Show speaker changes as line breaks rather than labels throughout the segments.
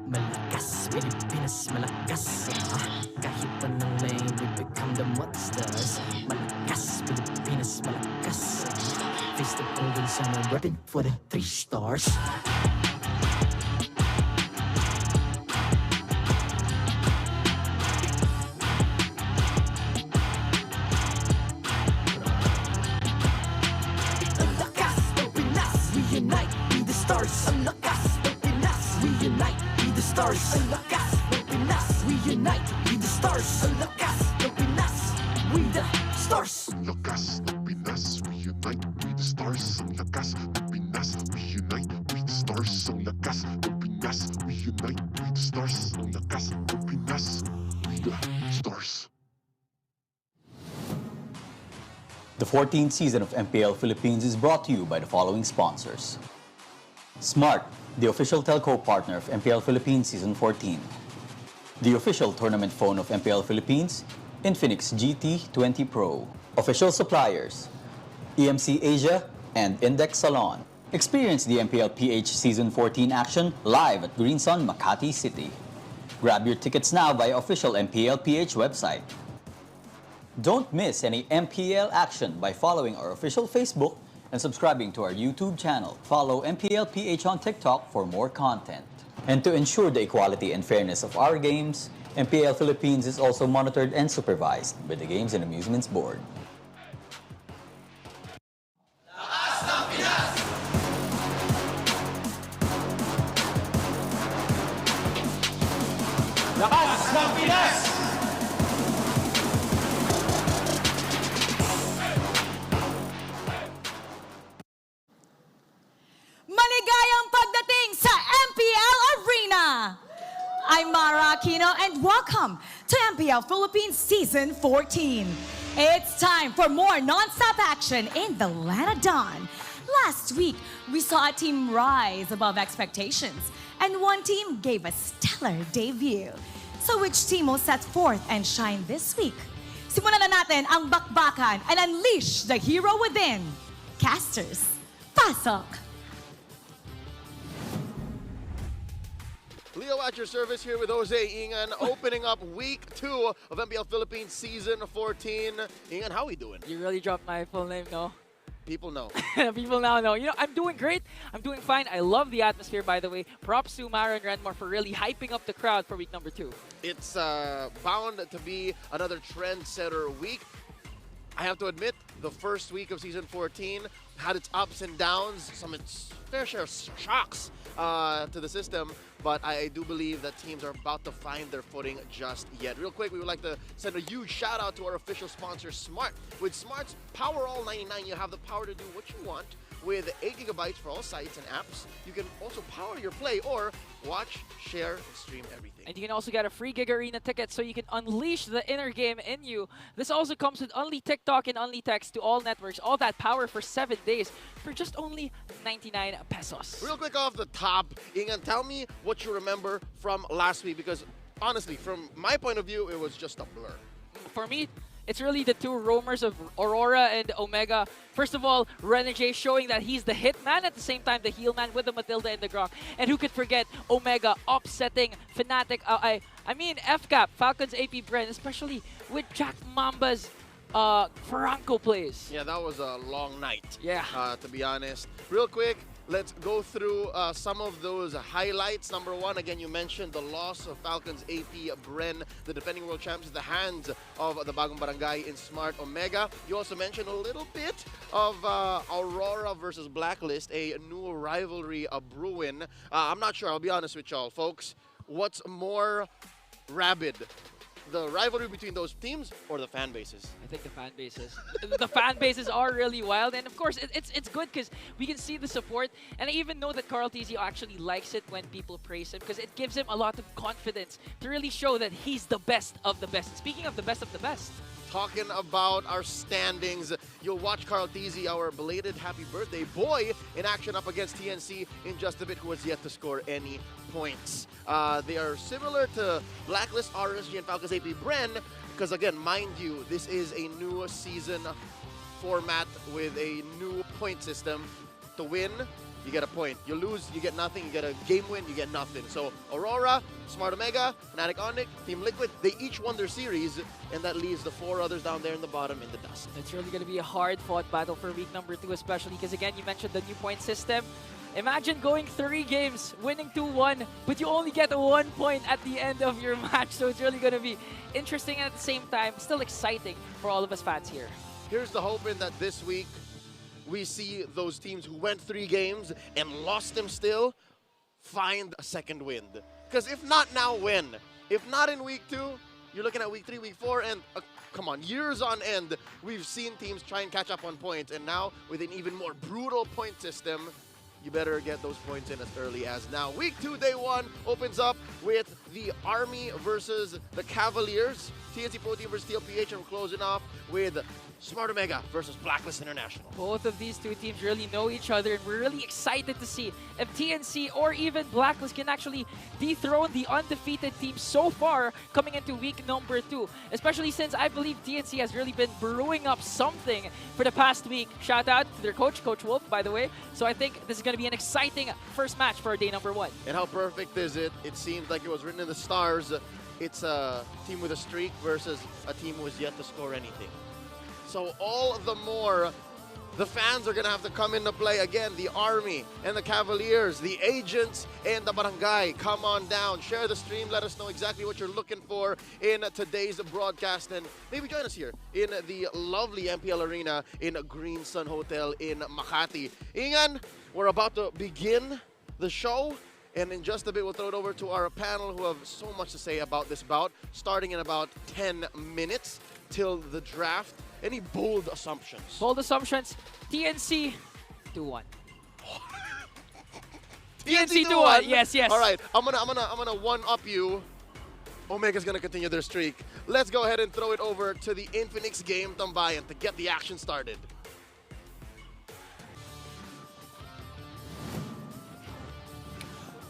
Malakas, Pilipinas, malakas. Kahit anong lane, we become the monsters. Malakas, Pilipinas, malakas. Face the golden sun and repping for the 3 stars. Ang lakas ng Pinas, we unite, be the stars. Ang lakas ng Pinas, we unite, be the stars. Ang lakas ng Pinas, we the stars.
Ang lakas ng Pinas, we unite, we the stars. Ang lakas ng Pinas, we unite, we the stars. Ang lakas ng Pinas, we unite, we the stars. Ang lakas ng Pinas, we the stars.
The 14th season of MPL Philippines is brought to you by the following sponsors. Smart, the official telco partner of MPL Philippines Season 14. The official tournament phone of MPL Philippines, Infinix GT20 Pro. Official suppliers, EMC Asia and Index Salon. Experience the MPL PH Season 14 action live at Green Sun, Makati City. Grab your tickets now via official MPL PH website. Don't miss any MPL action by following our official Facebook and subscribing to our YouTube channel. Follow MPL PH on TikTok for more content. And to ensure the equality and fairness of our games, MPL Philippines is also monitored and supervised by the Games and Amusements Board.
Lakas ng Pinas! Lakas ng Pinas!
Maligayang pagdating sa MPL Arena! I'm Mara Aquino and welcome to MPL Philippines Season 14. It's time for more non-stop action in the Land of Dawn. Last week, we saw a team rise above expectations and one team gave a stellar debut. So which team will set forth and shine this week? Simulan na natin ang bakbakan and unleash the hero within. Casters, pasok!
Leo at your service here with Jose Ingan, opening up week 2 of MPL Philippines Season 14. Ingan, how are we doing?
You really dropped my full name, no?
People know.
People now know. You know, I'm doing great. I'm doing fine. I love the atmosphere, by the way. Props to Mara and Renmore for really hyping up the crowd for week number 2.
It's bound to be another trendsetter week. I have to admit, the first week of Season 14 had its ups and downs, some its fair share of shocks to the system, but I do believe that teams are about to find their footing just yet. Real quick, we would like to send a huge shout out to our official sponsor, Smart. With Smart's Power All 99, you have the power to do what you want. With 8 gigabytes for all sites and apps, you can also power your play or watch, share, and stream everything.
And you can also get a free Gig Arena ticket so you can unleash the inner game in you. This also comes with Only TikTok and Only Text to all networks. All that power for 7 days for just only 99 pesos.
Real quick off the top, Ingan, tell me what you remember from last week, because honestly, from my point of view, it was just a blur.
For me, it's really the two roamers of Aurora and Omega. First of all, Renegade showing that he's the hitman, at the same time the heel man with the Matilda and the Grok. And who could forget Omega upsetting Fnatic, I mean FCAP, Falcons AP Bren, especially with Jack Mamba's Franco plays.
Yeah, that was a long night,
yeah.
To be honest. Real quick, let's go through some of those highlights. Number one, again, you mentioned the loss of Falcons AP Bren, the defending world champs, at the hands of the Bagong Barangay in Smart Omega. You also mentioned a little bit of Aurora versus Blacklist, a new rivalry brewing. I'm not sure, I'll be honest with y'all, folks. What's more rabid? The rivalry between those teams or the fan bases?
I think the fan bases. The fan bases are really wild, and of course it's good because we can see the support, and I even know that Carl Tizio actually likes it when people praise him because it gives him a lot of confidence to really show that he's the best of the best. Speaking of the best,
talking about our standings, you'll watch Carl Tizzi, our belated happy birthday boy, in action up against TNC in just a bit, who has yet to score any points. They are similar to Blacklist, RSG, and Falcons AP Bren, because again, mind you, this is a new season format with a new point system. To win, you get a point. You lose, you get nothing. You get a game win, you get nothing. So Aurora, Smart Omega, Fnatic Onyx, Team Liquid, they each won their series, and that leaves the 4 others down there in the bottom in the dust.
It's really going to be a hard-fought battle for week number 2, especially because, again, you mentioned the new point system. Imagine going 3 games, winning 2-1, but you only get 1 point at the end of your match. So it's really going to be interesting and at the same time still exciting for all of us fans here.
Here's the hoping that this week we see those teams who went 3 games and lost them still find a second win. Because if not now, when? If not in week 2, you're looking at week 3, week 4, and come on, years on end, we've seen teams try and catch up on points. And now with an even more brutal point system, you better get those points in as early as now. Week 2, day 1 opens up with the Army versus the Cavaliers. TNC Pro Team versus TLPH, and we're closing off with Smart Omega versus Blacklist International.
Both of these 2 teams really know each other, and we're really excited to see if TNC or even Blacklist can actually dethrone the undefeated team so far coming into week number 2. Especially since I believe TNC has really been brewing up something for the past week. Shout out to their coach, Coach Wolf, by the way. So I think this is going to be an exciting first match for day number 1.
And how perfect is it? It seems like it was written in the stars. It's a team with a streak versus a team who has yet to score anything. So all the more, the fans are going to have to come into play. Again, the Army and the Cavaliers, the agents and the barangay. Come on down, share the stream, let us know exactly what you're looking for in today's broadcast. And maybe join us here in the lovely MPL Arena in Green Sun Hotel in Makati. Ingan, we're about to begin the show. And in just a bit, we'll throw it over to our panel who have so much to say about this bout, starting in about 10 minutes till the draft. Any bold assumptions?
Bold assumptions, TNC 2-1. TNC 2-1, yes, yes.
All right, I'm gonna one-up you. Omega's gonna continue their streak. Let's go ahead and throw it over to the Infinix game Tambayan to get the action started.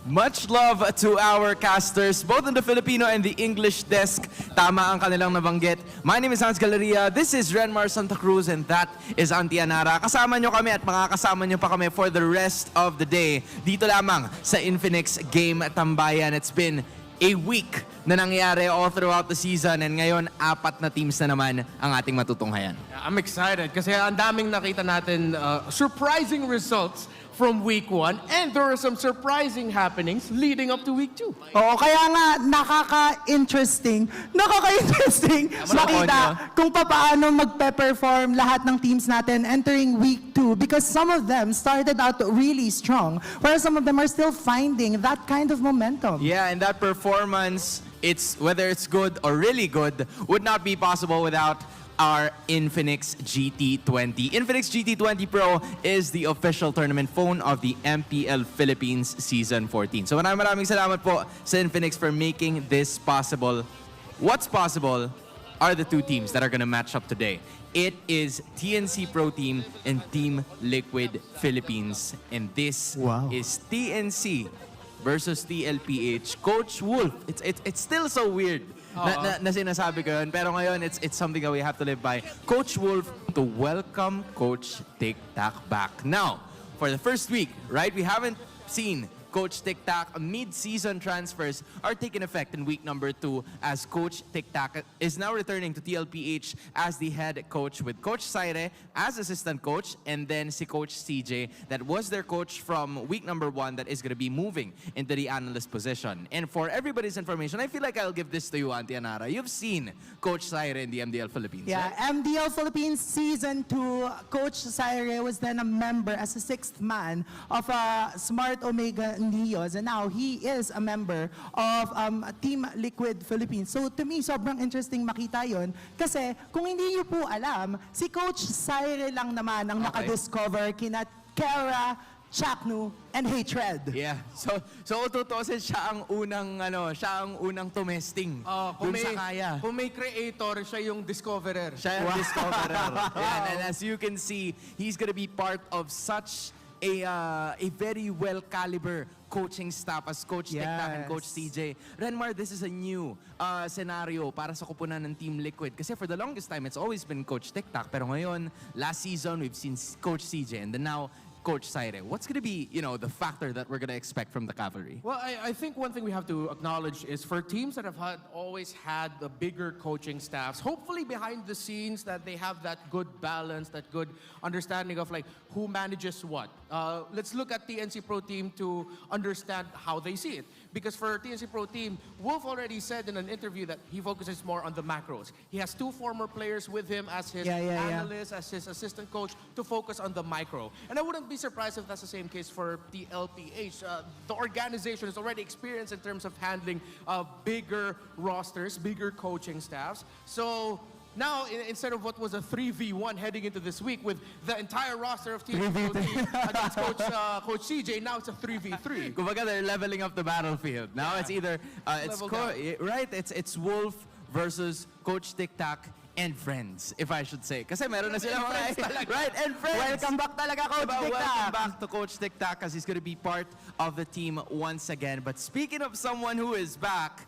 Much love to our casters, both in the Filipino and the English desk. Tama ang kanilang nabanggit. My name is Hans Galeria, this is Renmar Santa Cruz, and that is Auntie Anara. Kasama nyo kami at makakasama nyo pa kami for the rest of the day. Dito lamang sa Infinix Game Tambayan. It's been a week na nangyari all throughout the season, and ngayon 4 na teams na naman ang ating matutunghayan.
I'm excited kasi ang daming nakita natin surprising results from week 1, and there are some surprising happenings leading up to week 2.
Oo, kaya nga nakaka-interesting makita kung paano magpe-perform lahat ng teams natin entering week 2, because some of them started out really strong, whereas some of them are still finding that kind of momentum.
Yeah, and that performance, whether it's good or really good, would not be possible without our Infinix GT20. Infinix GT20 Pro is the official tournament phone of the MPL Philippines Season 14. So maraming salamat po sa Infinix for making this possible. What's possible are the 2 teams that are gonna match up today. It is TNC Pro Team and Team Liquid Philippines. And this is TNC versus TLPH. Coach Wolf, it's still so weird na sinasabi ko yun. Pero ngayon, it's something that we have to live by. Coach Wolf to welcome Coach Tic-Tac back. Now, for the first week, right, we haven't seen Coach Tic-Tac, mid-season transfers are taking effect in week number 2 as Coach Tic-Tac is now returning to TLPH as the head coach with Coach Saire as assistant coach, and then si Coach CJ that was their coach from week number 1 that is going to be moving into the analyst position. And for everybody's information, I feel like I'll give this to you, Auntie Anara. You've seen Coach Saire in the MDL Philippines.
Yeah,
right?
MDL Philippines Season 2, Coach Saire was then a member as a 6th man of Smart Omega Neos, and now he is a member of Team Liquid Philippines. So to me, sobrang interesting makita yon, kasi kung hindi niyo po alam, si Coach Saire lang naman ang nakadiscover kina Kara, Chaknu, and Hatred.
Yeah. So tutusin siya ang unang tumesting dun sa kaya.
Kung may creator, siya yung discoverer.
Siya yung discoverer. Yeah, and as you can see, he's gonna be part of such a very well caliber coaching staff as Coach Tic-Tac and Coach CJ. Renmar, this is a new scenario para sa kupunan ng Team Liquid. Kasi for the longest time, it's always been Coach Tic-Tac. Pero ngayon, last season, we've seen Coach CJ. And then now, Coach Saire, what's going to be, the factor that we're going to expect from the Cavalry?
Well, I think one thing we have to acknowledge is for teams that have always had the bigger coaching staffs, hopefully behind the scenes that they have that good balance, that good understanding of like who manages what. Let's look at the TNC Pro Team to understand how they see it. Because for TNC Pro Team, Wolf already said in an interview that he focuses more on the macros. He has 2 former players with him as his analyst, as his assistant coach to focus on the micro. And I wouldn't be surprised if that's the same case for the LPH. The organization is already experienced in terms of handling bigger rosters, bigger coaching staffs. So now, instead of what was a 3v1 heading into this week with the entire roster of teams against Coach CJ, now it's a 3v3.
Kumbaga, they're leveling up the battlefield. Now it's either it's Wolf versus Coach Tic Tac and friends, if I should say. Kasi meron na sila mga right, and friends.
Welcome back talaga, Coach Tic Tac.
Welcome back to Coach Tic Tac because he's going to be part of the team once again. But speaking of someone who is back,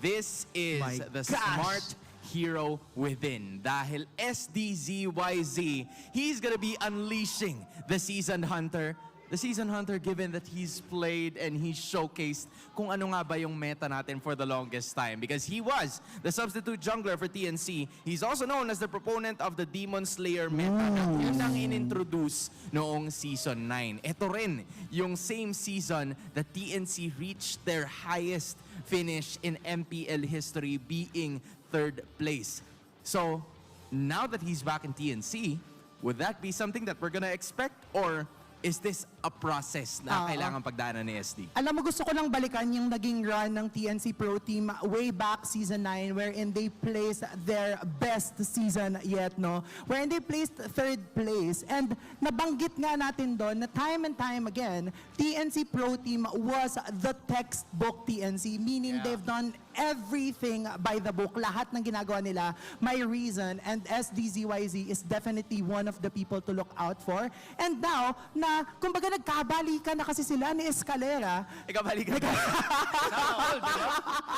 this is smart hero within. Dahil SDZYZ, he's gonna be unleashing the Seasoned Hunter. The Seasoned Hunter, given that he's played and he's showcased kung ano nga ba yung meta natin for the longest time. Because he was the substitute jungler for TNC. He's also known as the proponent of the Demon Slayer meta na unang inintroduce noong Season 9. Ito rin yung same season that TNC reached their highest finish in MPL history, being 3rd place. So, now that he's back in TNC, would that be something that we're gonna expect, or is this a process na kailangan pagdaanan ni SD?
Alam mo, gusto ko lang balikan yung naging run ng TNC Pro Team way back Season 9 wherein they placed their best season yet, no? Wherein they placed 3rd place. And nabanggit nga natin doon na time and time again, TNC Pro Team was the textbook TNC, meaning they've done everything by the book. Lahat ng ginagawa nila, may reason, and SDZYZ is definitely one of the people to look out for. And now, na kumbaga nagkabalikan na kasi sila ni Escalera.
Nagkabalikan.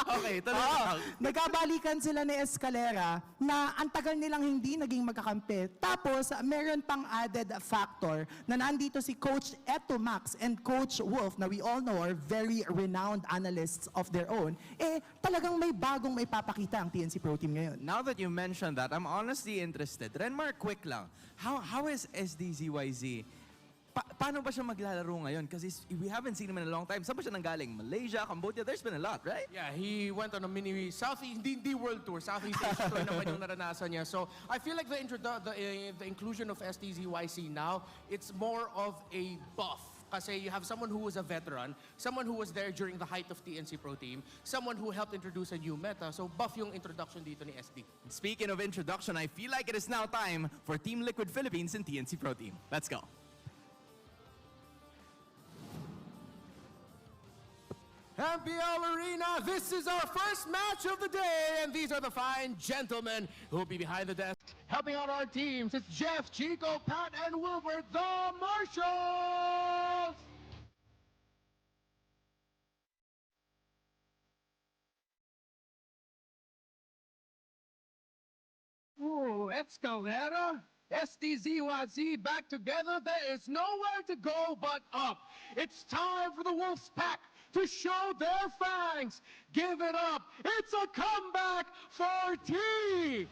Okay, tuloy.
Nagkabalikan sila ni Escalera na ang tagal nilang hindi naging magkakampi. Tapos, meron pang added factor na nandito si Coach Eto Max and Coach Wolf, na we all know are very renowned analysts of their own. Talagang may bagong may papakita ang TNC Pro Team ngayon.
Now that you mentioned that, I'm honestly interested. Renmar, quick lang. How is SDZYZ? Paano ba siya maglalaro ngayon? Kasi we haven't seen him in a long time. Saan ba siya nanggaling? Malaysia, Cambodia? There's been a lot, right?
Yeah, he went on a mini Southeast, hindi world tour, Southeast Asia tour naman yung naranasan niya. So I feel like the inclusion of SDZYC now, it's more of a buff. Kasi you have someone who was a veteran, someone who was there during the height of TNC Pro Team, someone who helped introduce a new meta. So buff yung introduction dito ni SD.
Speaking of introduction, I feel like it is now time for Team Liquid Philippines and TNC Pro Team. Let's go.
MPL Arena, this is our first match of the day, and these are the fine gentlemen who will be behind the desk helping out our teams. It's Jeff, Chico, Pat, and Wilbur, the Marshals! Ooh, Escalera, SDZYZ back together. There is nowhere to go but up. It's time for the Wolf's Pack to show their fangs. Give it up. It's a comeback for TNC.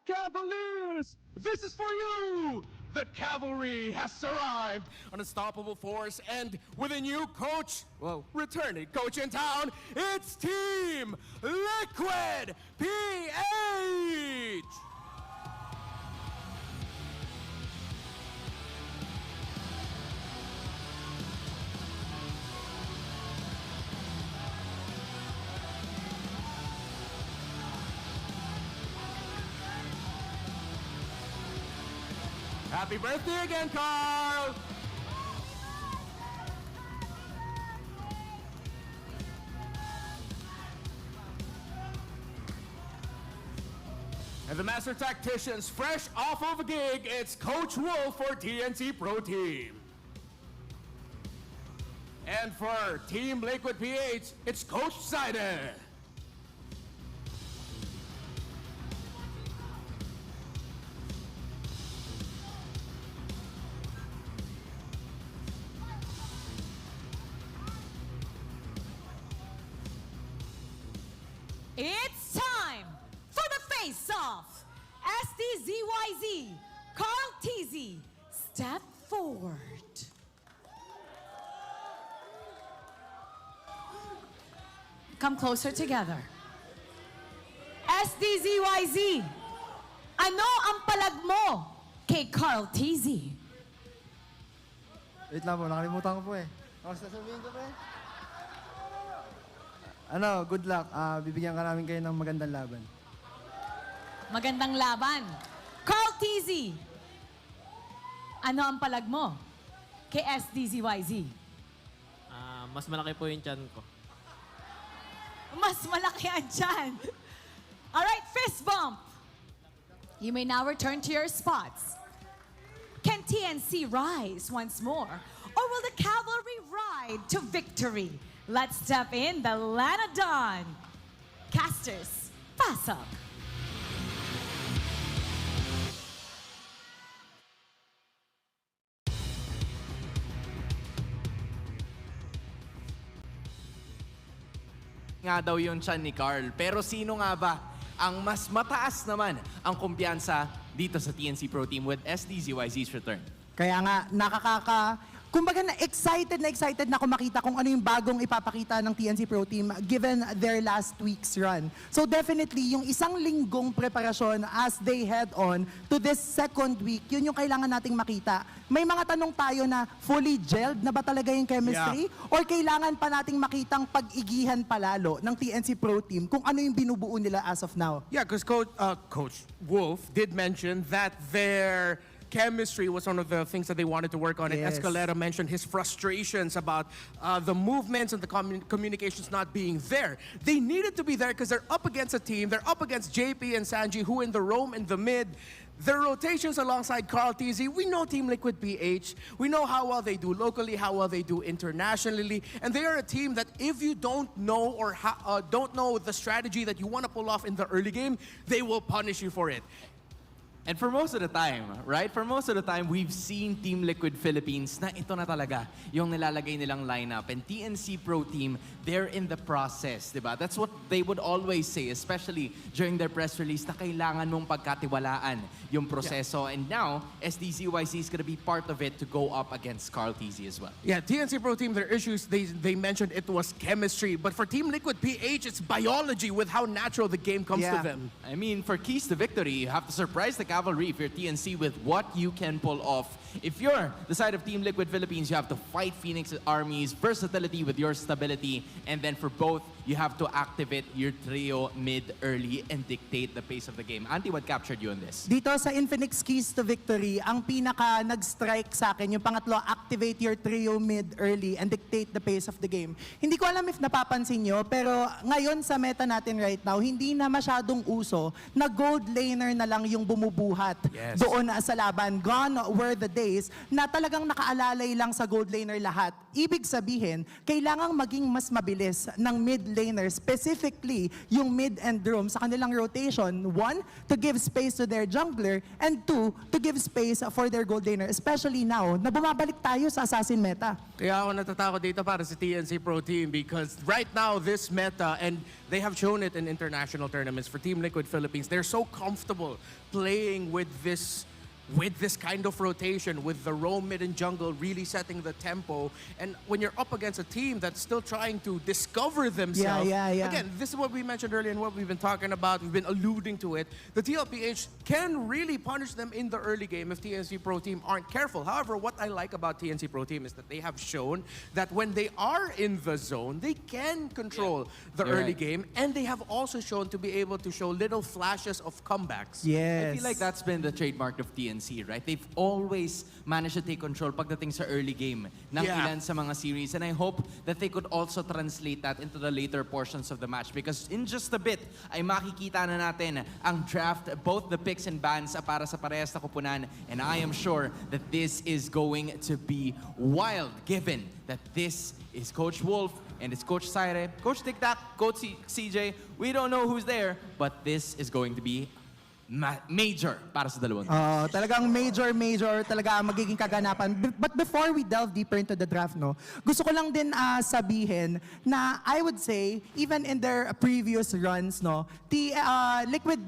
Cavaliers, this is for you! The cavalry has arrived, an unstoppable force, and with a new coach, well, returning coach in town, it's Team Liquid PH! Happy birthday again, Carl! And the Master Tacticians, fresh off of a gig, it's Coach Wolf for TNC Pro Team. And for Team Liquid PH, it's Coach Sider.
It's time for the face-off. SDZYZ, Carl TZ, step forward. Come closer together. SDZYZ, ano ang palag mo kay Carl TZ?
Wait lang po, nakalimutan ko po eh. Ako sasabihin ko po eh. Ano, good luck. Bibigyan ka namin kayo ng magandang laban.
Magandang laban. Carl TZ, ano ang palag mo kay SDZYZ?
Mas malaki po yung chan ko.
Mas malaki ang tiyan. All right, fist bump. You may now return to your spots. Can TNC rise once more? Or will the cavalry ride to victory? Let's step in the Lanadon. Casters, pass up.
Nga daw yung chan ni Carl. Pero sino nga ba ang mas mataas naman ang kumpiyansa dito sa TNC Pro Team with SDZYZ's return?
Kaya nga, kumbaga na excited na ako makita kung ano yung bagong ipapakita ng TNC Pro Team given their last week's run. So definitely, yung isang linggong preparasyon as they head on to this second week, yun yung kailangan nating makita. May mga tanong tayo na fully gelled na ba talaga yung chemistry? Yeah. Or kailangan pa nating makitang pag-igihan palalo ng TNC Pro Team kung ano yung binubuo nila as of now?
Yeah, because Coach Wolf did mention that their chemistry was one of the things that they wanted to work on. Yes. And Escalera mentioned his frustrations about the movements and the communications not being there. They needed to be there because they're up against a team. They're up against JP and Sanji, who in the roam in the mid. Their rotations alongside Carl TZ, we know Team Liquid PH. We know how well they do locally, how well they do internationally. And they are a team that if you don't know or don't know the strategy that you want to pull off in the early game, they will punish you for it.
And for most of the time, right? For most of the time, we've seen Team Liquid Philippines na ito na talaga yung nilalagay nilang lineup. And TNC Pro Team, they're in the process, di ba? That's what they would always say, especially during their press release, na kailangan mong pagkatiwalaan yung proseso. Yeah. And now, SDZYZ is gonna be part of it to go up against Carl TZ as well.
Yeah, TNC Pro Team, their issues, they mentioned it was chemistry. But for Team Liquid PH, it's biology with how natural the game comes to them.
I mean, for keys to victory, you have to surprise the cavalry if you're TNC with what you can pull off. If you're the side of Team Liquid Philippines, you have to fight Phoenix armies, versatility with your stability, and then for both, you have to activate your trio mid-early and dictate the pace of the game. Anti, what captured you on this?
Dito sa Infinix Keys to Victory, ang pinaka nag-strike sa akin, yung pangatlo, activate your trio mid-early and dictate the pace of the game. Hindi ko alam if napapansin nyo, pero ngayon sa meta natin right now, hindi na masyadong uso na gold laner na lang yung bumubuhat doon sa laban. Gone were the days na talagang nakaalalay lang sa gold laner lahat. Ibig sabihin, kailangang maging mas mabilis ng mid laner, specifically yung mid and roam sa kanilang rotation. One, to give space to their jungler, and two, to give space for their gold laner, especially now na bumabalik tayo sa assassin meta.
Kaya ako natatakot dito para sa TNC Pro Team because right now this meta, and they have shown it in international tournaments for Team Liquid Philippines, they're so comfortable playing with this kind of rotation, with the roam mid and jungle really setting the tempo. And when you're up against a team that's still trying to discover themselves, again, this is what we mentioned earlier and what we've been talking about, we've been alluding to it, the TLPH can really punish them in the early game if TNC Pro Team aren't careful. However, what I like about TNC Pro Team is that they have shown that when they are in the zone, they can control the early game, and they have also shown to be able to show little flashes of comebacks.
I feel like that's been the trademark of TNC. TNC, right? They've always managed to take control pagdating sa early game ng ilan sa mga series. And I hope that they could also translate that into the later portions of the match. Because in just a bit, ay makikita na natin ang draft, both the picks and bans para sa parehas na kupunan. And I am sure that this is going to be wild, given that this is Coach Wolf and it's Coach Saire, Coach Tic Tac, Coach CJ. We don't know who's there, but this is going to be major para sa dalawang.
Talagang major talaga ang magiging kaganapan. But before we delve deeper into the draft, no, gusto ko lang din sabihin na I would say, even in their previous runs, no, the Liquid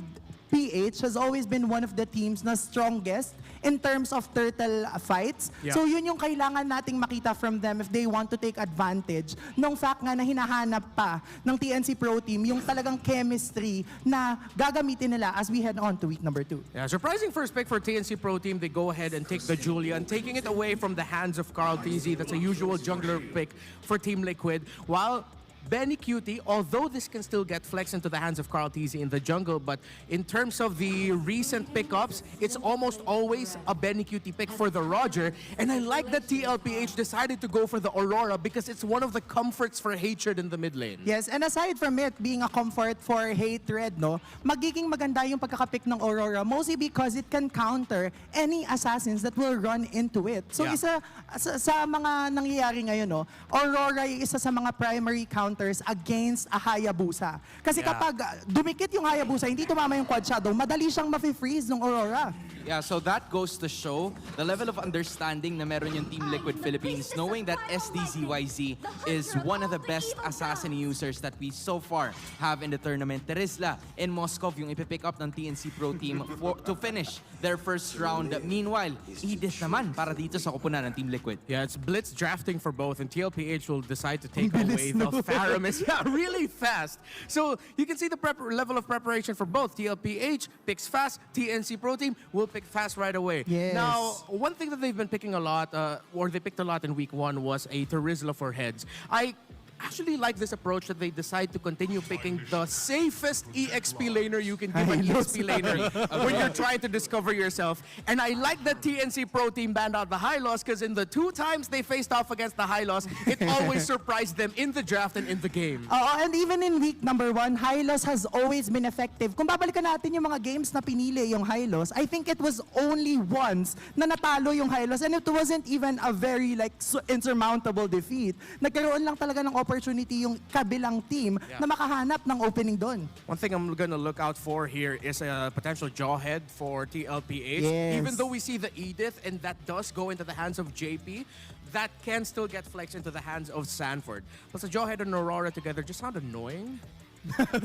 PH has always been one of the teams na strongest in terms of turtle fights.
Yeah.
So yun yung kailangan nating makita from them if they want to take advantage ng fact nga na hinahanap pa ng TNC Pro Team yung talagang chemistry na gagamitin nila as we head on to week number 2.
Yeah, surprising first pick for TNC Pro Team. They go ahead and take the Julian, taking it away from the hands of Carl TZ. That's a usual jungler pick for Team Liquid. While Benny Cutie, although this can still get flexed into the hands of Carl TZ in the jungle, but in terms of the recent pickups, it's almost always a Benny Cutie pick for the Roger. And I like that TLPH decided to go for the Aurora because it's one of the comforts for Hatred in the mid lane.
Yes, and aside from it being a comfort for Hatred, no, magiging maganda yung pagkakapick ng Aurora mostly because it can counter any assassins that will run into it. So isa sa mga nangyayari ngayon, no, Aurora yung isa sa mga primary counters against a Hayabusa. Kasi kapag dumikit yung Hayabusa, hindi tumama yung Quad Shadow, madali siyang mafi-freeze ng Aurora.
Yeah, so that goes to show the level of understanding na meron yung Team Liquid Philippines, knowing that SDZYZ is one of the best assassin users that we so far have in the tournament. Terizla and Moskov yung ipipick up ng TNC Pro Team to finish their first round. Meanwhile, Edith naman para dito sa kupunan ng Team Liquid.
Yeah, it's blitz drafting for both, and TLPH will decide to take away the Faramis. Yeah, really fast. So you can see the level of preparation for both. TLPH picks fast, TNC Pro Team will pick fast right away.
Yes.
Now, one thing that they've been picking a lot, or they picked a lot in week 1, was a Terizla for heads. I actually like this approach that they decide to continue picking the safest EXP laner you can give an EXP laner when you're trying to discover yourself. And I like that TNC Pro Team banned out the High Loss because in the 2 times they faced off against the High Loss, it always surprised them in the draft and in the game.
And even in week number 1, High Loss has always been effective. Kung babalikan natin yung mga games na pinili yung High Loss, I think it was only once na natalo yung High Loss, and it wasn't even a very insurmountable defeat. Nagkaroon lang talaga ng opportunity yung kabilang team na makahanap ng opening doon.
One thing I'm gonna look out for here is a potential jawhead for TLPH.
Yes.
Even though we see the Edith and that does go into the hands of JP, that can still get flexed into the hands of Sanford. Plus a jawhead and Aurora together just sound annoying.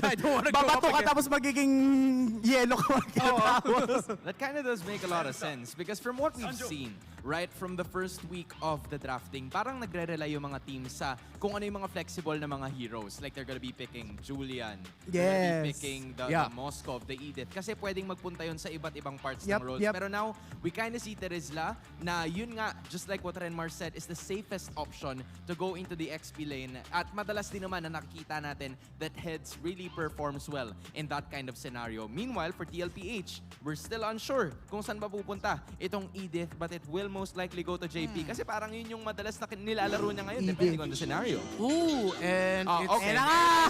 I don't want to go up
Babato ka
against...
tapos magiging yellow ka.
That kind of does make a lot of sense because from what we've seen, right, from the first week of the drafting, parang nagre-rely yung mga teams sa kung ano yung mga flexible na mga heroes. Like they're gonna be picking Julian, they're gonna be picking the Moskov, the Edith. Kasi pwedeng magpunta yun sa iba't ibang parts ng roles. Pero now, we kind of see Terizla na yun nga, just like what Renmar said, is the safest option to go into the XP lane. At madalas din naman na nakikita natin that heads really performs well in that kind of scenario. Meanwhile, for TLPH, we're still unsure kung saan ba pupunta itong Edith, but it will most likely go to JP kasi parang yun yung madalas na nilalaro niya ngayon depending on the scenario.
Ooh, and
okay.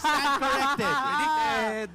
stand corrected. Predicted.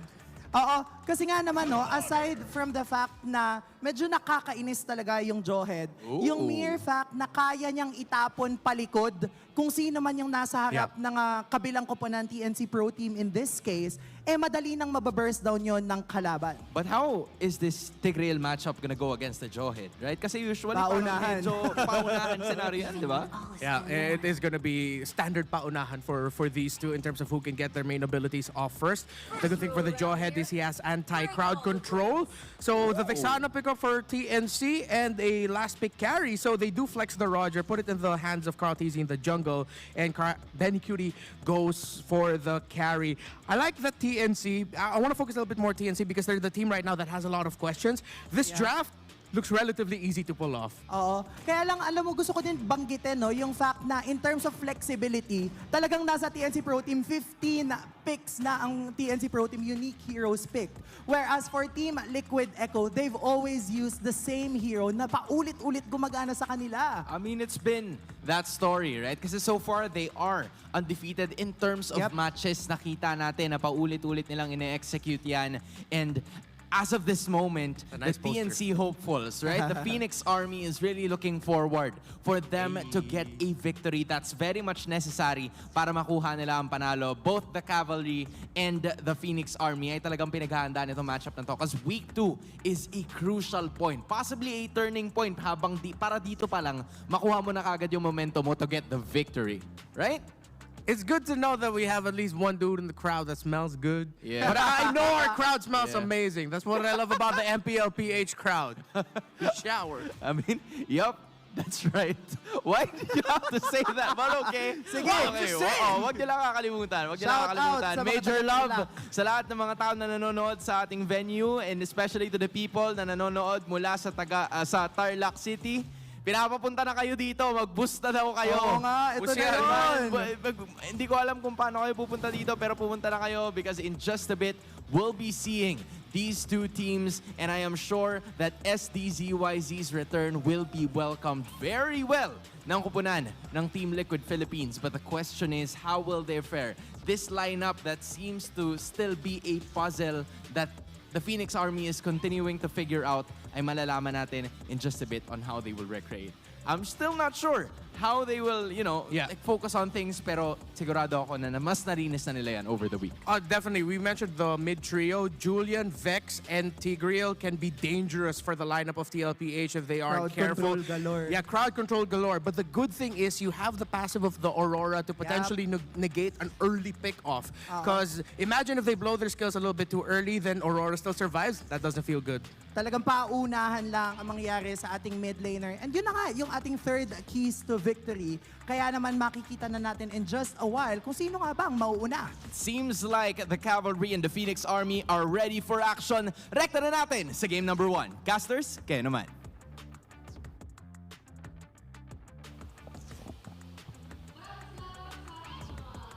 Oo, kasi nga naman, no, aside from the fact na medyo nakakainis talaga yung jawhead, yung mere fact na kaya niyang itapon palikod kung sino man yung nasa harap ng kabilang koponan TNC Pro Team in this case, madali nang mababurst down yon ng kalaban.
But how is this Tigreal matchup gonna go against the jawhead, right? Kasi usually
Paunahan.
medyo paunahan scenario yan, di ba?
Yeah, it is gonna be standard paunahan for these two in terms of who can get their main abilities off first. The good thing for the jawhead is he has anti-crowd control. So the Vexana pick up for TNC and a last pick carry. So they do flex the Roger, put it in the hands of Carl TZ in the jungle, and Benny Cutie goes for the carry. I like that TNC. I want to focus a little bit more TNC because they're the team right now that has a lot of questions. This draft, looks relatively easy to pull off.
Oo. Kaya lang, alam mo, gusto ko din banggitin, no, yung fact na in terms of flexibility, talagang nasa TNC Pro Team, 15 picks na ang TNC Pro Team unique heroes pick. Whereas for Team Liquid Echo, they've always used the same hero na paulit-ulit gumagana sa kanila.
I mean, it's been that story, right? Kasi so far, they are undefeated in terms of matches. Nakita natin na paulit-ulit nilang ine-execute yan. And as of this moment, the PNC hopefuls, right? The Phoenix Army is really looking forward for them to get a victory that's very much necessary para makuha nila ang panalo. Both the Cavalry and the Phoenix Army ay talagang pinaghahandaan itong matchup na to because Week 2 is a crucial point. Possibly a turning point habang para dito pa lang makuha mo na kagad yung momentum mo to get the victory, right?
It's good to know that we have at least one dude in the crowd that smells good.
Yeah.
But I know our crowd smells amazing. That's what I love about the MPL PH crowd. You shower.
I mean, yup. That's right. Why did you have to say that? But okay.
Sige,
okay. Wag niyo lang kakalimutan. Wag niyo lang kakalimutan. Major love sa lahat ng mga tao na nanonood sa ating venue and especially to the people na nanonood mula sa Tarlac City. Pinapapunta na kayo dito, mag-boost na daw kayo.
Oo nga, ito na yun.
Hindi ko alam kung paano kayo pupunta dito, pero pupunta na kayo because in just a bit, we'll be seeing these two teams and I am sure that SDZYZ's return will be welcomed very well ng kupunan ng Team Liquid Philippines. But the question is, how will they fare? This lineup that seems to still be a puzzle that the Phoenix Army is continuing to figure out ay malalaman natin in just a bit on how they will recreate. I'm still not sure how they will, like focus on things, pero sigurado ako na mas narinis na nila yan over the week.
Definitely. We mentioned the mid-trio. Julian, Vex, and Tigreal can be dangerous for the lineup of TLPH if they aren't careful.
Crowd control galore.
Yeah, crowd control galore. But the good thing is you have the passive of the Aurora to potentially negate an early pick-off. Because imagine if they blow their skills a little bit too early, then Aurora still survives. That doesn't feel good.
Talagang paunahan lang ang mangyayari sa ating mid laner. And yun na nga, yung ating third keys to victory. Kaya naman makikita na natin in just a while kung sino nga ba ang mauuna.
Seems like the Cavalry and the Phoenix Army are ready for action. Rekta na natin sa game number 1. Casters, kayo naman.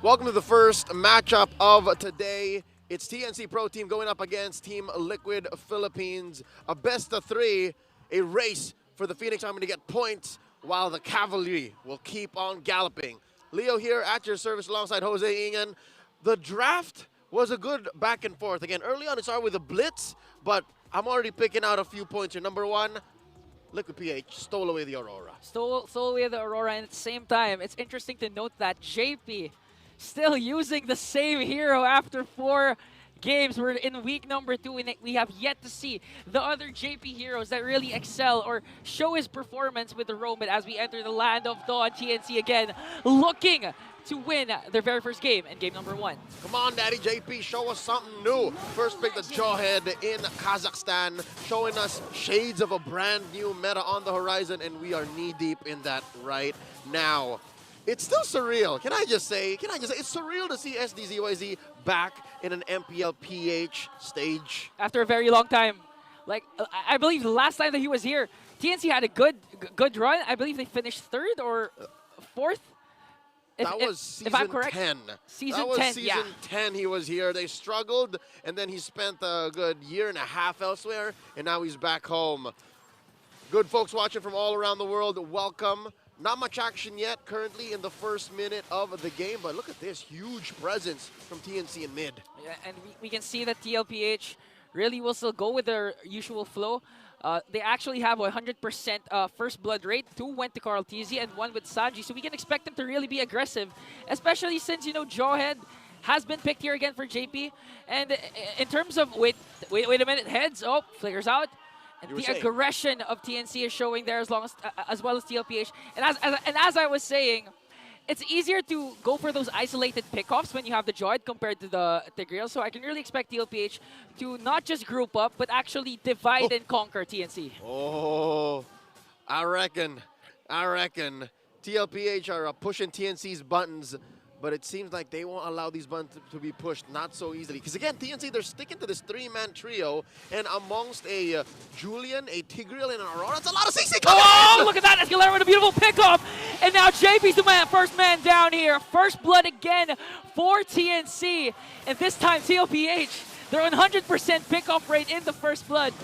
Welcome to the first matchup of today. It's TNC Pro Team going up against Team Liquid Philippines. A best of 3, a race for the Phoenix Army to get points while the Cavalry will keep on galloping. Leo here at your service alongside Jose Ingan. The draft was a good back and forth. Again, early on it started with a blitz, but I'm already picking out a few points here. Number 1, Liquid PH stole away the Aurora.
Stole away the Aurora, and at the same time, it's interesting to note that JP still using the same hero after 4 games. We're in week number 2 and we have yet to see the other JP heroes that really excel or show his performance with the Roamid as we enter the land of Dawn. TNC again looking to win their very first game in game number 1.
Come on, Daddy JP, show us something new. First pick the Jawhead in Kazakhstan, showing us shades of a brand new meta on the horizon, and we are knee-deep in that right now. It's still surreal. Can I just say, it's surreal to see SDZYZ back in an MPL PH stage.
After a very long time. Like, I believe the last time that he was here, TNC had a good run. I believe they finished 3rd or 4th.
That was season
if I'm correct.
10.
Season 10,
that was season 10 he was here. They struggled, and then he spent a good year and a half elsewhere, and now he's back home. Good folks watching from all around the world, welcome. Not much action yet currently in the first minute of the game, but look at this huge presence from TNC in mid.
Yeah, and we can see that TLPH really will still go with their usual flow. They actually have 100% first blood rate. 2 went to Carl TZ and 1 with Sanji, so we can expect them to really be aggressive, especially since, Jawhead has been picked here again for JP. And in terms of, wait a minute, heads, flickers out. And the aggression of TNC is showing there as well as TLPH. And as I was saying, it's easier to go for those isolated pickoffs when you have the Joyd compared to the Tigreal. So I can really expect TLPH to not just group up, but actually divide and conquer TNC.
Oh, I reckon TLPH are pushing TNC's buttons but it seems like they won't allow these buttons to be pushed not so easily. Because again, TNC, they're sticking to this three-man trio, and amongst a Julian, a Tigreal, and an Aurora, it's a lot of CC coming in!
Look at that, Escalera with a beautiful pickoff, and now JP's the first man down here. First blood again for TNC, and this time TLPH, their 100% pickoff rate in the first blood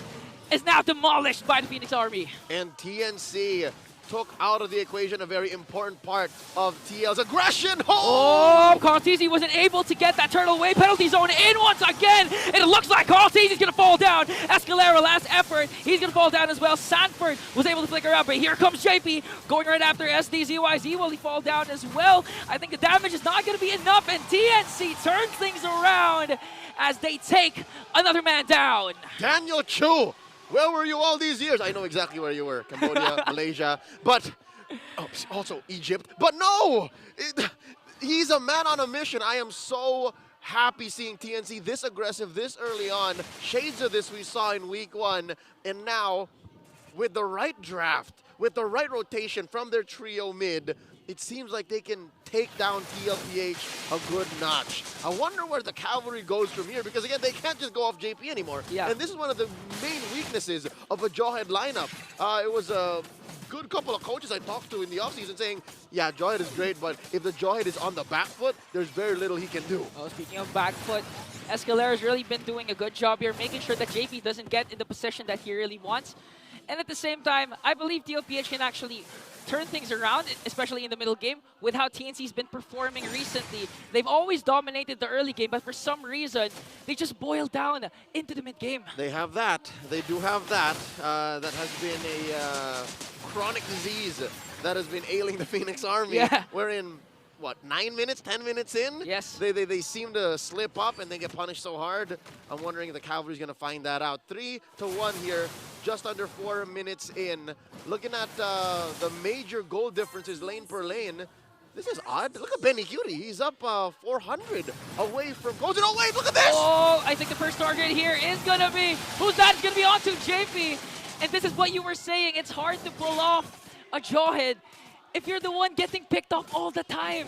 is now demolished by the Phoenix Army.
And TNC took out of the equation a very important part of TL's aggression.
Oh, Carl Teasy wasn't able to get that turtle away. Penalty zone in once again. And it looks like Carl Teasy's going to fall down. Escalera, last effort. He's going to fall down as well. Sanford was able to flicker out, but here comes JP going right after SDZYZ. Will he fall down as well? I think the damage is not going to be enough, and TNC turns things around as they take another man down.
Daniel Chu, where were you all these years? I know exactly where you were. Cambodia, Malaysia, but also Egypt. But no, he's a man on a mission. I am so happy seeing TNC this aggressive this early on. Shades of this we saw in week 1. And now, with the right draft, with the right rotation from their trio mid, it seems like they can take down TLPH a good notch. I wonder where the cavalry goes from here, because again, they can't just go off JP anymore.
Yeah.
And this is one of the main weaknesses of a Jawhead lineup. It was a good couple of coaches I talked to in the offseason saying, yeah, Jawhead is great, but if the Jawhead is on the back foot, there's very little he can do.
Oh, speaking of back foot, Escalera's really been doing a good job here, making sure that JP doesn't get in the position that he really wants. And at the same time, I believe TLPH can actually turn things around, especially in the middle game, with how TNC's been performing recently. They've always dominated the early game, but for some reason, they just boiled down into the mid game.
They have that. They do have that. That has been a chronic disease that has been ailing the Phoenix Army.
Yeah.
We're in, what, 9 minutes, 10 minutes in?
Yes.
They seem to slip up and they get punished so hard. I'm wondering if the Cavalry's going to find that out. 3-1 here, just under 4 minutes in. Looking at the major goal differences lane per lane, this is odd. Look at Benny Cutie. He's up 400 away from goals. Oh, wait, look at this!
Oh, I think the first target here is going to be, who's that? It's going to be onto JP. And this is what you were saying. It's hard to pull off a Jawhead if you're the one getting picked off all the time.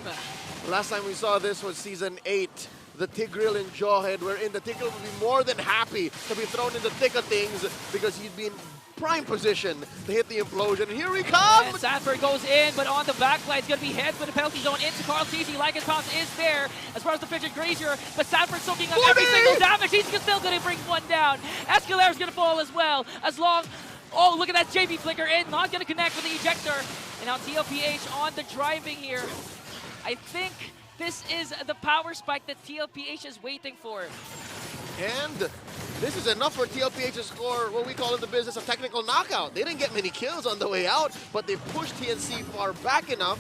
Last time we saw this was Season 8. The Tigreal and Jawhead, wherein the Tigreal would be more than happy to be thrown in the thick of things because he'd be in prime position to hit the implosion. And here he comes!
And Sanford goes in, but on the backline, it's going to be hit with the penalty zone into Carl Teasy. Like his pounce is there as far as the Fidget Grazier, but Sanford soaking up every single damage. He's still going to bring one down. Escalera's going to fall as well, as long... Oh, look at that JP flicker in, not going to connect with the ejector. And now TLPH on the driving here. I think this is the power spike that TLPH is waiting for.
And this is enough for TLPH to score what we call in the business a technical knockout. They didn't get many kills on the way out, but they pushed TNC far back enough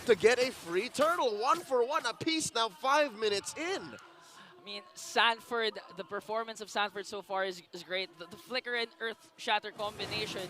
to get a free turtle. 1-for-1 apiece now 5 minutes in.
I mean, Sanford, the performance of Sanford so far is great. The Flicker and Earth Shatter combination,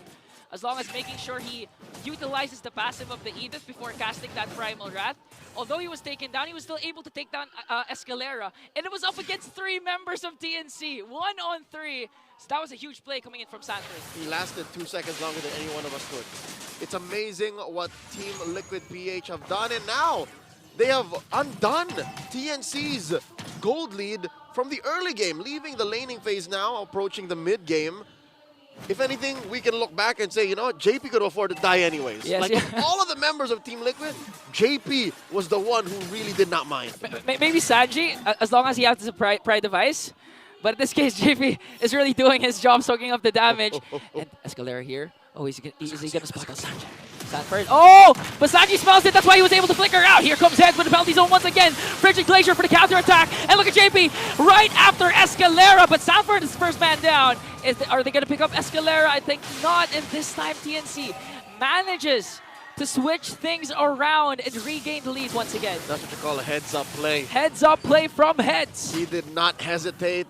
as long as making sure he utilizes the passive of the Edith before casting that Primal Wrath. Although he was taken down, he was still able to take down Escalera. And it was up against 3 members of TNC, 1-on-3. So that was a huge play coming in from Sanford.
He lasted 2 seconds longer than any one of us could. It's amazing what Team Liquid PH have done, and now they have undone TNC's gold lead from the early game, leaving the laning phase now, approaching the mid game. If anything, we can look back and say, you know what, JP could afford to die anyways.
Yes,
like, of all of the members of Team Liquid, JP was the one who really did not mind.
Maybe Sanji, as long as he has the pride device. But in this case, JP is really doing his job, soaking up the damage. And Escalera here. Oh, is he going to spot on Sanji? Sanford. Oh, but Sanji smells it. That's why he was able to flicker out. Here comes Heads with the penalty zone once again. Frigid Glacier for the counterattack. And look at JP right after Escalera. But Sanford is first man down. Are they going to pick up Escalera? I think not. And this time TNC manages to switch things around and regain the lead once again.
That's what you call a heads-up play.
Heads-up play from Heads.
He did not hesitate.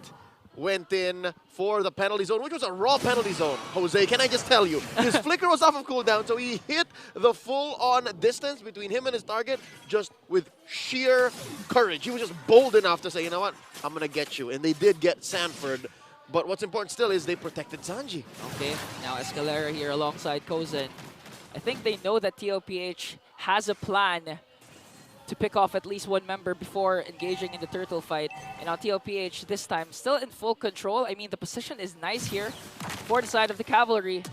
Went in for the penalty zone, which was a raw penalty zone, Jose. Can I just tell you? His flicker was off of cooldown, so he hit the full-on distance between him and his target just with sheer courage. He was just bold enough to say, you know what, I'm going to get you. And they did get Sanford. But what's important still is they protected Sanji.
Okay, now Escalera here alongside Kozen. I think they know that TLPH has a plan to pick off at least one member before engaging in the turtle fight. And now TLPH this time still in full control. I mean, the position is nice here for the side of the Cavalry.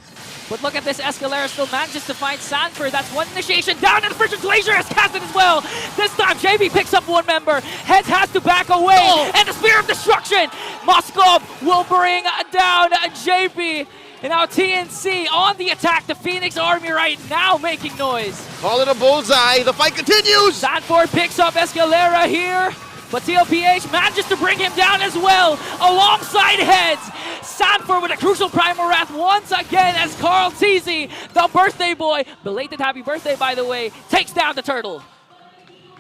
But look at this, Escalera still manages to find Sanford. That's one initiation down, and the Frigid Glacier has casted as well. This time, JB picks up one member. Heads has to back away, and the Spear of Destruction. Moskov will bring down JB. And now TNC on the attack. The Phoenix Army right now making noise.
Call it a bullseye. The fight continues.
Sanford picks up Escalera here. But TLPH manages to bring him down as well, alongside Heads. Sanford with a crucial Primal Wrath once again as Carl Teasy, the birthday boy, belated happy birthday by the way, takes down the turtle.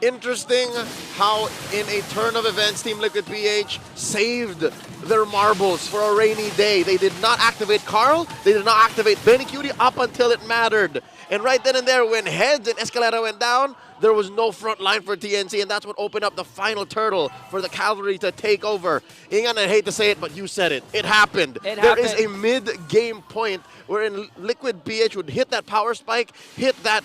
Interesting how in a turn of events, Team Liquid PH saved their marbles for a rainy day. They did not activate Carl, they did not activate Benny Cutie up until it mattered. And right then and there, when Heads and Escalera went down, there was no front line for TNC, and that's what opened up the final turtle for the Cavalry to take over. Ingan, I hate to say it, but you said it. It happened. There is a mid-game point wherein Liquid PH would hit that power spike, hit that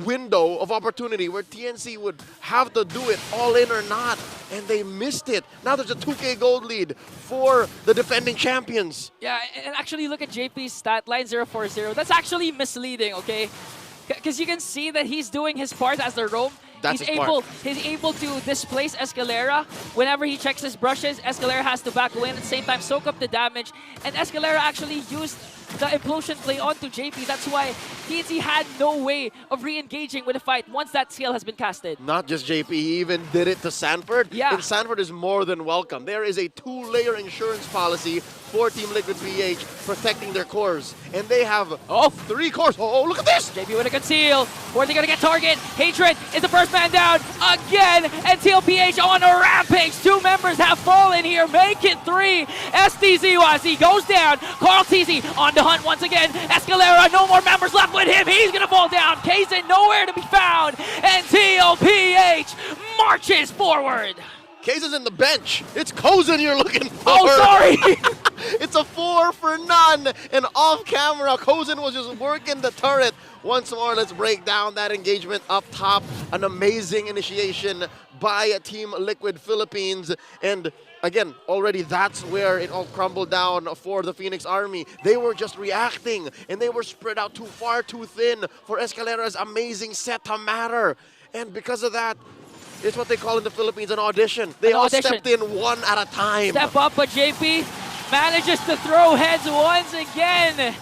window of opportunity where TNC would have to do it all in or not, and they missed it. Now there's a 2K gold lead for the defending champions.
Yeah, and actually look at JP's stat line 040. That's actually misleading, okay? Because you can see that he's doing his part as the roam.
That's
He's able to displace Escalera. Whenever he checks his brushes, Escalera has to back away and at the same time soak up the damage. And Escalera actually used the implosion play onto JP. That's why TNC had no way of re-engaging with the fight once that skill has been casted.
Not just JP, he even did it to Sanford.
Yeah.
And Sanford is more than welcome. There is a 2-layer insurance policy for Team Liquid PH protecting their cores. And they have 3 cores. Oh, look at this!
JP with a conceal. Where are they going to get target? Hatred is the first man down again. And TLPH on a rampage. 2 members have fallen here. Make it 3. STZYZ goes down. Carl TZ on the hunt once again. Escalera, no more members left with him. He's going to fall down. Kazin nowhere to be found. And TLPH marches forward.
Case is in the bench. It's Kozin you're looking for.
Oh, sorry.
It's a 4 for none. And off camera, Kozin was just working the turret. Once more, let's break down that engagement up top. An amazing initiation by Team Liquid Philippines. And again, already that's where it all crumbled down for the Phoenix Army. They were just reacting, and they were spread out too far, too thin for Escalera's amazing set to matter. And because of that, it's what they call in the Philippines an audition. They all stepped in one at a time.
Step up, but JP manages to throw Heads once again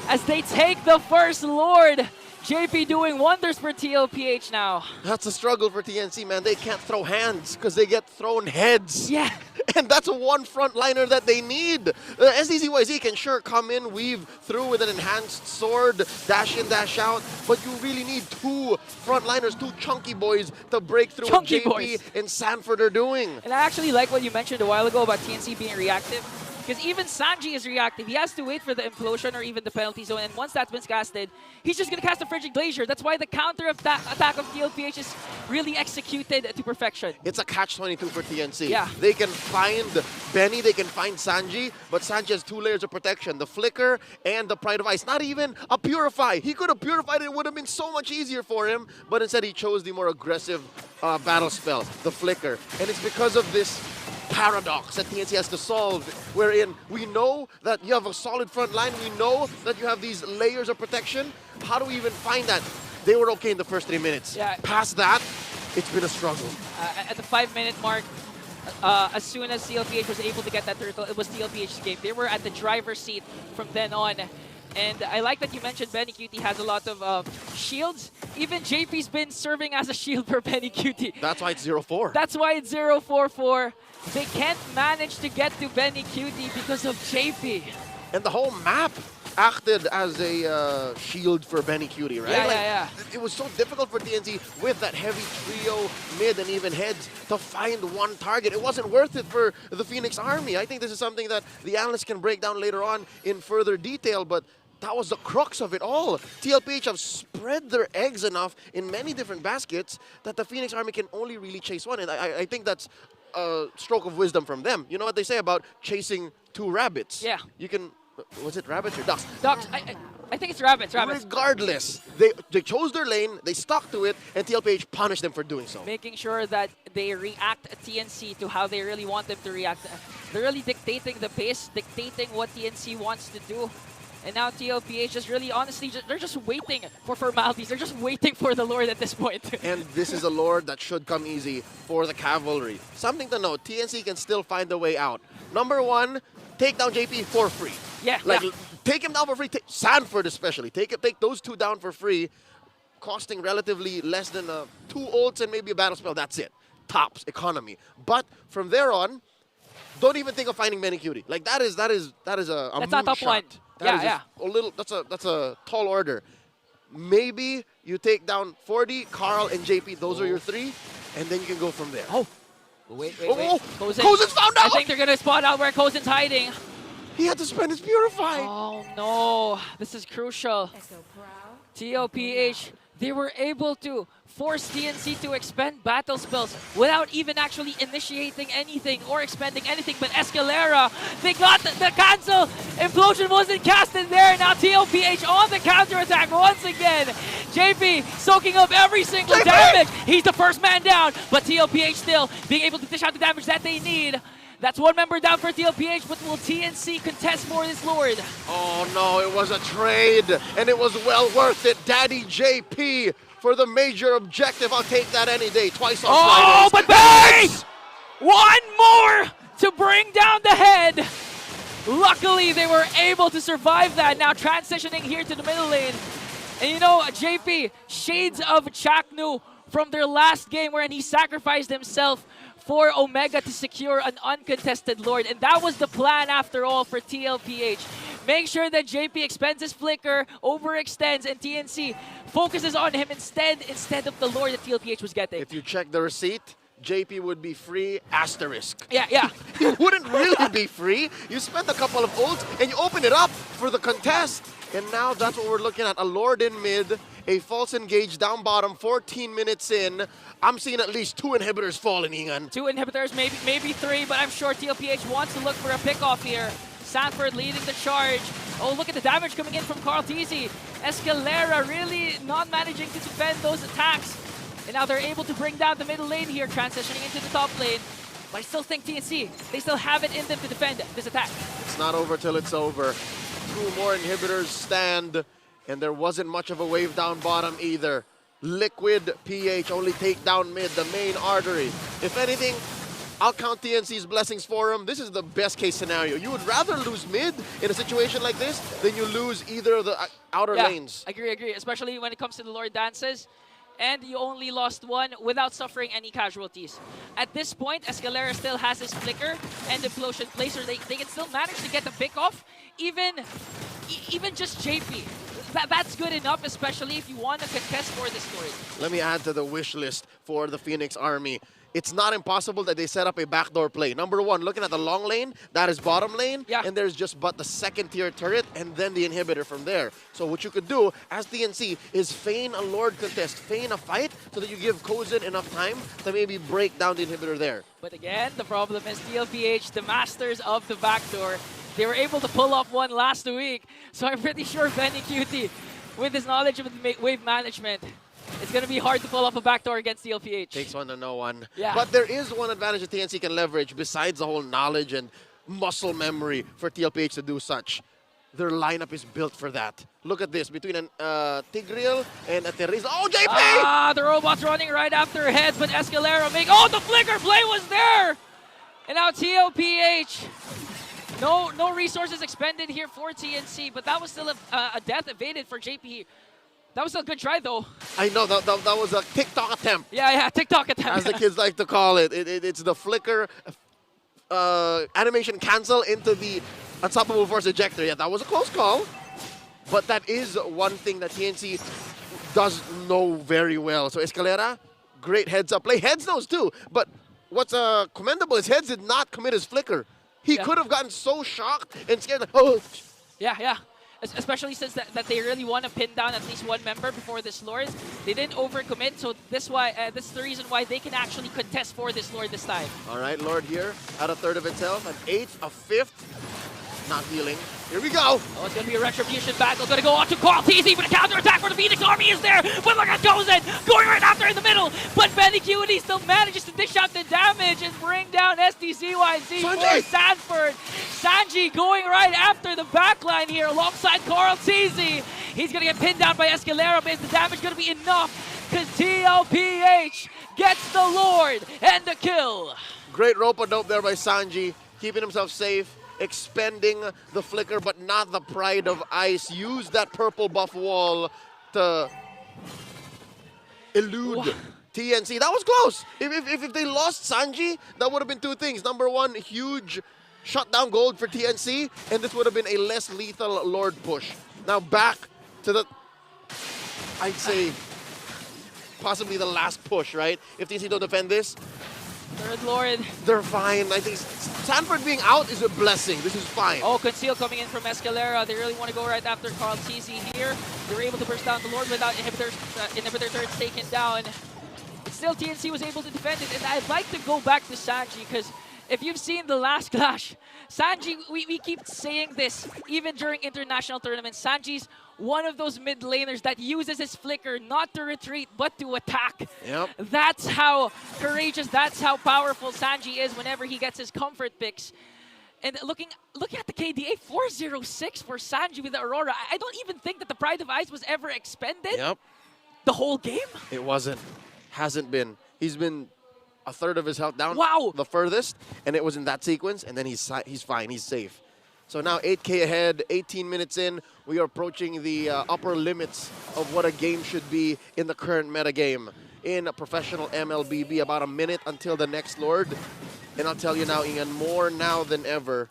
as they take the first Lord. JP doing wonders for TLPH now.
That's a struggle for TNC, man. They can't throw hands because they get thrown heads.
Yeah.
And that's a one frontliner that they need. SDZYZ can sure come in, weave through with an enhanced sword, dash in, dash out, but you really need 2 frontliners, 2 chunky boys to break through what JP and Sanford are doing.
And I actually like what you mentioned a while ago about TNC being reactive. Because even Sanji is reactive. He has to wait for the implosion or even the penalty zone. And once that's been casted, he's just going to cast a Frigid Glacier. That's why the counter attack of TLPH is really executed to perfection.
It's a catch-22 for TNC.
Yeah.
They can find Benny, they can find Sanji, but Sanji has 2 layers of protection. The Flicker and the Pride of Ice. Not even a Purify. He could have purified it. It would have been so much easier for him. But instead, he chose the more aggressive battle spell, the Flicker. And it's because of this paradox that TNC has to solve, wherein we know that you have a solid front line, we know that you have these layers of protection. How do we even find that? They were okay in the first 3 minutes.
Yeah.
Past that, it's been a struggle.
At the 5-minute mark, as soon as TLPH was able to get that turtle, it was TLPH's game. They were at the driver's seat from then on. And I like that you mentioned Benny Cutie has a lot of shields. Even JP's been serving as a shield for Benny Cutie.
That's why it's 0-4.
That's why it's 0-4-4. They can't manage to get to Benny Cutie because of JP.
And the whole map acted as a shield for Benny Cutie, right?
Yeah.
It was so difficult for TNC with that heavy trio, mid and even Heads to find one target. It wasn't worth it for the Phoenix Army. I think this is something that the analysts can break down later on in further detail, but that was the crux of it all. TLPH have spread their eggs enough in many different baskets that the Phoenix Army can only really chase one. And I think that's a stroke of wisdom from them. You know what they say about chasing 2 rabbits?
Yeah.
You can, was it rabbits or ducks?
Ducks. I think it's Rabbits.
Regardless, they chose their lane, they stuck to it, and TLPH punished them for doing so.
Making sure that they react TNC to how they really want them to react. They're really dictating the pace, dictating what TNC wants to do. And now TLPH just really, honestly, they're just waiting for formalities. They're just waiting for the Lord at this point.
And this is a Lord that should come easy for the Cavalry. Something to note, TNC can still find a way out. Number one, take down JP for free.
Yeah,
Take him down for free. Sanford especially. Take those two down for free, costing relatively less than 2 ults and maybe a battle spell. That's it. Tops economy. But from there on, don't even think of finding Manicutie. Like that is a
That's
moonshot.
not top one.
That's a tall order. Maybe you take down 40, Carl, and JP. Those are your 3, and then you can go from there.
Oh, wait.
Cozen's found out.
I think they're gonna spot out where Cozen's hiding.
He had to spend his Purify.
Oh no, this is crucial. TLPH, they were able to force TNC to expend battle spells without even actually initiating anything or expending anything. But Escalera, they got the cancel. Implosion wasn't casted there. Now TLPH on the counterattack once again. JP soaking up every single damage. He's the first man down, but TLPH still being able to dish out the damage that they need. That's 1 member down for TLPH, but will TNC contest for this Lord?
Oh no, it was a trade, and it was well worth it. Daddy JP for the major objective. I'll take that any day, twice on Fridays.
Oh, but bang! 1 more to bring down the head. Luckily, they were able to survive that. Now transitioning here to the middle lane. And you know, JP, shades of Chaknu from their last game wherein he sacrificed himself for Omega to secure an uncontested Lord. And that was the plan after all for TLPH. Make sure that JP expends his flicker, overextends, and TNC focuses on him instead of the Lord that TLPH was getting.
If you check the receipt, JP would be free, asterisk.
Yeah.
He wouldn't really be free. You spent a couple of ults and you open it up for the contest. And now that's what we're looking at. A Lord in mid, a false engage down bottom, 14 minutes in. I'm seeing at least 2 inhibitors falling, Ingan.
2 inhibitors, maybe 3, but I'm sure TLPH wants to look for a pickoff here. Sanford leading the charge. Oh, look at the damage coming in from Carl TZ. Escalera really not managing to defend those attacks. And now they're able to bring down the middle lane here, transitioning into the top lane. But I still think TNC, they still have it in them to defend this attack.
It's not over till it's over. 2 more inhibitors stand, and there wasn't much of a wave down bottom either. Liquid PH only take down mid, the main artery. If anything, I'll count TNC's blessings for him. This is the best case scenario. You would rather lose mid in a situation like this than you lose either of the outer lanes.
Agree. Especially when it comes to the Lord dances. And you only lost 1 without suffering any casualties. At this point, Escalera still has his flicker and Implosion Placer. They can still manage to get the pick off, even just JP. That's good enough, especially if you want to contest for this Lord.
Let me add to the wish list for the Phoenix Army. It's not impossible that they set up a backdoor play. Number 1, looking at the long lane, that is bottom lane, and there's just but the 2nd tier turret and then the inhibitor from there. So what you could do as TNC is feign a Lord contest, feign a fight, so that you give Cozen enough time to maybe break down the inhibitor there.
But again, the problem is TLPH, the masters of the backdoor. They were able to pull off one last week, so I'm pretty sure Benny Cutie, with his knowledge of wave management, it's going to be hard to pull off a backdoor against TLPH.
Takes 1 to know 1.
Yeah.
But there is one advantage that TNC can leverage besides the whole knowledge and muscle memory for TLPH to do such. Their lineup is built for that. Look at this, between an Tigreal and a Teresa. Oh, JP!
Ah, the robot's running right after heads, but Escalera oh, the flicker play was there! And now TLPH. No resources expended here for TNC, but that was still a death evaded for JP. That was a good try, though.
I know, that was a TikTok attempt.
Yeah, TikTok attempt.
As the kids like to call it. It's the flicker animation cancel into the Unstoppable Force ejector. Yeah, that was a close call. But that is one thing that TNC does know very well. So Escalera, great heads-up play. Heads knows too, but what's commendable is Heads did not commit his flicker. He could have gotten so shocked and scared, like, oh.
Yeah. Especially since that they really want to pin down at least 1 member before this Lord. They didn't overcommit, so this is the reason why they can actually contest for this Lord this time.
All right, Lord here at a 1/3 of itself, an 8th, a 5th. not healing. Here we go.
Oh, it's going to be a retribution battle. Going to go on to Carl TZ for the counterattack for the Phoenix Army is there. But look at Gozen going right after in the middle. But Benny QD still manages to dish out the damage and bring down SDCYZ for Sanford. Sanji going right after the backline here alongside Carl TZ. He's going to get pinned down by Escalera, but is the damage going to be enough? Because TLPH gets the Lord and the kill.
Great rope-a-dope there by Sanji, keeping himself safe, expending the flicker, but not the Pride of Ice. Use that purple buff wall to elude TNC. That was close. If they lost Sanji, that would have been two things. Number one, huge shutdown gold for TNC, and this would have been a less lethal Lord push. Now back to the, I'd say, possibly the last push, right? If TNC don't defend this,
Third Lord.
They're fine. I think Sanford being out is a blessing. This is fine.
Oh, Conceal coming in from Escalera. They really want to go right after Carl TZ here. They're able to burst down the Lord without inhibitor turrets taken down. But still, TNC was able to defend it. And I'd like to go back to Sanji because if you've seen the last clash, Sanji, we keep saying this even during international tournaments. Sanji's one of those mid laners that uses his flicker not to retreat but to attack.
Yep.
That's how courageous, that's how powerful Sanji is whenever he gets his comfort picks. And looking at the KDA, 406 for Sanji with the Aurora. I don't even think that the Pride of Ice was ever expended.
Yep.
The whole game?
It wasn't. Hasn't been. He's been a third of his health down.
Wow.
The furthest, and it was in that sequence, and then he's fine. He's safe. So now 8K ahead, 18 minutes in, we are approaching the upper limits of what a game should be in the current meta game. In a professional MLBB, about a minute until the next Lord. And I'll tell you now, Ingan, more now than ever,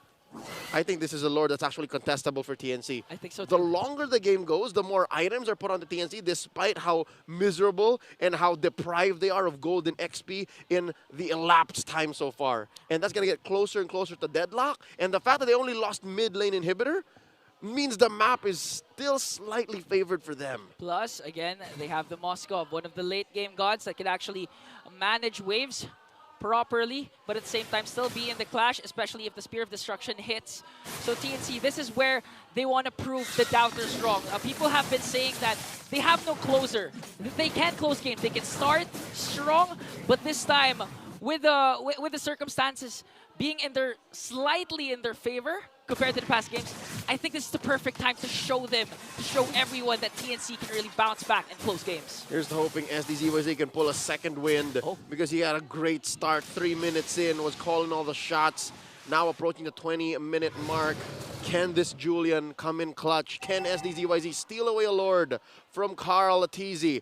I think this is a Lord that's actually contestable for TNC.
I think so too.
The longer the game goes, the more items are put onto TNC, despite how miserable and how deprived they are of gold and XP in the elapsed time so far. And that's going to get closer and closer to deadlock. And the fact that they only lost mid lane inhibitor means the map is still slightly favored for them.
Plus, again, they have the Moskov, one of the late game gods that can actually manage waves properly, but at the same time still be in the clash, especially if the Spear of Destruction hits. So TNC, this is where they want to prove the doubters wrong. People have been saying that they have no closer. They can't close games. They can start strong, but this time, with the circumstances being slightly in their favor compared to the past games, I think this is the perfect time to show them, to show everyone that TNC can really bounce back and close games.
Here's the hoping SDZYZ can pull a second wind because he had a great start. 3 minutes in, was calling all the shots. Now approaching the 20-minute mark. Can this Julian come in clutch? Can SDZYZ steal away a Lord from Carl TZ?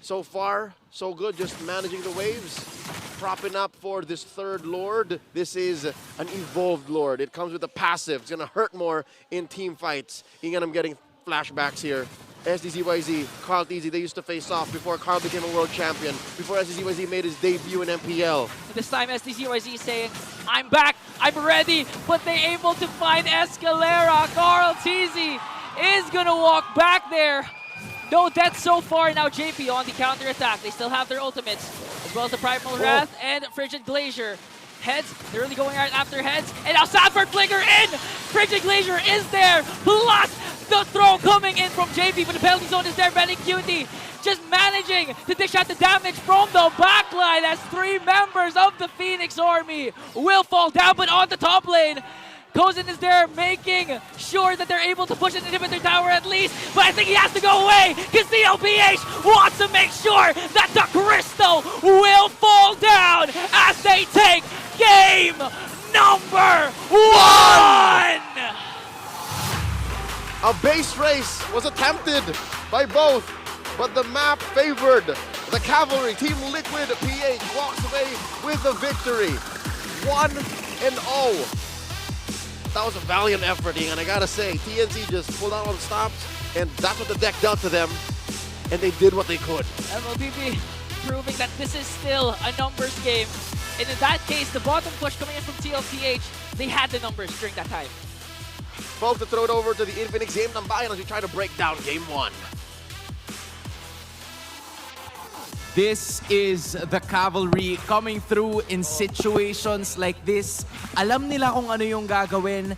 So far, so good, just managing the waves. Propping up for this third Lord. This is an evolved Lord. It comes with a passive. It's going to hurt more in team fights. Again, I'm getting flashbacks here. SDZYZ, Carl TZ, they used to face off before Carl became a world champion, before SDZYZ made his debut in MPL.
This time SDZYZ saying, I'm back, I'm ready, but they're able to find Escalera. Carl TZ is going to walk back there. No death so far. Now JP on the counter-attack. They still have their ultimates, as well as the Primal Wrath and Frigid Glacier. Heads, they're really going right after heads. And now Sanford Flicker in! Frigid Glacier is there! Plus the throw coming in from JP, but the penalty zone is there. Benny QD just managing to dish out the damage from the backline as 3 members of the Phoenix Army will fall down, but on the top lane, Kozen is there making sure that they're able to push an inhibitor tower at least, but I think he has to go away because CLPH wants to make sure that the Crystal will fall down as they take game number 1!
A base race was attempted by both, but the map favored the Cavalry. Team Liquid PH walks away with the victory. 1-0. That was a valiant effort, and I gotta say, TNC just pulled out all the stops, and that's what the deck dealt to them, and they did what they could.
MLBB proving that this is still a numbers game, and in that case, the bottom push coming in from TLPH, they had the numbers during that time.
Folks, to throw it over to the Infinix Game Tambayan as we try to break down Game 1.
This is the Cavalry coming through in situations like this. Alam nila kung ano yung gagawin.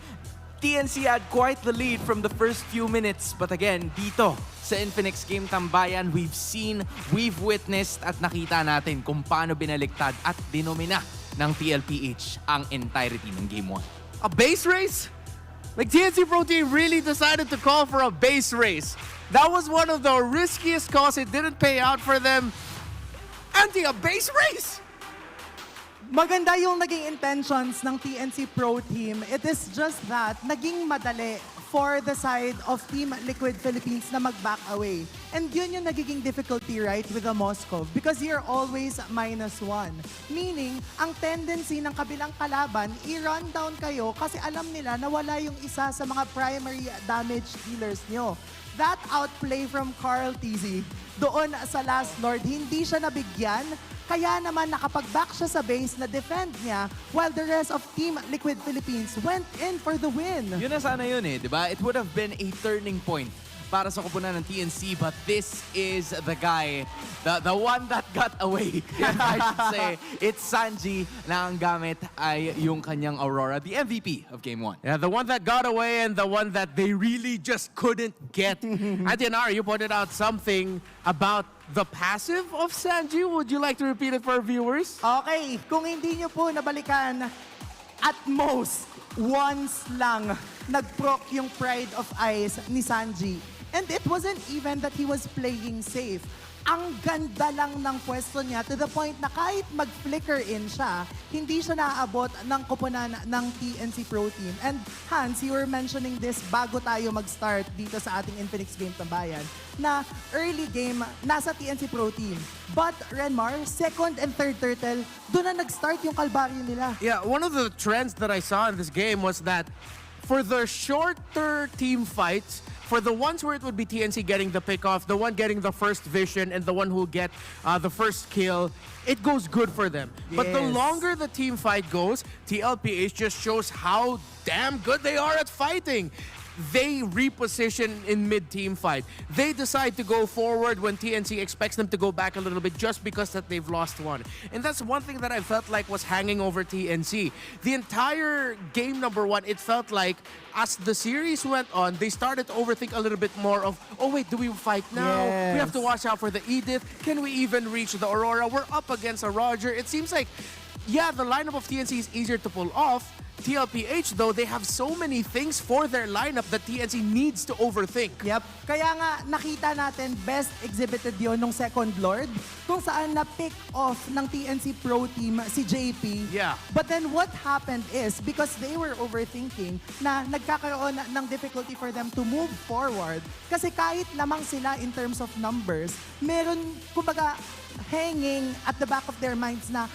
TNC had quite the lead from the first few minutes. But again, dito sa Infinix Game Tambayan, we've seen, we've witnessed at nakita natin kung paano binaliktad at dinomina ng TLPH ang entirety ng Game 1.
A base race? Like TNC Pro Team really decided to call for a base race. That was one of the riskiest calls. It didn't pay out for them. A base race?
Maganda yung naging intentions ng TNC Pro Team. It is just that naging madali for the side of Team Liquid Philippines na mag-back away. And yun yung nagiging difficulty, right, with the Moscow because you're always -1. Meaning, ang tendency ng kabilang kalaban, i-run down kayo kasi alam nila na wala yung isa sa mga primary damage dealers nyo. That outplay from Carl TZ doon sa Last Lord, hindi siya nabigyan. Kaya naman nakapag-back siya sa base na defend niya while the rest of Team Liquid Philippines went in for the win.
Yun na sana yun eh, di ba? It would have been a turning point para sa koponan ng TNC, but this is the guy, the one that got away. I should say, it's Sanji na ang gamit ay yung kanyang Aurora, the MVP of Game 1.
Yeah, the one that got away and the one that they really just couldn't get. Atianar, you pointed out something about the passive of Sanji. Would you like to repeat it for our viewers?
Okay, kung hindi nyo po nabalikan, at most, once lang nag-proc yung Pride of Ice ni Sanji. And it wasn't even that he was playing safe. Ang ganda lang ng pwesto niya to the point na kahit mag-flicker in siya, hindi siya naaabot ng koponan ng TNC Pro Team. And Hans, you were mentioning this bago tayo mag-start dito sa ating Infinix Game Tambayan, na early game, nasa TNC Pro Team. But Renmar, second and third turtle, doon na nag-start yung kalbaryo nila.
Yeah, one of the trends that I saw in this game was that for the shorter team fights, for the ones where it would be TNC getting the pick-off, the one getting the first vision, and the one who'll get the first kill, it goes good for them.
Yes.
But the longer the team fight goes, TLPH just shows how damn good they are at fighting. They reposition in mid-team fight. They decide to go forward when TNC expects them to go back a little bit just because that they've lost one. And that's one thing that I felt like was hanging over TNC. The entire game number 1, it felt like as the series went on, they started to overthink a little bit more of, oh wait, do we fight now? We have to watch out for the Edith. Can we even reach the Aurora? We're up against a Roger. It seems like, yeah, the lineup of TNC is easier to pull off. TLPH, though, they have so many things for their lineup that TNC needs to overthink.
Yep. Kaya nga, nakita natin, best exhibited yon nung second Lord, kung saan na-pick off ng TNC Pro Team si JP.
Yeah.
But then what happened is, because they were overthinking, na nagkakaroon ng difficulty for them to move forward. Kasi kahit lamang sila in terms of numbers, meron, kumbaga, hanging at the back of their minds na,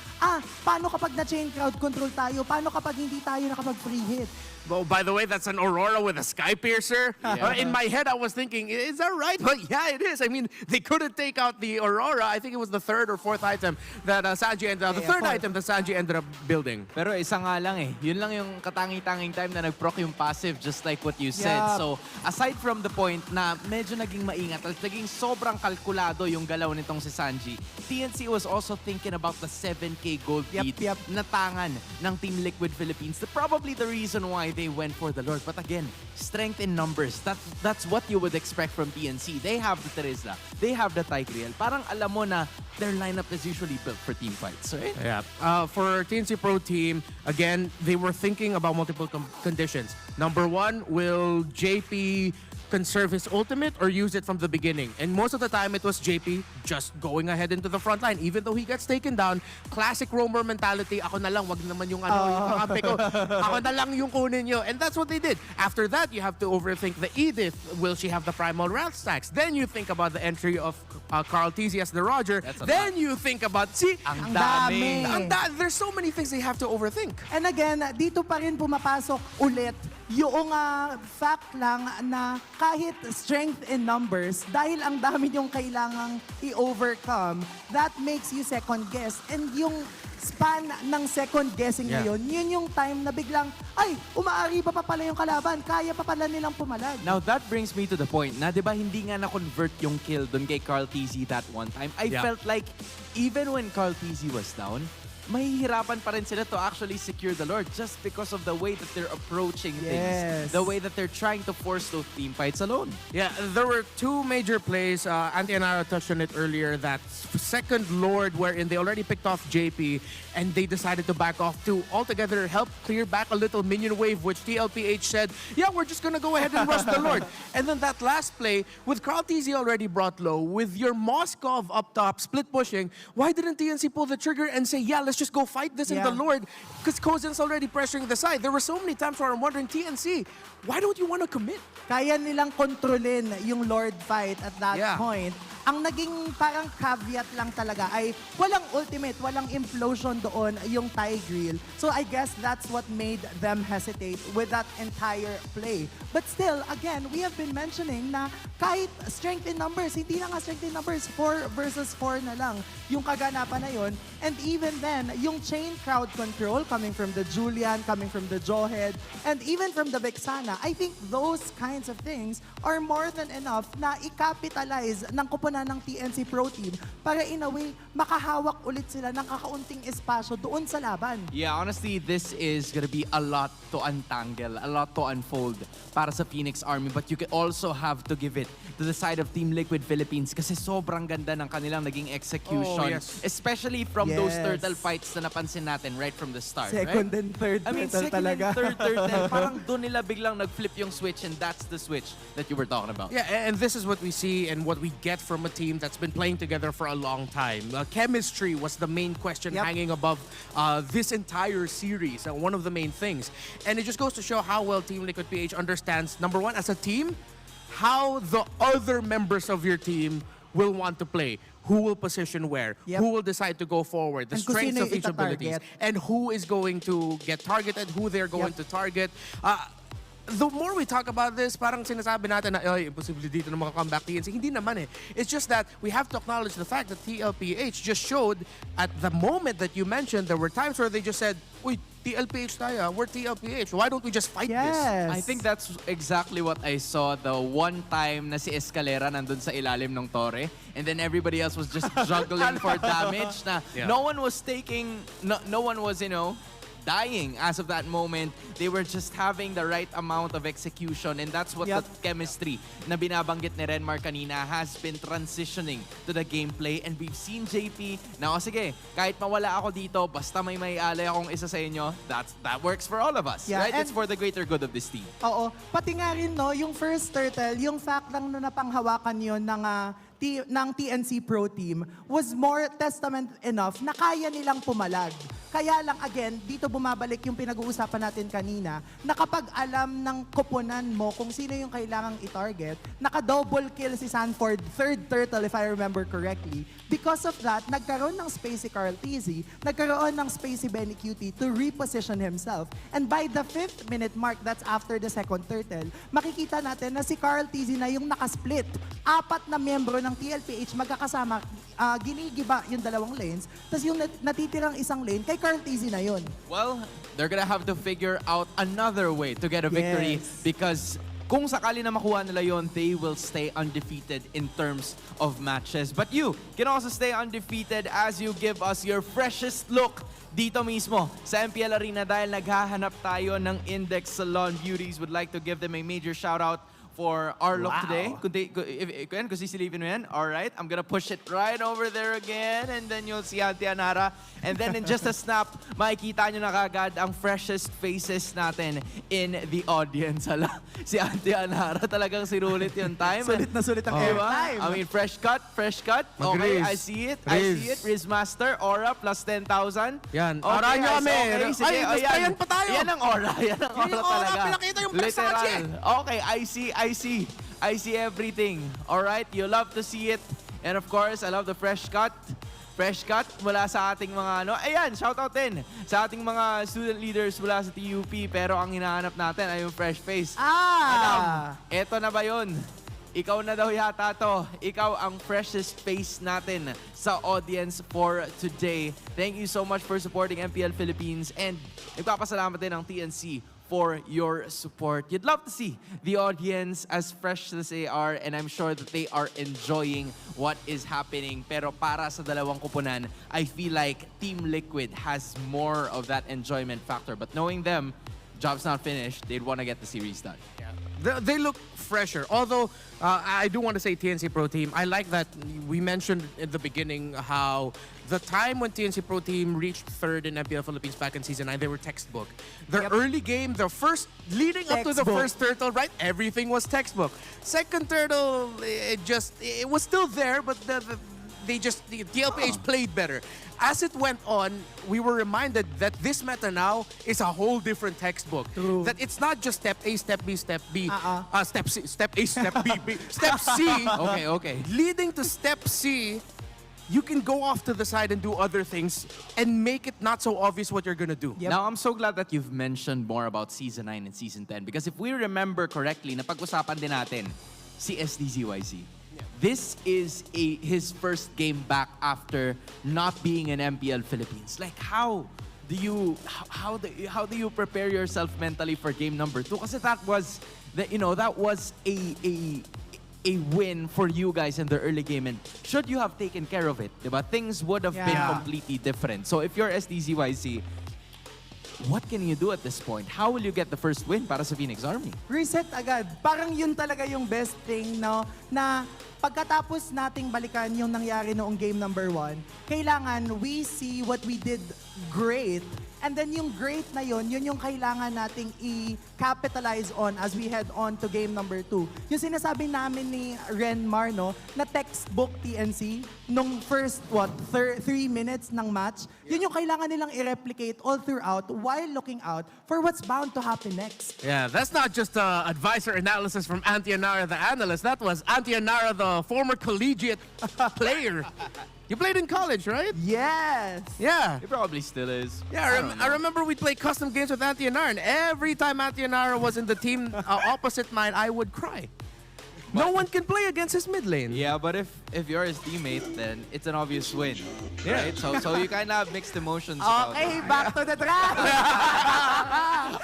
paano kapag na-chain crowd control tayo? Paano kapag hindi tayo nakapag-free hit?
Oh, by the way, that's an Aurora with a Sky Piercer. In my head, I was thinking, is that right? But yeah, it is. I mean, they couldn't take out the Aurora. I think it was the third or fourth item that Sanji ended up, the third item that Sanji ended up building.
Pero isa nga lang eh. Yun lang yung katangi-tanging time na nag-proc yung passive, just like what you said.
Yep.
So, aside from the point na medyo naging maingat at naging sobrang kalkulado yung galaw nitong si Sanji, TNC was also thinking about the 7K gold lead na tangan ng Team Liquid Philippines. Probably the reason why they went for the Lord. But again, strength in numbers. That's what you would expect from TNC. They have the Teresa. They have the Tigreal. Parang alam mo na their lineup is usually built for team fights, right?
Yeah. For TNC Pro Team, again, they were thinking about multiple conditions. Number 1, will JP conserve his ultimate or use it from the beginning? And most of the time, it was JP just going ahead into the front line. Even though he gets taken down, classic roamer mentality, ako na lang, wag naman yung yung kampi ko. Ako na lang yung kunin nyo. And that's what they did. After that, you have to overthink the Edith. Will she have the primal wrath stacks? Then you think about the entry of Carl TZ as the Roger. Then you think about,
ang dami.
There's so many things they have to overthink.
And again, dito pa rin pumapasok ulit yung fact lang na kahit strength in numbers, dahil ang dami yung kailangang i-overcome, that makes you second guess. And yung span ng second guessing ngayon, yun yung time na biglang, umaari pa pala yung kalaban, kaya pa pala nilang pumalag.
Now that brings me to the point na, di ba, hindi nga na-convert yung kill dun kay Carl TZ that one time. I felt like even when Carl TZ was down, mahihirapan pa rin sila to actually secure the Lord just because of the way that they're approaching things. The way that they're trying to force those team fights alone.
Yeah, there were two major plays. Auntie Anara touched on it earlier. That second Lord wherein they already picked off JP and they decided to back off to altogether help clear back a little minion wave, which TLPH said, yeah, we're just going to go ahead and rush the Lord. And then that last play, with Carl TZ already brought low, with your Moskov up top, split pushing, why didn't TNC pull the trigger and say, yeah, let's just go fight this in the Lord? Because Kozen's already pressuring the side. There were so many times where I'm wondering, TNC, why don't you want to commit?
Kaya nilang kontrolin yung Lord fight at that point. Ang naging parang caveat lang talaga ay walang ultimate, walang implosion doon yung Tigreal. So I guess that's what made them hesitate with that entire play. But still, again, we have been mentioning na kahit strength in numbers, hindi na nga strength in numbers, 4 versus 4 na lang yung kaganapan na yun. And even then, yung chain crowd control coming from the Julian, coming from the Jawhead, and even from the Vexana, I think those kinds of things are more than enough na i-capitalize ng kupunan ng TNC Pro Team para in a way, makahawak ulit sila ng kakaunting espasyo doon sa laban.
Yeah, honestly, this is gonna be a lot to untangle, a lot to unfold para sa Phoenix Army. But you can also have to give it to the side of Team Liquid Philippines kasi sobrang ganda ng kanilang naging execution. Especially from those turtle fights na napansin natin right from the start.
Second and third turtle talaga.
Second and third turtle. Parang doon nila biglang nag-flip yung switch and that's the switch that you were talking about.
Yeah, and this is what we see and what we get from a team that's been playing together for a long time. Chemistry was the main question hanging above this entire series, one of the main things. And it just goes to show how well Team Liquid PH understands, number one, as a team, how the other members of your team will want to play. Who will position where, who will decide to go forward, the strengths of each abilities, and who is going to get targeted, who they're going to target. The more we talk about this, parang sinasabi natin na, ay, imposible dito na makakomeback TNC. Hindi naman eh. It's just that we have to acknowledge the fact that TLPH just showed at the moment that you mentioned, there were times where they just said, uy, TLPH tayo, we're TLPH. Why don't we just fight this?
I think that's exactly what I saw the one time na si Escalera nandun sa ilalim ng Torre and then everybody else was just juggling for damage na no one was taking, no one was, you know, dying as of that moment. They were just having the right amount of execution and that's what the chemistry na binabanggit ni Renmar kanina has been transitioning to the gameplay and we've seen JP na sige, kahit mawala ako dito, basta may alay akong isa sa inyo, that works for all of us, right? It's for the greater good of this team.
Oo. Pati nga rin, no, yung first turtle, yung fact lang na napanghawakan yun ng TNC Pro Team was more testament enough na kaya nilang pumalag. Kaya lang, again, dito bumabalik yung pinag-uusapan natin kanina, na kapag alam ng koponan mo kung sino yung kailangang i-target, naka-double kill si Sanford, third turtle if I remember correctly. Because of that, nagkaroon ng space si Carl TZ, nagkaroon ng space si Benny Cutie to reposition himself. And by the 5th minute mark, that's after the second turtle, makikita natin na si Carl TZ na yung nakasplit. 4 na miyembro ng TLPH magkakasama, ginigiba yung dalawang lanes, tapos yung natitirang isang lane, kay Carl TZ na yun.
Well, they're gonna have to figure out another way to get a victory because kung sakali na makuha nila yon, they will stay undefeated in terms of matches. But you can also stay undefeated as you give us your freshest look dito mismo sa MPL Arena dahil naghahanap tayo ng Index Salon Beauties. Would like to give them a major shout out for our look today. Kung sisilipin mo yan, alright, I'm gonna push it right over there again and then you'll see Auntie Anara. And then in just a snap, makikita nyo na kagad ang freshest faces natin in the audience. Hala, si Auntie Anara talagang sinulit yung time.
Sulit na sulit ang airtime.
I mean, fresh cut. Okay, I see it. Riz Master, Aura plus 10,000.
Yan,
okay,
Aura nyo kami.
Okay, sige,
Ayan pa tayo.
Yan ang Aura. Yan ang Aura talaga.
Pinakita yung Versace.
Okay, I see everything. All right, you love to see it. And of course, I love the fresh cut. Fresh cut mula sa ating mga ayan, shout out din sa ating mga student leaders mula sa TUP. Pero ang hinahanap natin ay yung fresh face. Adam, eto na ba yun? Ikaw na daw yata to. Ikaw ang freshest face natin sa audience for today. Thank you so much for supporting MPL Philippines and nagpapasalamat din ang TNC for your support. You'd love to see the audience as fresh as they are, and I'm sure that they are enjoying what is happening. Pero para sa dalawang kupunan, I feel like Team Liquid has more of that enjoyment factor. But knowing them, job's not finished, they'd want to get the series done.
They look fresher. Although, I do want to say TNC Pro Team, I like that we mentioned in the beginning how the time when TNC Pro Team reached third in MPL Philippines back in Season 9, they were textbook. Their early game, the first, leading up to the first turtle, right? Everything was textbook. Second turtle, it was still there, but the TLPH played better. As it went on, we were reminded that this meta now is a whole different textbook.
True.
That it's not just step A, step B, step B, step C, step A, step B, step C.
Okay.
Leading to step C, you can go off to the side and do other things and make it not so obvious what you're gonna do.
Now, I'm so glad that you've mentioned more about Season 9 and Season 10 because if we remember correctly, napag-usapan din natin si SDZYZ. This is his first game back after not being in MPL Philippines. Like, how do you prepare yourself mentally for game number 2? Kasi that was a win for you guys in the early game, and should you have taken care of it, diba? Things would have been completely different. So if you're SDZYZ, what can you do at this point? How will you get the first win para sa Phoenix Army?
Reset agad. Parang yun talaga yung best thing, no? Na pagkatapos nating balikan yung nangyari noong game number 1, kailangan we see what we did great. And then yung great na yun yung kailangan nating i-capitalize on as we head on to game number 2. Yung sinasabi namin ni Renmar, no, na textbook TNC, nung first, 3 minutes ng match, yun yung kailangan nilang i-replicate all throughout while looking out for what's bound to happen next.
Yeah, that's not just advisor analysis from Antianara the analyst. That was Antianara the former collegiate player. You played in college, right?
Yes.
Yeah.
It probably still is.
Yeah, I remember we'd play custom games with Antianara, and every time Antianara was in the team opposite mine, I would cry. No one can play against his mid lane.
Yeah, but if you're his teammate, then it's an obvious win.
Yeah.
Right? So you kind of have mixed emotions. About
Okay, back to the draft.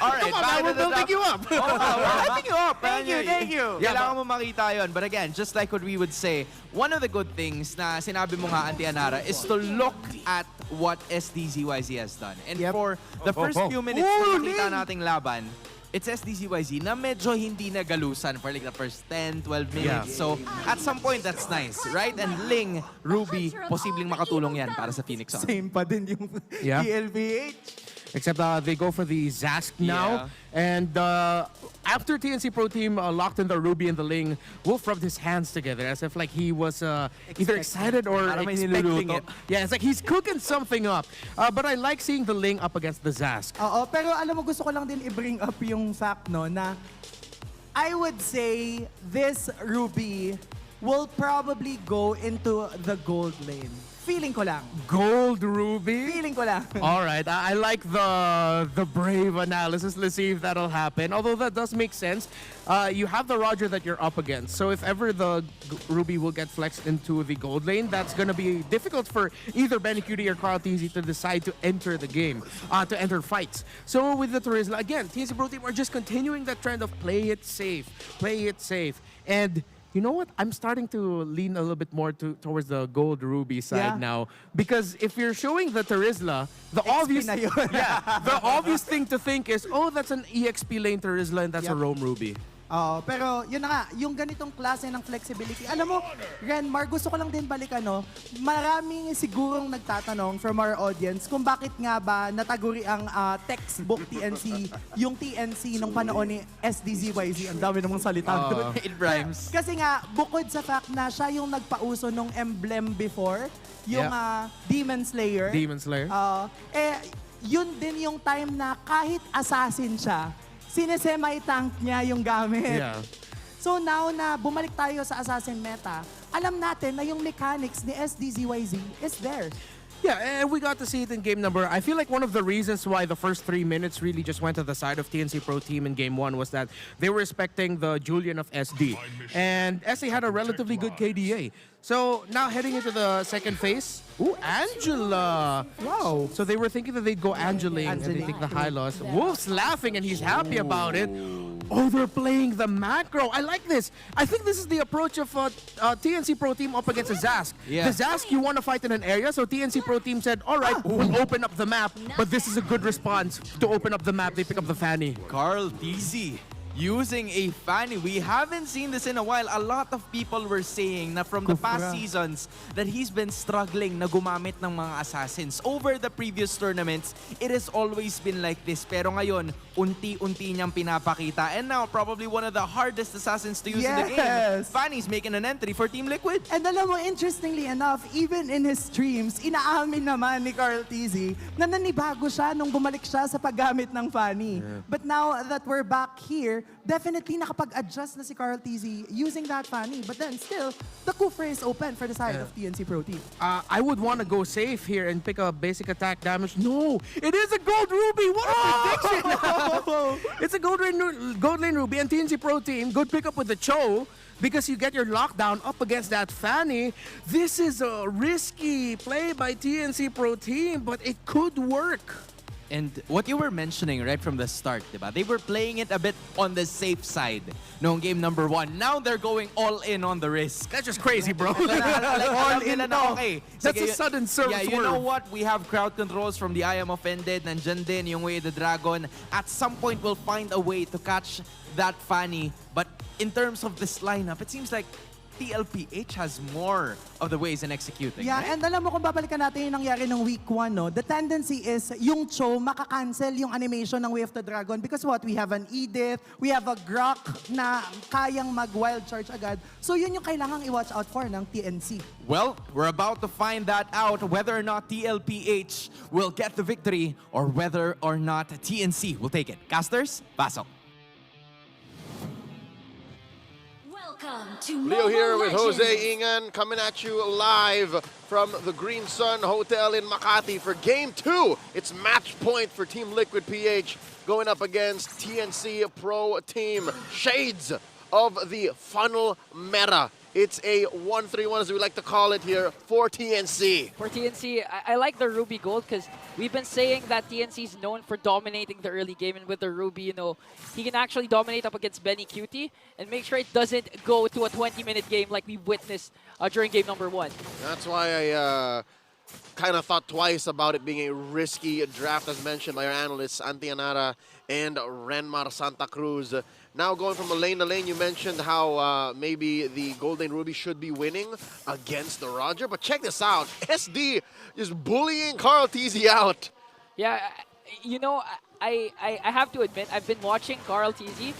All right,
Come on, man, we're building you up.
We're building you up.
Thank you.
Kailangan mo makita yun. But again, just like what we would say, one of the good things na sinabi mo nga, Antianara, is to look at what SDZYZ has done. And for the first few minutes na nakita nating laban, it's SDZYZ na medyo hindi nagalusan for like the first 10, 12 minutes.
Yeah.
So, at some point, that's nice, right? And Ling, Ruby, posibleng makatulong yan para sa Phoenix Army.
Same pa din yung TLPH.
Except they go for the Zask now. And after TNC Pro Team locked in the Ruby and the Ling, Wolf rubbed his hands together as if like he was either excited or expecting it. Yeah, it's like he's cooking something up. But I like seeing the Ling up against the Zask.
Oo, pero alam mo, gusto ko lang din i-bring up yung fact, no, na I would say this Ruby will probably go into the gold lane. Feeling ko lang.
Gold Ruby?
Feeling ko lang.
All right, I like the brave analysis. Let's see if that'll happen. Although that does make sense. You have the Roger that you're up against. So if ever the Ruby will get flexed into the gold lane, that's going to be difficult for either Benny Cutie or Carl TZ to decide to enter the game, to enter fights. So with the Turisla, again, TNC Pro Team are just continuing that trend of play it safe. And you know what? I'm starting to lean a little bit more towards the gold Ruby side now. Because if you're showing the Turisla, the obvious thing to think is, oh, that's an EXP lane Turisla and that's a Roam Ruby.
Pero yun na nga, yung ganitong klase ng flexibility. Alam mo, Renmar, gusto ko lang din balikan, no? Maraming sigurong nagtatanong from our audience kung bakit nga ba nataguri ang textbook TNC, yung TNC nung panahon ni SDZYZ. Ang dami namang salita.
It rhymes.
Kasi nga, bukod sa fact na siya yung nagpauso nung emblem before, yung Demon Slayer. Yun din yung time na kahit assassin siya, sinesemi-tank niya yung gamit.
Yeah.
So now na bumalik tayo sa Assassin meta, alam natin na yung mechanics ni SDZYZ is there.
Yeah, and we got to see it in game number. I feel like one of the reasons why the first 3 minutes really just went to the side of TNC Pro Team in game 1 was that they were respecting the Julian of SD. And SD had a relatively good KDA. So now heading into the second phase, ooh, Angela! Wow. So they were thinking that they'd go Angeling and they take the high loss. Wolf's laughing and he's happy about it. Oh, they're playing the macro. I like this. I think this is the approach of TNC Pro Team up against a Zask.
Yeah.
The Zask, you want to fight in an area, so TNC Pro Team said, all right, we'll open up the map, but this is a good response to open up the map. They pick up the Fanny.
Carl TZ using a Fanny. We haven't seen this in a while. A lot of people were saying na from the past seasons that he's been struggling na gumamit ng mga assassins. Over the previous tournaments, it has always been like this. Pero ngayon, unti-unti niyang pinapakita. And now, probably one of the hardest assassins to use in the game. Fanny's making an entry for Team Liquid.
And alam mo, interestingly enough, even in his streams, inaamin naman ni Carl TZ na nanibago siya nung bumalik siya sa paggamit ng Fanny. But now that we're back here, definitely nakapag-adjust na si Carl TZ using that Fanny. But then still, the Kufra is open for the side of TNC Pro Team.
I would want to go safe here and pick a basic attack damage. No, it is a Gold Ruby. What a prediction! It's a Gold Lane Ruby and TNC Pro Team. Good pick up with the Cho because you get your lockdown up against that Fanny. This is a risky play by TNC Pro Team, but it could work.
And what you were mentioning right from the start, diba? They were playing it a bit on the safe side noong game number 1. Now they're going all in on the risk.
That's just crazy, bro.
All in na, okay.
That's a sudden swerve.
Yeah, you know what? We have crowd controls from the I Am Offended. Nandyan din yung Way of the Dragon. At some point, we'll find a way to catch that Fanny. But in terms of this lineup, it seems like TLPH has more of the ways in executing.
Yeah,
right?
and alam mo kung babalikan natin yung nangyari ng week 1, no? The tendency is yung Cho makakancel yung animation ng Way of the Dragon because what? We have an Edith, we have a Grok na kayang mag-wild charge agad. So yun yung kailangang i-watch out for ng TNC.
Well, we're about to find that out, whether or not TLPH will get the victory or whether or not TNC will take it. Casters, pasok.
Leo here with Jose Ingan coming at you live from the Green Sun Hotel in Makati for Game 2. It's match point for Team Liquid PH going up against TNC Pro Team. Shades of the funnel meta. It's a 1-3-1 as we like to call it here for TNC.
For TNC, I like the Ruby Gold because we've been saying that TNC is known for dominating the early game, and with the Ruby, you know, he can actually dominate up against Benny Cutie and make sure it doesn't go to a 20-minute game like we witnessed during game number 1.
That's why I kind of thought twice about it being a risky draft, as mentioned by our analysts, Antianara and Renmar Santa Cruz. Now going from lane to lane, you mentioned how maybe the Golden Ruby should be winning against the Roger. But check this out. SD is bullying Carl TZ out.
Yeah, you know, I have to admit, I've been watching Carl TZ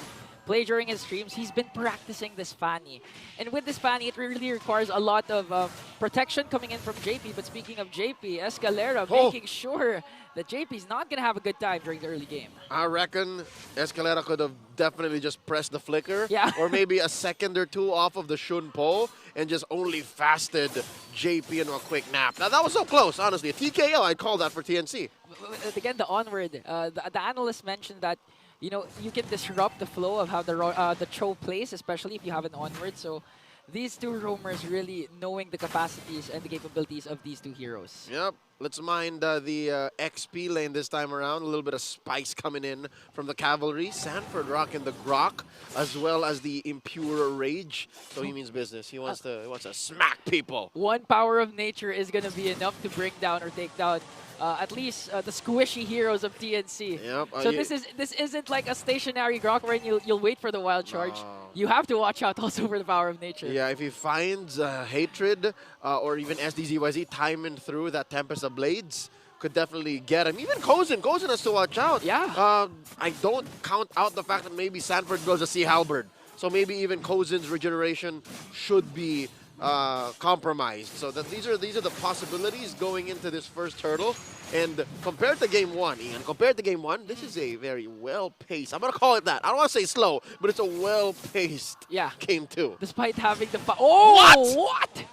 play during his streams. He's been practicing this Fanny. And with this Fanny, it really requires a lot of protection coming in from JP. But speaking of JP, Escalera making sure that JP's not going to have a good time during the early game.
I reckon Escalera could have definitely just pressed the flicker.
Yeah.
Or maybe a second or two off of the Shun Po and just only fasted JP into a quick nap. Now, that was so close, honestly. A TKO, I'd call that for TNC.
Again, the onward. The analyst mentioned that, you know, you can disrupt the flow of how the Cho plays, especially if you have an onward. So these two roamers really knowing the capacities and the capabilities of these two heroes.
Yep. Let's mind the XP lane this time around. A little bit of spice coming in from the Cavalry. Sanford rocking the Grok, as well as the Impure Rage. So he means business. He wants to smack people.
One power of nature is going to be enough to bring down or take down at least the squishy heroes of TNC.
Yep.
So this isn't like a stationary Grok where you'll wait for the wild charge. You have to watch out also for the power of nature.
Yeah, if he finds Hatred or even SDZYZ timing through that Tempest of Blades, could definitely get him. Even Kozin has to watch out.
Yeah.
I don't count out the fact that maybe Sanford builds a Sea Halberd. So maybe even Kozin's regeneration should be compromised. So that these are the possibilities going into this first hurdle. And compared to game 1, Ian, this is a very well-paced, I'm going to call it that. I don't want to say slow, but it's a well-paced game 2.
Despite having the... Oh! What?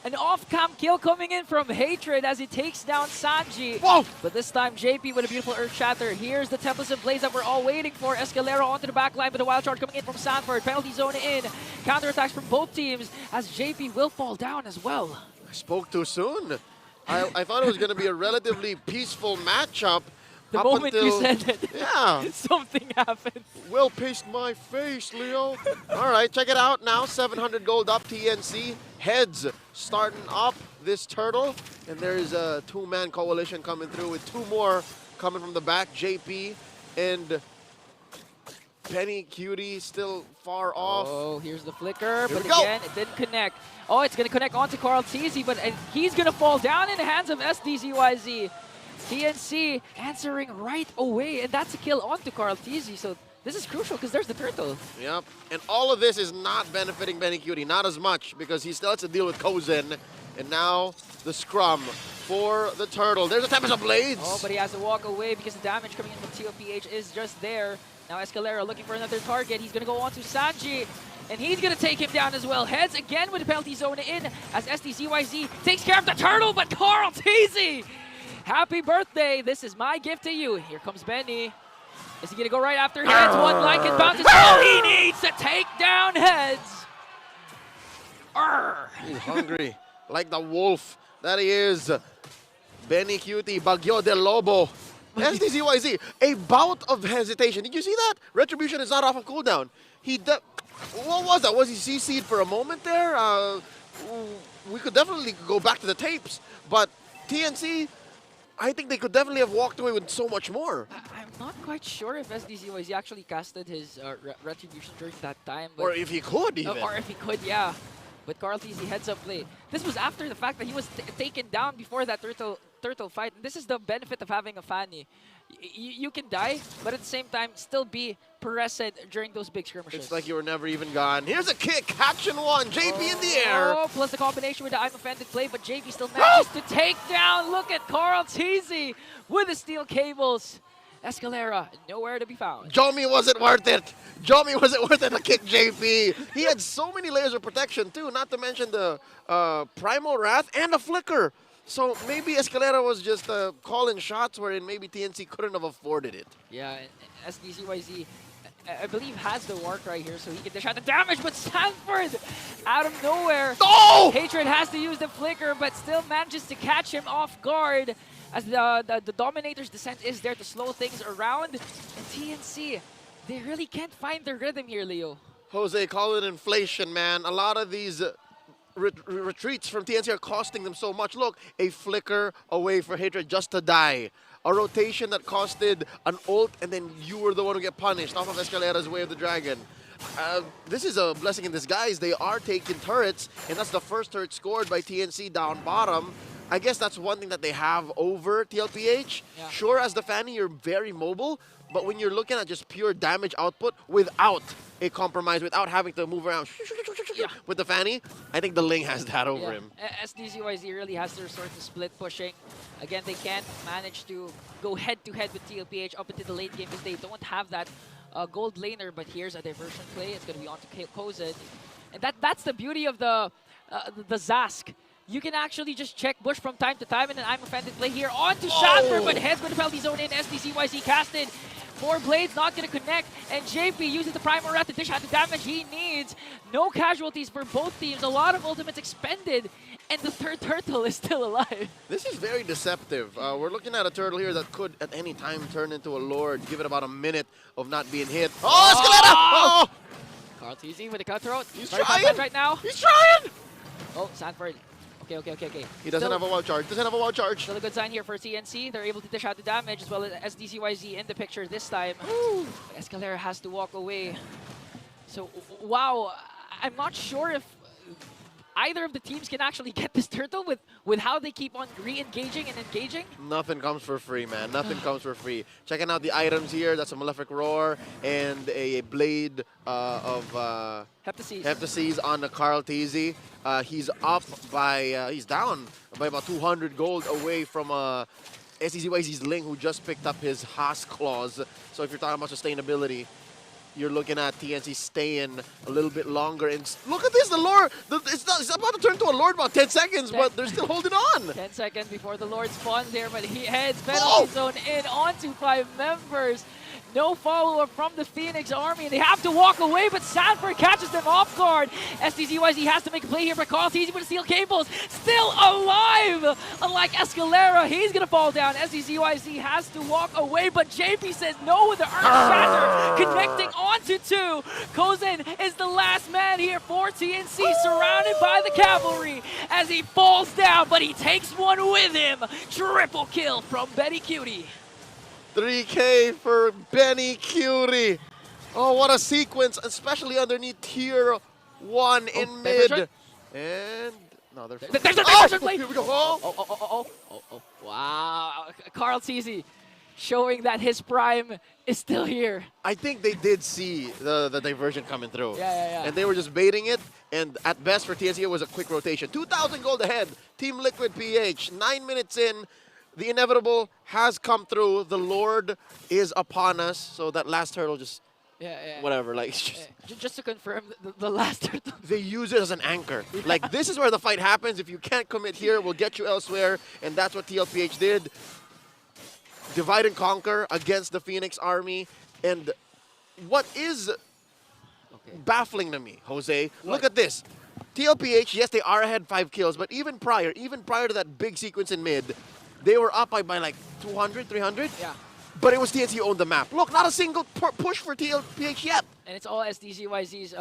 An off-cam kill coming in from Hatred as he takes down Sanji.
Whoa!
But this time, JP with a beautiful Earth Shatter. Here's the Tempest of Blaze that we're all waiting for. Escalera onto the back line, but a wild charge coming in from Sanford. Penalty zone in. Counterattacks from both teams as JP will fall down as well.
I spoke too soon. I thought it was going to be a relatively peaceful matchup.
The
up
moment
until,
you said it,
yeah,
something happened.
well paced my face, Leo. All right, check it out now. 700 gold up TNC. Heads starting up this turtle. And there's a two-man coalition coming through with two more coming from the back. JP and Penny Cutie still far off.
Oh, here's the flicker,
Here
but
we go.
again, it didn't connect. Oh, it's going to connect onto Carl TZ, but he's going to fall down in the hands of SDZYZ. TNC answering right away, and that's a kill onto Carl TZ, so this is crucial because there's the turtle.
Yep, and all of this is not benefiting Penny Cutie, not as much, because he still has to deal with Kozen. And now the scrum for the turtle. There's a Tempest of Blades.
Oh, but he has to walk away because the damage coming in from TOPH is just there. Now Escalera looking for another target. He's going to go on to Sanji, and he's going to take him down as well. Heads again with the penalty zone in as SDZYZ takes care of the turtle, but Carl TZ! Happy birthday. This is my gift to you. Here comes Benny. Is he going to go right after Heads? One like it bounces. Oh, he needs to take down Heads.
He's hungry, like the wolf that he is. Benny Cutie, Bagyo del Lobo. SDZYZ, a bout of hesitation. Did you see that? Retribution is not off of cooldown. What was that? Was he CC'd for a moment there? We could definitely go back to the tapes, but TNC, I think they could definitely have walked away with so much more.
I'm not quite sure if SDZYZ actually casted his Retribution during that time. But
Or if he could, even.
Or if he could, yeah. But Carl TZ heads up play. This was after the fact that he was taken down before that turtle fight. And this is the benefit of having a Fanny. You can die, but at the same time, still be present during those big skirmishes.
It's like you were never even gone. Here's a kick, catching one, JP in the air.
Oh, plus the combination with the I'm Offended play, but JP still manages to take down. Look at Carl TZ with the steel cables. Escalera, nowhere to be found.
Jomi wasn't worth it. Jomi wasn't worth it to kick JP. He had so many layers of protection too, not to mention the Primal Wrath and the Flicker. So maybe Escalera was just calling shots wherein maybe TNC couldn't have afforded it.
Yeah, and SDZYZ, I believe, has the War Cry here, so he can dish out the damage, but Sanford, out of nowhere.
Oh!
Hatred has to use the Flicker, but still manages to catch him off guard, as the Dominator's Descent is there to slow things around. And TNC, they really can't find their rhythm here, Leo.
Jose, call it inflation, man. A lot of these retreats from TNC are costing them so much. Look, a Flicker away for Hatred just to die. A rotation that costed an ult, and then you were the one who get punished off of Escalera's Way of the Dragon. This is a blessing in disguise. They are taking turrets, and that's the first turret scored by TNC down bottom. I guess that's one thing that they have over TLPH.
Yeah.
Sure, as the Fanny, you're very mobile, but when you're looking at just pure damage output without a compromise, without having to move around with the Fanny, I think the Ling has that over him.
SDZYZ really has to resort to split pushing. Again, they can't manage to go head-to-head with TLPH up into the late game because they don't have that gold laner, but here's a diversion play. It's going to be on to Kozen. And that's the beauty of the Zask. You can actually just check Bush from time to time, and then I'm Offended play here onto Sanford, but Head's going to penalty zone in. SDZYZ casted. 4 blades not going to connect, and JP uses the Primal Wrath to dish out the damage he needs. No casualties for both teams. A lot of ultimates expended, and the third turtle is still alive.
This is very deceptive. We're looking at a turtle here that could at any time turn into a lord. Give it about a minute of not being hit. Oh, Escalera! Oh!
Carl TZ with the cutthroat.
He's
Very
trying!
bad right now.
He's trying!
Oh, Sanford. Okay.
He doesn't have a wild charge.
Still a good sign here for TNC. They're able to dish out the damage as well as SDZYZ in the picture this time. Escalera has to walk away. So, wow. I'm not sure if either of the teams can actually get this turtle with how they keep on re-engaging and engaging.
Nothing comes for free, man. Nothing comes for free. Checking out the items here. That's a Malefic Roar and a blade of Heptases on the Carl TZ. He's up by, he's down by about 200 gold away from SDZYZ's Ling, who just picked up his Haas Claws. So if you're talking about sustainability, you're looking at TNC staying a little bit longer. And look at this, the Lord, it's about to turn to a Lord about 10 seconds, but they're still holding on.
10 seconds before the Lord spawns there, but he heads penalty zone in onto 5 members. No follow-up from the Phoenix Army. They have to walk away, but Sanford catches them off guard. SDZYZ has to make a play here, but Carl's easy with the steel cables. Still alive! Unlike Escalera, he's going to fall down. SDZYZ has to walk away, but JP says no with the Earth Shatter, connecting onto 2. Kozin is the last man here for TNC, surrounded by the cavalry as he falls down, but he takes one with him. Triple kill from Betty Cutie.
3K for Benny Cutie. Oh, what a sequence, especially underneath tier 1 in mid. And no, there's
a diversion play.
Here we go.
Oh. Wow. Carl Teasy showing that his prime is still here.
I think they did see the diversion coming through.
Yeah.
And they were just baiting it. And at best for TNC, it was a quick rotation. 2,000 gold ahead. Team Liquid PH. 9 minutes in. The inevitable has come through. The Lord is upon us. So that last hurdle just, whatever. Like,
just to confirm, the last hurdle.
They use it as an anchor. Like, this is where the fight happens. If you can't commit here, we'll get you elsewhere. And that's what TLPH did. Divide and conquer against the Phoenix Army. And what is baffling to me, Jose, look at this. TLPH, yes, they are ahead 5 kills. But even prior to that big sequence in mid, they were up by like 200, 300.
Yeah.
But it was TNC who owned the map. Look, not a single push for TLPH yet.
And it's all SDZYZ's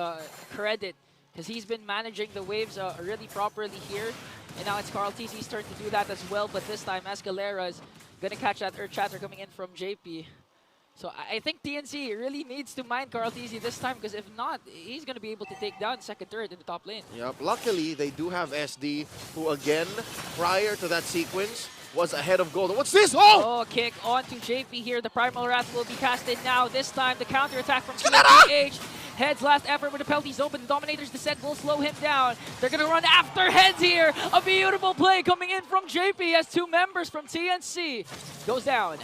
credit, because he's been managing the waves really properly here. And now it's Carl TC's turn to do that as well. But this time, Escalera is going to catch that Earth Chatter coming in from JP. So I think TNC really needs to mind Carl TC this time, because if not, he's going to be able to take down second, third in the top lane.
Yep. Luckily, they do have SD, who again, prior to that sequence, was ahead of gold. What's this?
Oh, kick onto JP here. The Primal Wrath will be casted now. This time, the counter attack from TNC. Heads last effort with the penalties open. The Dominator's descent will slow him down. They're going to run after Heads here. A beautiful play coming in from JP as 2 members from TNC goes down.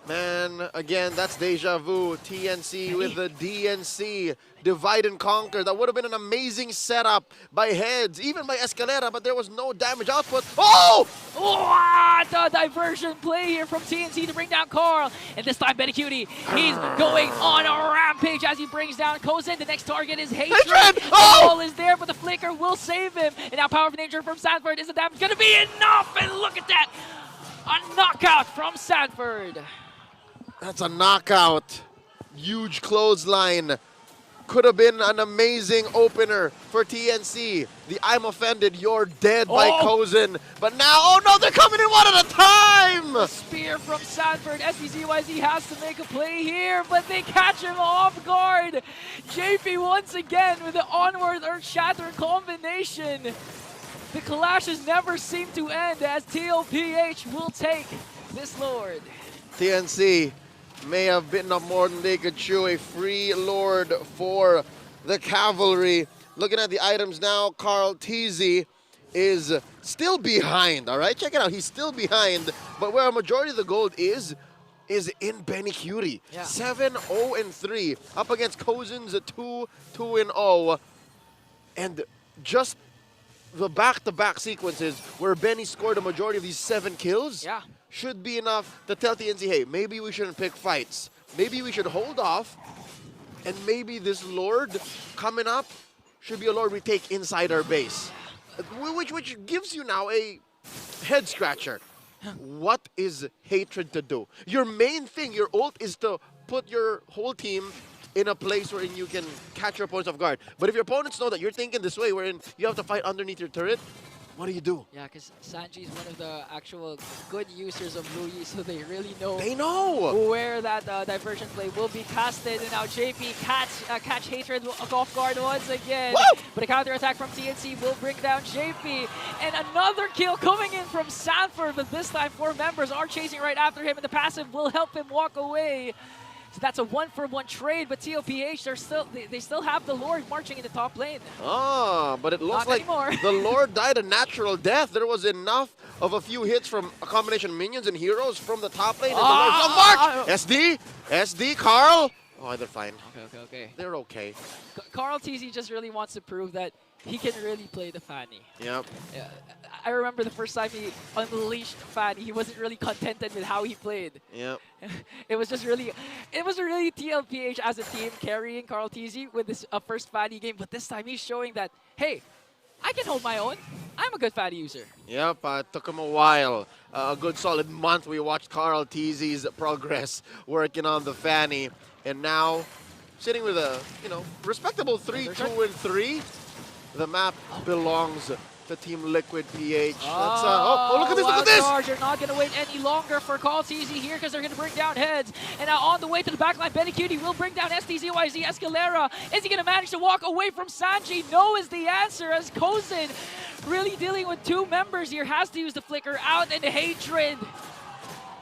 Man, again, that's deja vu. TNC with the DNC. Divide and conquer. That would have been an amazing setup by Heads, even by Escalera, but there was no damage output. Oh!
What a diversion play here from TNC to bring down Carl. And this time, Betty Cutie, he's going on a rampage as he brings down Kozin. The next target is Hatred. The ball is there, but the flicker will save him. And now Power of Nature from Sanford. Is the damage going to be enough? And look at that. A knockout from Sanford.
That's a knockout. Huge clothesline. Could have been an amazing opener for TNC. The I'm offended, you're dead by Kozin. But now, oh no, they're coming in one at a time!
Spear from Sanford. SBZYZ has to make a play here, but they catch him off guard. JP once again with the onward Earth Shatter combination. The clashes never seem to end as TLPH will take this Lord.
TNC may have bitten up more than they could chew. A free Lord for the Cavalry. Looking at the items now, Carl Teasy is still behind, all right? Check it out, he's still behind, but where a majority of the gold is in Benny Cutie. 7-0-3, up against Kozin's 2-2-0. And just the back-to-back sequences where Benny scored a majority of these 7 kills should be enough to tell TNC, hey, maybe we shouldn't pick fights. Maybe we should hold off, and maybe this Lord coming up should be a Lord we take inside our base. Which gives you now a head-scratcher. What is Hatred to do? Your main thing, your ult, is to put your whole team in a place wherein you can catch your opponents off guard. But if your opponents know that you're thinking this way, wherein you have to fight underneath your turret, what do you do?
Yeah, because Sanji is one of the actual good users of Luyi, so they really know. Where that diversion play will be casted. And now JP catch Hatred off guard once again.
Woo!
But a counter attack from TNC will bring down JP. And another kill coming in from Sanford, but this time 4 members are chasing right after him, and the passive will help him walk away. So that's a 1-for-1 trade, but TLPH, they still have the Lord marching in the top lane.
But it looks
Not
like
anymore.
the Lord died a natural death. There was enough of a few hits from a combination of minions and heroes from the top lane. And the Lord's on march! SD, Carl. Oh, they're fine.
Okay.
They're okay.
Carl TZ just really wants to prove that he can really play the Fanny.
Yep.
I remember the first time he unleashed Fanny, he wasn't really contented with how he played.
Yep.
It was really TLPH as a team carrying Carl TZ with this first Fanny game, but this time he's showing that, hey, I can hold my own. I'm a good Fanny user.
Yep, took him a while. A good solid month we watched Carl TZ's progress working on the Fanny. And now, sitting with a, respectable 3-2-3. The map belongs to Team Liquid PH. Look at this, look at this!
Charge. You're not going to wait any longer for Carl TZ here because they're going to bring down heads. And now on the way to the backline, Benny Cutie will bring down STZYZ Escalera. Is he going to manage to walk away from Sanji? No is the answer, as Kozin really dealing with two members here. Has to use the flicker out, and Hatred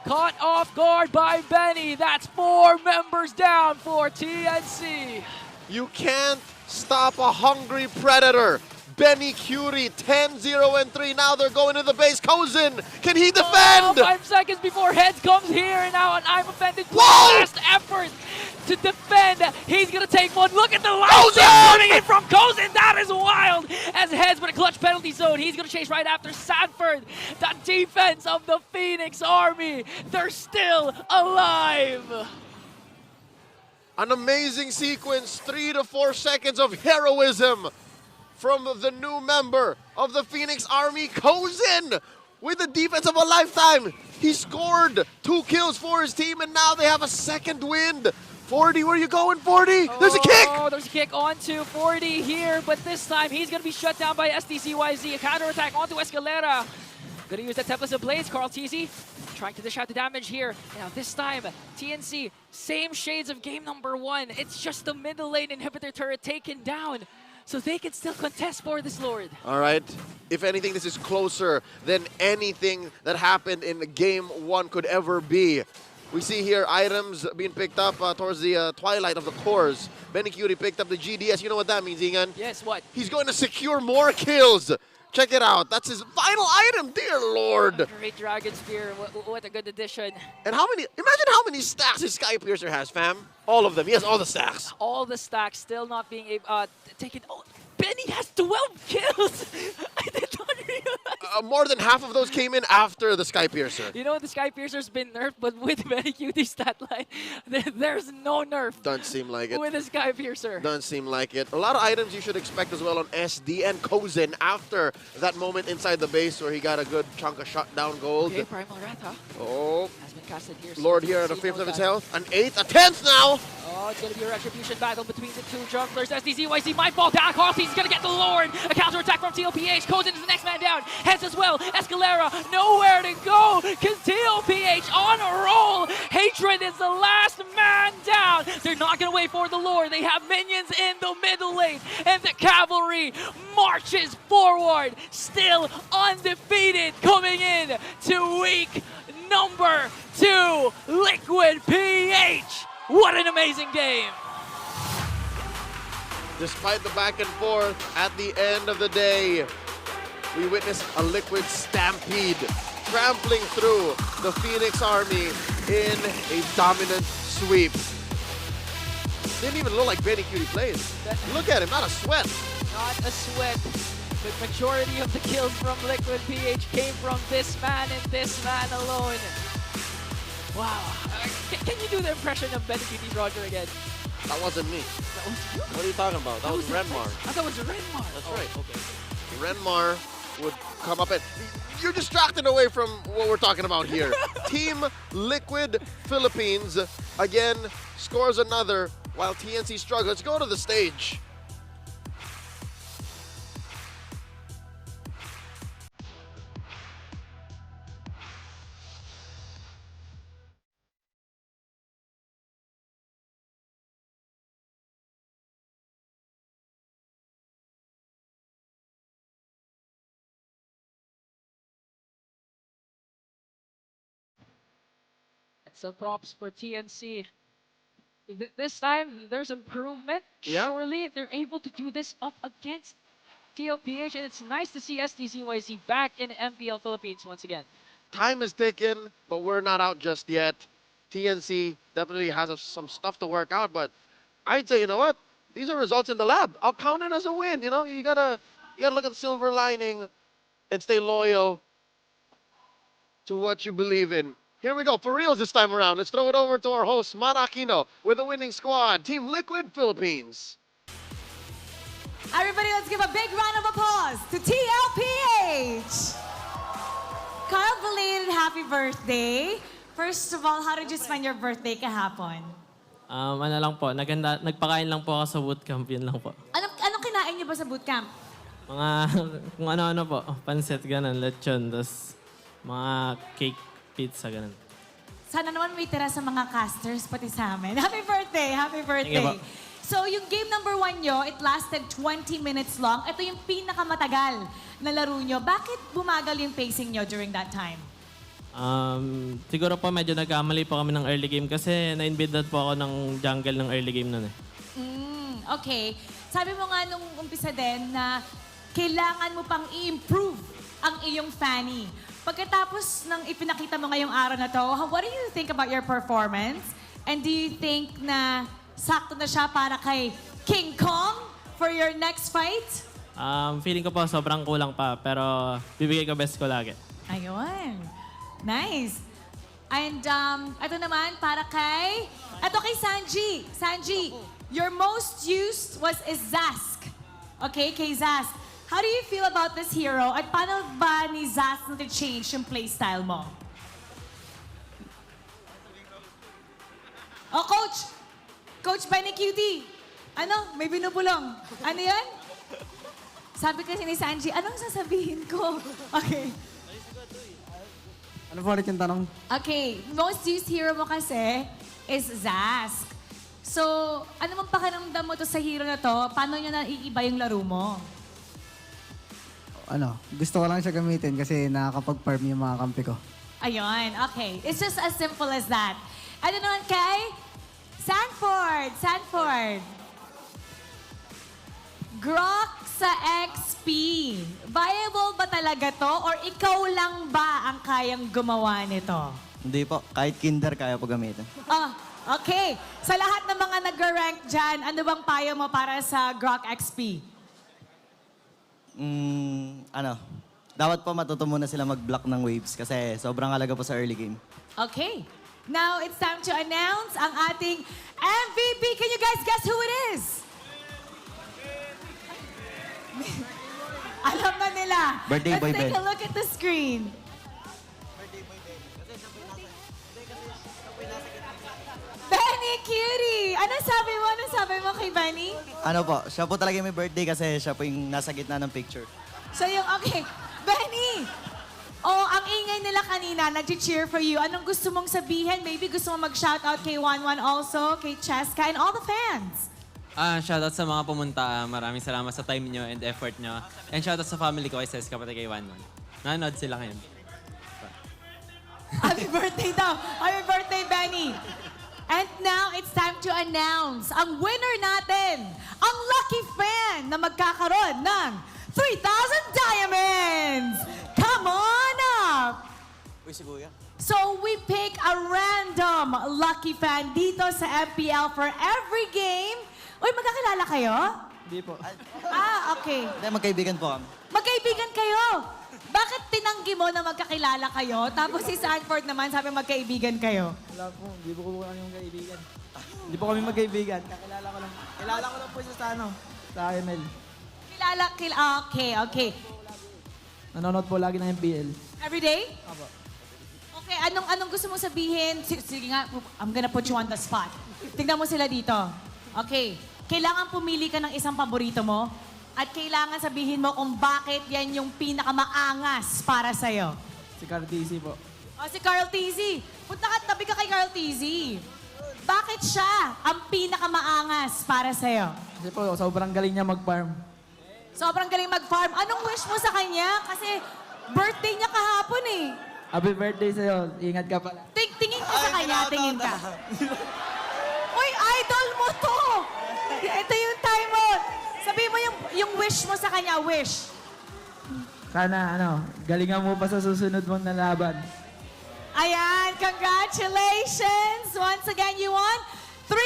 caught off guard by Benny. That's 4 members down for TNC.
You can't stop a hungry predator. Benny Curie, 10-0-3. Now they're going to the base. Kozin, can he defend?
5 seconds before Heads comes here, and now an I'm Offended last effort to defend. He's going to take one. Look at the last coming in from Kozin. That is wild. As Heads with a clutch penalty zone, he's going to chase right after Sanford. The defense of the Phoenix Army, they're still alive.
An amazing sequence, 3 to 4 seconds of heroism from the new member of the Phoenix Army, Kozin, with the defense of a lifetime. He scored 2 kills for his team, and now they have a second win. 40, where are you going, 40? There's a kick!
Oh, there's a kick onto 40 here, but this time he's going to be shut down by STCYZ. A counterattack onto Escalera. Going to use the Tempest of Blades. Carl TZ trying to dish out the damage here. Now this time, TNC, same shades of game number 1. It's just the middle lane inhibitor turret taken down, so they can still contest for this Lord.
All right. If anything, this is closer than anything that happened in game 1 could ever be. We see here items being picked up towards the twilight of the cores. Benny Cutie picked up the GDS. You know what that means, Ingan?
Yes, what?
He's going to secure more kills. Check it out. That's his final item, dear Lord.
Great Dragon Spear. What a good addition.
And imagine how many stacks his Sky Piercer has, fam. All of them. He has all the stacks.
All the stacks still not being able taken. Oh, Benny has 12 kills. I did not realize.
More than half of those came in after the Sky Piercer.
You know, the Sky Piercer's been nerfed, but with Benny Cutie's stat line, there's no nerf.
Doesn't seem like it.
With the Sky Piercer.
Doesn't seem like it. A lot of items you should expect as well on SD and Kozin after that moment inside the base where he got a good chunk of shutdown gold.
Okay, Primal Wrath, huh?
Oh.
Has been casted here.
Lord here at a 5th of his health. An 8th, a 10th now.
Oh, it's going to be a retribution battle between the two junglers. SDZYC might fall down. Carl's going to get the Lord. A counterattack from TLPH. Kozin is the next man down. Heads as well. Escalera, nowhere to go. Because TLPH on a roll. Hatred is the last man down. They're not going to wait for the Lord. They have minions in the middle lane. And the cavalry marches forward. Still undefeated coming in to week number 2. Liquid PH. What an amazing game!
Despite the back and forth, at the end of the day, we witnessed a Liquid stampede, trampling through the Phoenix Army in a dominant sweep. Didn't even look like Benny Cutie plays. Look at him, not a sweat.
Not a sweat. The majority of the kills from Liquid PH came from this man and this man alone. Wow. Can you do the impression of Benny Cutie Roger again?
That wasn't me.
That was you?
What are you talking about? That was Renmar.
I thought it was Renmar.
That's right.
Okay.
Renmar would come up and... You're distracted away from what we're talking about here. Team Liquid Philippines, again, scores another while TNC struggles. Let's go to the stage.
So props for TNC. This time, there's improvement.
Yeah.
Surely, they're able to do this up against TLPH, and it's nice to see STCYC back in MPL Philippines once again.
Time is ticking, but we're not out just yet. TNC definitely has some stuff to work out, but I'd say, you know what? These are results in the lab. I'll count it as a win. You know, you gotta look at the silver lining and stay loyal to what you believe in. Here we go, for reals this time around. Let's throw it over to our host, Mara Aquino, with the winning squad, Team Liquid Philippines.
Everybody, let's give a big round of applause to TLPH. Carl, belated happy birthday. First of all, how did you spend your birthday kahapon?
Ano lang po, nagpakain lang po ako sa bootcamp, yun lang po.
Anong kinain niyo ba sa bootcamp?
Mga, kung ano-ano po, pansit, ganun, lechon, tapos mga cake, pizza, ganun.
Sana naman may tira sa mga casters, pati sa amin. Happy birthday! Happy birthday!
Thank you po.
So, yung game number 1 nyo, it lasted 20 minutes long. Ito yung pinakamatagal na laro nyo. Bakit bumagal yung pacing nyo during that time?
Siguro po medyo nagkamali po kami ng early game kasi na-invited po ako ng jungle ng early game nun eh.
Okay. Sabi mo nga nung umpisa din na kailangan mo pang i-improve ang iyong Fanny. Pagkatapos ng ipinakita mo ngayong araw na to, what do you think about your performance? And do you think na sakto na siya para kay King Kong for your next fight?
Feeling ko po sobrang kulang pa pero bibigay ko best ko lagi.
Ayun. Nice. And ito naman para kay Sanji. Sanji, your most used was Zask. Okay, kay Zask. How do you feel about this hero? At paano ba ni Zask na-change yung playstyle mo? Oh, Coach! Coach Benny Cutie. Ano? May binubulong. Ano yan? Sabi kasi ni Sanji, anong sasabihin ko? Okay.
Ano po ulit yung tanong?
Okay, most used hero mo kasi is Zask. So, ano mong pakiramdam mo to sa hero na to? Paano nyo naiiba yung laro mo?
Gusto ko lang siya gamitin kasi nakakapag-farm yung mga kampi ko.
Ayun, okay. It's just as simple as that. Ano naman kay Sanford? Sanford. Grok sa XP. Viable ba talaga to? Or ikaw lang ba ang kayang gumawa nito?
Hindi po. Kahit kinder, kaya po gamitin.
Okay. Sa lahat ng mga nag-rank dyan, ano bang payo mo para sa Grok XP?
Dapat po matuto muna sila mag-block ng waves kasi sobrang halaga po sa early game.
Okay. Now it's time to announce ang ating MVP. Can you guys guess who it is? Alam na nila.
Birthday boy
Let's take
Ben.
a look at the screen. Benny Cutie! Ano sabi mo kay Benny?
Ano po, siya po talaga yung may birthday kasi siya po yung nasa gitna ng picture.
So okay. Benny! Oh, ang ingay nila kanina, nag-cheer for you. Anong gusto mong sabihin? Maybe gusto mong mag-shoutout kay 11 also, kay Cheska, and all the fans.
Shoutout sa mga pumunta. Maraming salamat sa time nyo and effort nyo. And shoutout sa family ko, kay Seska, pati kay Wanwan. Nanonood sila ngayon.
Happy birthday daw! Happy birthday, Benny! And now, it's time to announce ang winner natin, ang lucky fan na magkakaroon ng 3,000 diamonds! Come on up!
Uy, si Kuya.
So, we pick a random lucky fan dito sa MPL for every game. Uy, magkakilala kayo?
Hindi po.
Okay.
Hindi, magkaibigan po kami.
Magkaibigan kayo! Bakit tinanggi mo na magkakilala kayo? Tapos si Sanford naman sabi magkaibigan kayo.
Wala po. Hindi po kami yung kaibigan. Hindi po kami magkaibigan. Kilala ko lang po siya sa ML.
Okay.
Nanonood po lagi ng MPL.
Every day?
Apo.
Okay, anong gusto mong sabihin? Sige nga, I'm gonna put you on the spot. Tignan mo sila dito. Okay, kailangan pumili ka ng isang paborito mo at kailangan sabihin mo kung bakit yan yung pinakamaangas para sa'yo.
Si Cartesi po.
Si Carl TZ. Punta ka, tabi ka kay Carl TZ. Bakit siya ang pinakamaangas para sa'yo?
Kasi po, sobrang galing niya mag-farm.
Sobrang galing mag-farm. Anong wish mo sa kanya? Kasi birthday niya kahapon eh.
Happy birthday sa'yo. Ingat ka pala.
Tingin ka sa kanya, tingin ka. Uy, idol mo to! Ito yung time mo. Sabi mo yung wish mo sa kanya, wish.
Sana, galingan mo pa sa susunod mong nalaban.
Ayan, congratulations! Once again, you won 3,000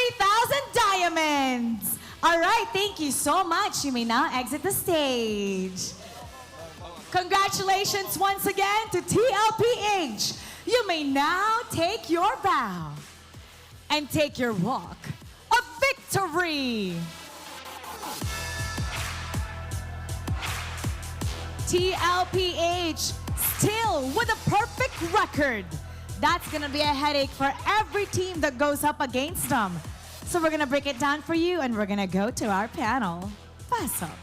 diamonds. All right, thank you so much. You may now exit the stage. Congratulations once again to TLPH. You may now take your bow and take your walk of victory. TLPH still with a perfect record. That's gonna be a headache for every team that goes up against them. So we're gonna break it down for you and we're gonna go to our panel. Pasok.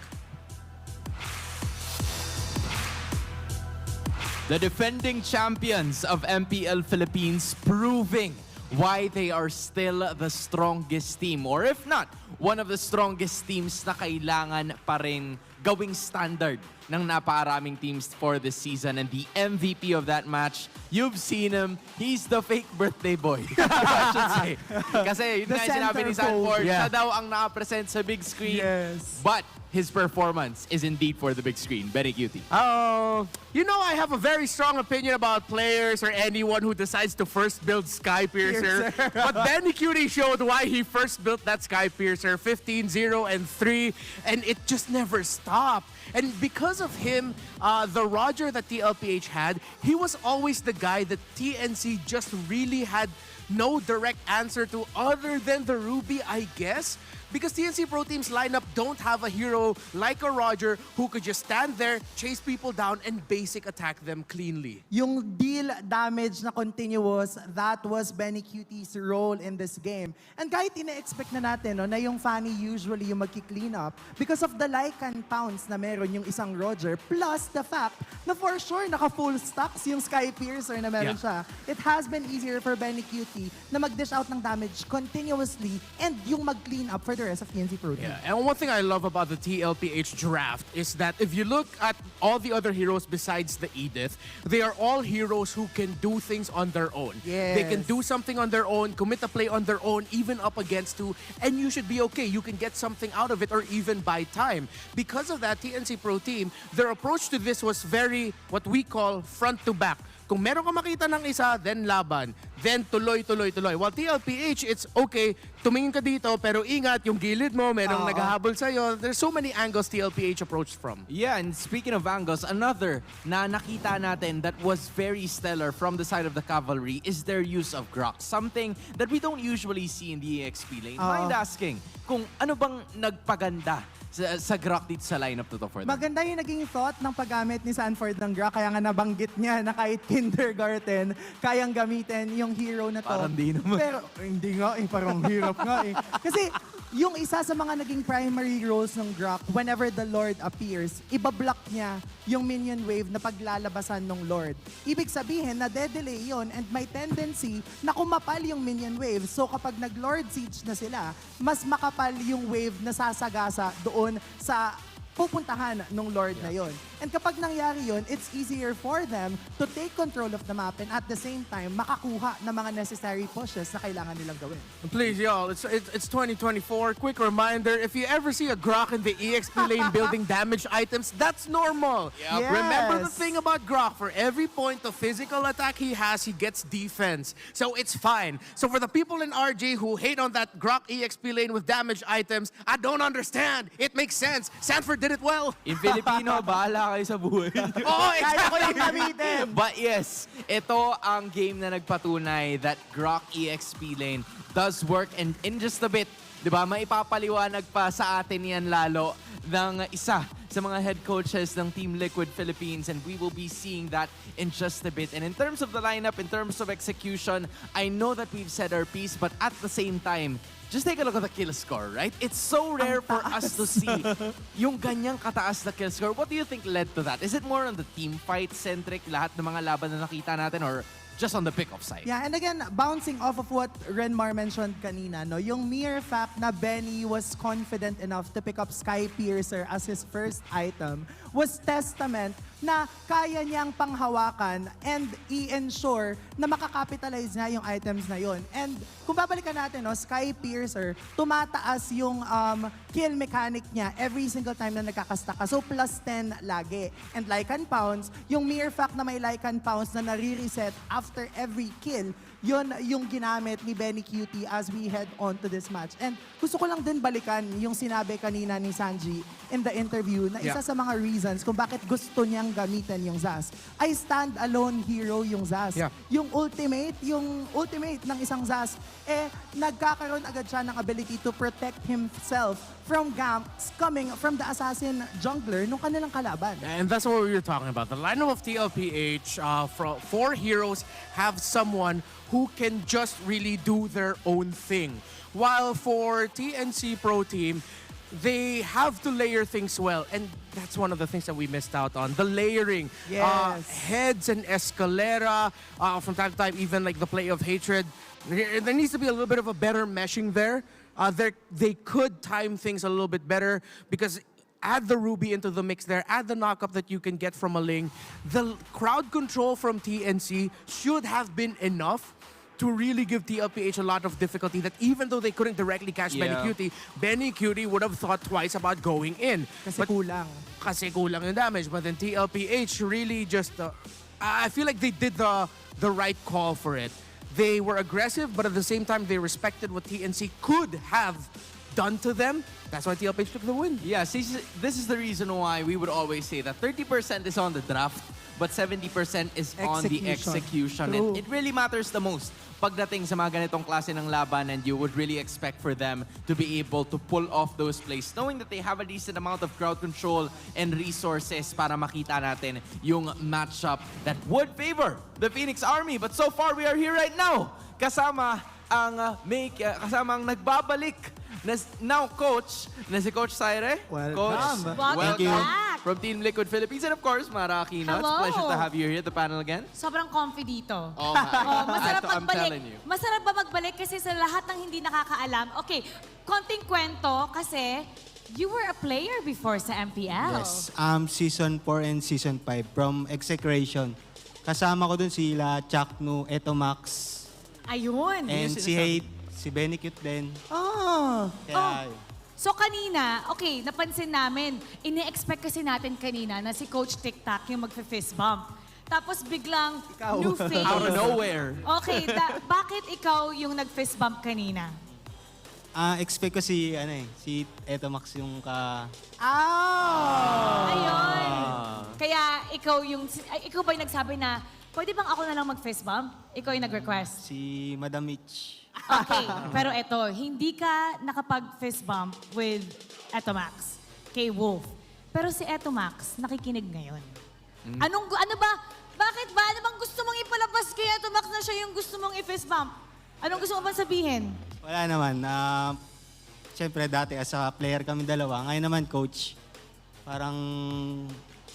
The defending champions of MPL Philippines proving why they are still the strongest team. Or if not, one of the strongest teams na kailangan pa rin gawing standard ng napakaraming teams for this season. And the MVP of that match, you've seen him. He's the fake birthday boy. I should say. Kasi yun nga sinabi ni Sanford, siya daw ang nakapresent sa big screen.
Yes.
But his performance is indeed for the big screen. Very cutie.
Oh, you know, I have a very strong opinion about players or anyone who decides to first build Skypiercer. But Benny Cutie showed why he first built that Skypiercer, 15, 0, and 3, and it just never stopped. And because of him, the Roger that TLPH had, he was always the guy that TNC just really had no direct answer to other than the Ruby, I guess. Because TNC Pro Team's lineup don't have a hero like a Roger who could just stand there, chase people down, and basic attack them cleanly.
Yung deal damage na continuous, that was Benny Cutie's role in this game. And kahit ina-expect na natin no, na yung Fanny usually yung magki-clean up because of the Lycan pounds na meron yung isang Roger, plus the fact na for sure naka-full stacks yung Skypiercer na meron siya. It has been easier for Benny Cutie na mag-dish out ng damage continuously and yung mag-clean up for the rest of TNC Pro Team.
Yeah, and one thing I love about the TLPH draft is that if you look at all the other heroes besides the Edith, they are all heroes who can do things on their own.
Yes.
They can do something on their own, commit a play on their own, even up against two, and you should be okay. You can get something out of it or even buy time. Because of that, TNC Pro Team, their approach to this was very, what we call front to back. Kung meron ka makita ng isa, then laban. Then tuloy. While TLPH, it's okay, tumingin ka dito, pero ingat, yung gilid mo, merong naghahabol sa'yo. There's so many angles TLPH approached from.
Yeah, and speaking of angles, another na nakita natin that was very stellar from the side of the cavalry is their use of Grok. Something that we don't usually see in the EXP lane. Mind asking, kung ano bang nagpaganda sa Grok dito sa lineup to for them?
Maganda yung naging thought ng paggamit ni Sanford ng Grok, kaya nga nabanggit niya na kahit kindergarten, kayang gamitin yung hero na to.
Parang di naman.
Pero hindi nga parang hirap nga Kasi yung isa sa mga naging primary roles ng Grok, whenever the Lord appears, ibablock niya yung minion wave na paglalabasan ng Lord. Ibig sabihin na de-delay yun and may tendency na kumapal yung minion wave. So kapag nag-Lord Siege na sila, mas makapal yung wave na sasagasa doon sa pupuntahan ng Lord na yon. And kapag nangyari yon, it's easier for them to take control of the map and at the same time, makakuha ng mga necessary pushes na kailangan nilang gawin.
Please, y'all, it's 2024. Quick reminder, if you ever see a Grok in the EXP lane building damage items, that's normal.
Yep. Yes.
Remember the thing about Grok, for every point of physical attack he has, he gets defense. So it's fine. So for the people in RG who hate on that Grok EXP lane with damage items, I don't understand. It makes sense. Sanford did it well.
In Filipino, bahala kayo sa buhay.
Oh, exactly.
But yes, ito ang game na nagpatunay that Grok EXP lane does work, and in just a bit, di ba, maipapaliwanag pa sa atin yan lalo ng isa sa mga head coaches ng Team Liquid Philippines, and we will be seeing that in just a bit. And in terms of the lineup, in terms of execution, I know that we've said our piece, but at the same time, just take a look at the kill score, right? It's so rare for us to see yung ganyang kataas na kill score. What do you think led to that? Is it more on the team fight-centric, lahat ng mga laban na nakita natin, or just on the pick-off side?
Yeah, and again, bouncing off of what Renmar mentioned kanina, no, yung mere fact na Benny was confident enough to pick up Skypiercer as his first item was testament na kaya niyang panghawakan and i-ensure na makakapitalize niya yung items na yon. And kung babalikan natin, no, Sky Piercer, tumataas yung kill mechanic niya every single time na nagkakasta ka. So plus 10 lagi. And Lycan Pounds, yung mere fact na may Lycan Pounds na nare-reset after every kill, yun yung ginamit ni Benny Cutie as we head on to this match. And gusto ko lang din balikan yung sinabi kanina ni Sanji in the interview na isa sa mga reasons kung bakit gusto niyang gamitin yung Zaz ay stand-alone hero yung Zaz. Yung ultimate ng isang Zaz, nagkakaroon agad siya ng ability to protect himself from ganks coming from the assassin jungler nung kanilang kalaban.
And that's what we were talking about. The lineup of TLPH, four heroes have someone who can just really do their own thing. While for TNC Pro Team, they have to layer things well. And that's one of the things that we missed out on. The layering.
Yes.
Heads and Escalera, from time to time, even like the play of Hatred. There needs to be a little bit of a better meshing there. They could time things a little bit better because add the Ruby into the mix there, add the knockup that you can get from a Ling. The crowd control from TNC should have been enough to really give TLPH a lot of difficulty that even though they couldn't directly catch Benny Cutie would have thought twice about going in. Kasi kulang yung damage. But then TLPH really just, I feel like they did the right call for it. They were aggressive, but at the same time, they respected what TNC could have done to them. That's why TLPH took the win.
Yeah, this is the reason why we would always say that 30% is on the draft, but 70% is on the execution. And it really matters the most pagdating sa mga ganitong klase ng laban, and you would really expect for them to be able to pull off those plays, knowing that they have a decent amount of crowd control and resources para makita natin yung matchup that would favor the Phoenix Army. But so far, we are here right now. Kasama ang nagbabalik na now coach na si Coach Saire. Coach,
Welcome back.
From Team Liquid Philippines. And of course, Mara Aquino. It's a pleasure to have you here at the panel again.
Sobrang comfy dito.
Oh my.
Masarap
I'm telling you.
Masarap ba magbalik kasi sa lahat ng hindi nakakaalam. Okay, konting kwento kasi you were a player before sa MPL.
Yes, Season 4 and Season 5 from Execration. Kasama ko dun sila Chaknu, Etomax,
Ayun.
and si Hate, si Benikit din.
So kanina, okay, napansin namin, ini-expect kasi natin kanina na si Coach TikTok yung mag-fist bump. Tapos biglang new face.
Out of nowhere.
Okay, bakit ikaw yung nag-fist bump kanina?
Expect ko si Etomax yung
Ayun. Kaya ikaw ba yung nagsabi na, pwede bang ako na lang mag-fist bump? Ikaw yung nag-request.
si Madam Mitch.
Okay, pero eto, hindi ka nakapag-fist bump with Etomax kay Wolf. Pero si Etomax, nakikinig ngayon. Ano bang gusto mong ipalabas kay Etomax na siya yung gusto mong i-fist bump? Anong gusto mo bang sabihin?
Wala naman. Siyempre dati as a player kami dalawa. Ngayon naman coach, parang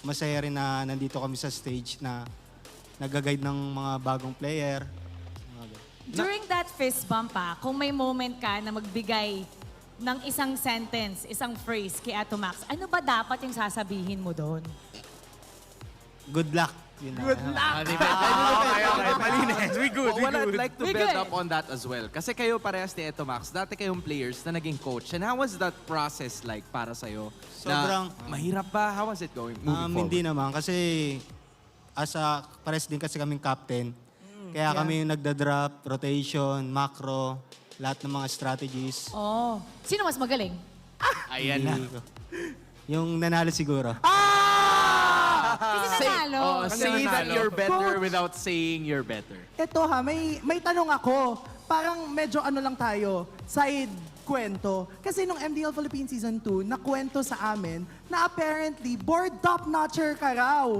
masaya rin na nandito kami sa stage na nag-guide ng mga bagong player.
During that fist bump kung may moment ka na magbigay ng isang sentence, isang phrase kay Etomax, ano ba dapat yung sasabihin mo doon?
Good luck.
Good luck! Okay, malinis. We good. What I'd like to build up on that as well. Kasi kayo parehas ni Etomax, dati kayong players na naging coach. And how was that process like para sa'yo?
Sobrang
mahirap ba? How was it going? Moving forward?
Hindi naman. Kasi pares din kasi kaming captain. Kaya kami yung nagda-drop, rotation, macro, lahat ng mga strategies.
Oh. Sino mas magaling?
Ayan na.
Yung nanalo siguro.
Kasi nanalo.
Say that you're better without saying you're better.
Ito may tanong ako. Parang medyo lang tayo, side kwento. Kasi nung MDL Philippines Season 2, nakwento sa amin na apparently board top-notcher ka raw.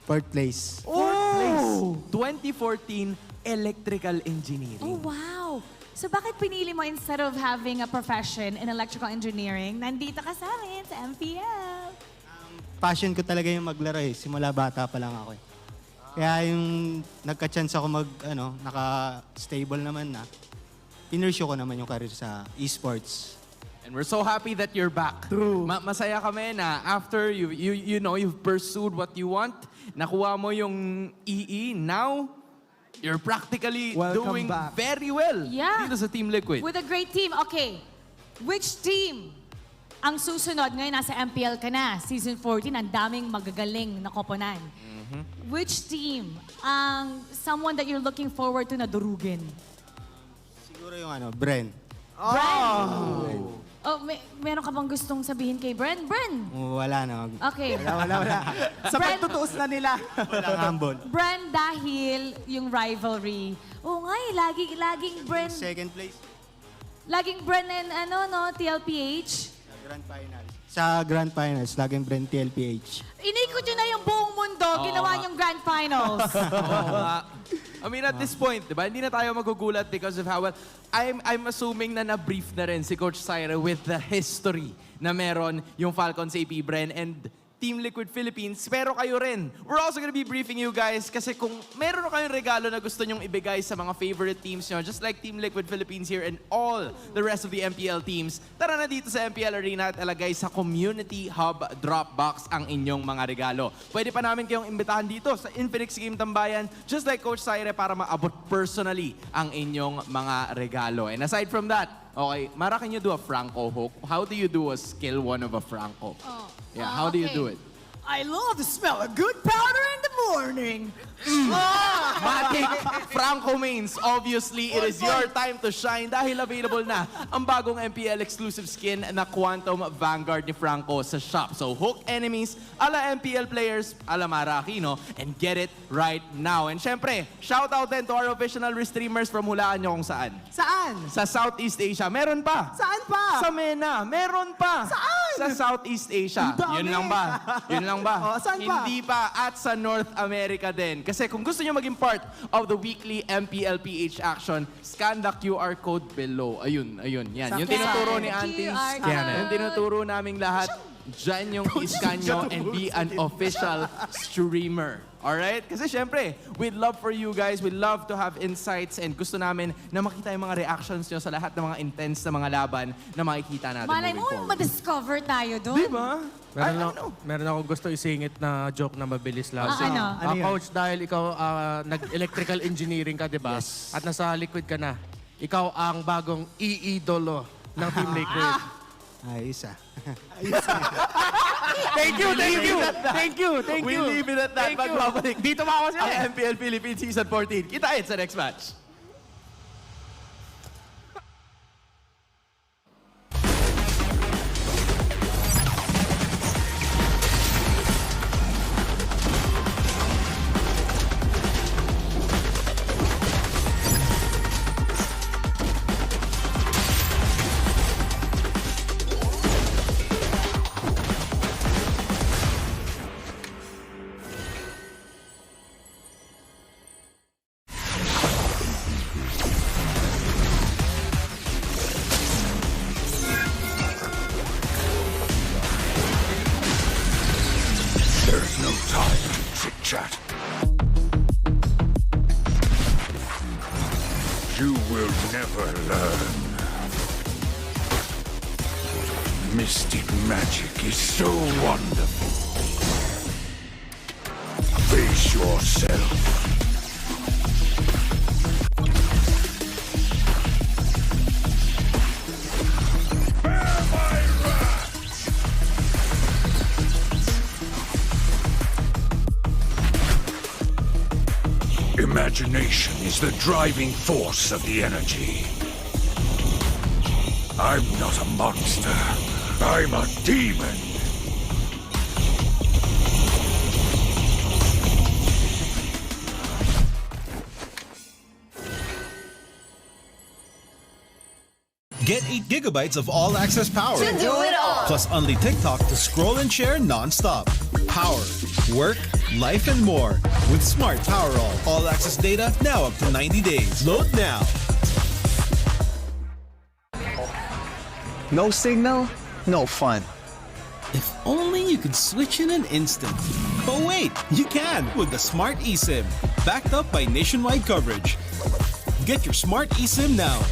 Fourth place.
Fourth place. 2014 Electrical Engineering.
Oh, wow. So bakit pinili mo instead of having a profession in electrical engineering, nandito ka sa amin sa MPL?
Passion ko talaga yung maglaro Simula bata pa lang ako Kaya yung nagka-chance ako naka-stable naman na, pinursue ko naman yung career sa esports.
And we're so happy that you're back.
True.
Masaya kami na after you've pursued what you want, nakuha mo yung EE, now you're practically doing very well
Yeah.
dito sa Team Liquid.
With a great team. Okay, which team ang susunod? Ngayon nasa MPL ka na, Season 14, ang daming magagaling na koponan. Which team ang someone that you're looking forward to na durugin?
Siguro yung Bren.
Oh, meron ka bang gustong sabihin kay Bren? Bren!
Wala na.
Okay.
Wala. Sa pagtutuos na nila.
Walang humble.
Bren, dahil yung rivalry. Oo nga laging Bren.
Second place.
Laging Bren and TLPH.
Sa Grand Finals, laging Bren TLPH.
Inikot yun na yung buong mundo, ginawa niyong Grand Finals.
I mean, at this point, diba, hindi na tayo magugulat because of how well... I'm assuming na na-brief na rin si Coach Syra with the history na meron yung Falcons AP Bren and Team Liquid Philippines, pero kayo rin. We're also gonna be briefing you guys kasi kung meron kayong regalo na gusto nyong ibigay sa mga favorite teams nyo, just like Team Liquid Philippines here and all the rest of the MPL teams, tara na dito sa MPL Arena at ilagay sa Community Hub Dropbox ang inyong mga regalo. Pwede pa namin kayong imbitahan dito sa Infinix Game Tambayan, just like Coach Syre, para maabot personally ang inyong mga regalo. And aside from that, okay, Mara, can you do a Franco hook? How do you do a skill 1 of a Franco? Yeah, how do you do it?
I love to smell a good powder in the morning.
Matic Franco mains, obviously, it is your time to shine dahil available na ang bagong MPL exclusive skin na Quantum Vanguard ni Franco sa shop. So hook enemies ala MPL players, ala Mara Aquino, and get it right now. And syempre, shout out din to our official streamers from hulaan nyo kung saan.
Saan?
Sa Southeast Asia. Meron pa.
Saan pa?
Sa MENA. Meron pa.
Saan?
Sa Southeast Asia.
Ang dami.
Yun lang ba? Yun lang ba?
Saan pa?
Hindi pa. At sa North America din. Kasi kung gusto nyo maging part of the weekly MPLPH action, scan the QR code below. Ayun. Yan. Yung tinuturo ni Auntie. Yung tinuturo naming lahat. Diyan yung iscan nyo and be an official streamer. Alright? Kasi syempre, we'd love for you guys, we'd love to have insights and gusto namin na makita yung mga reactions nyo sa lahat ng mga intense na mga laban na makikita natin
Malay
moving
mo,
forward.
ma-discover tayo doon.
Diba?
Meron akong gusto isingit na joke na mabilis lang.
Ano?
Coach, dahil ikaw nag-electrical engineering ka, di ba?
Yes.
At nasa Liquid ka na. Ikaw ang bagong iidolo ng Team Liquid.
Ayos
Thank you. We leave it at that. Magbabalik.
Dito ba ako
Ang MPL Philippines Season 14. Kita-kits sa next match.
There's no time to chit-chat. You will never learn. Mystic magic is so wonderful. Face yourself. Imagination is the driving force of the energy. I'm not a monster. I'm a demon.
Get 8 gigabytes of all-access power.
To do it all.
Plus only TikTok to scroll and share non-stop. Power, work, life, and more. With Smart Power all-access data now up to 90 days. Load now.
No signal, no fun.
If only you could switch in an instant. But wait, you can with the Smart eSIM. Backed up by nationwide coverage. Get your Smart eSIM now.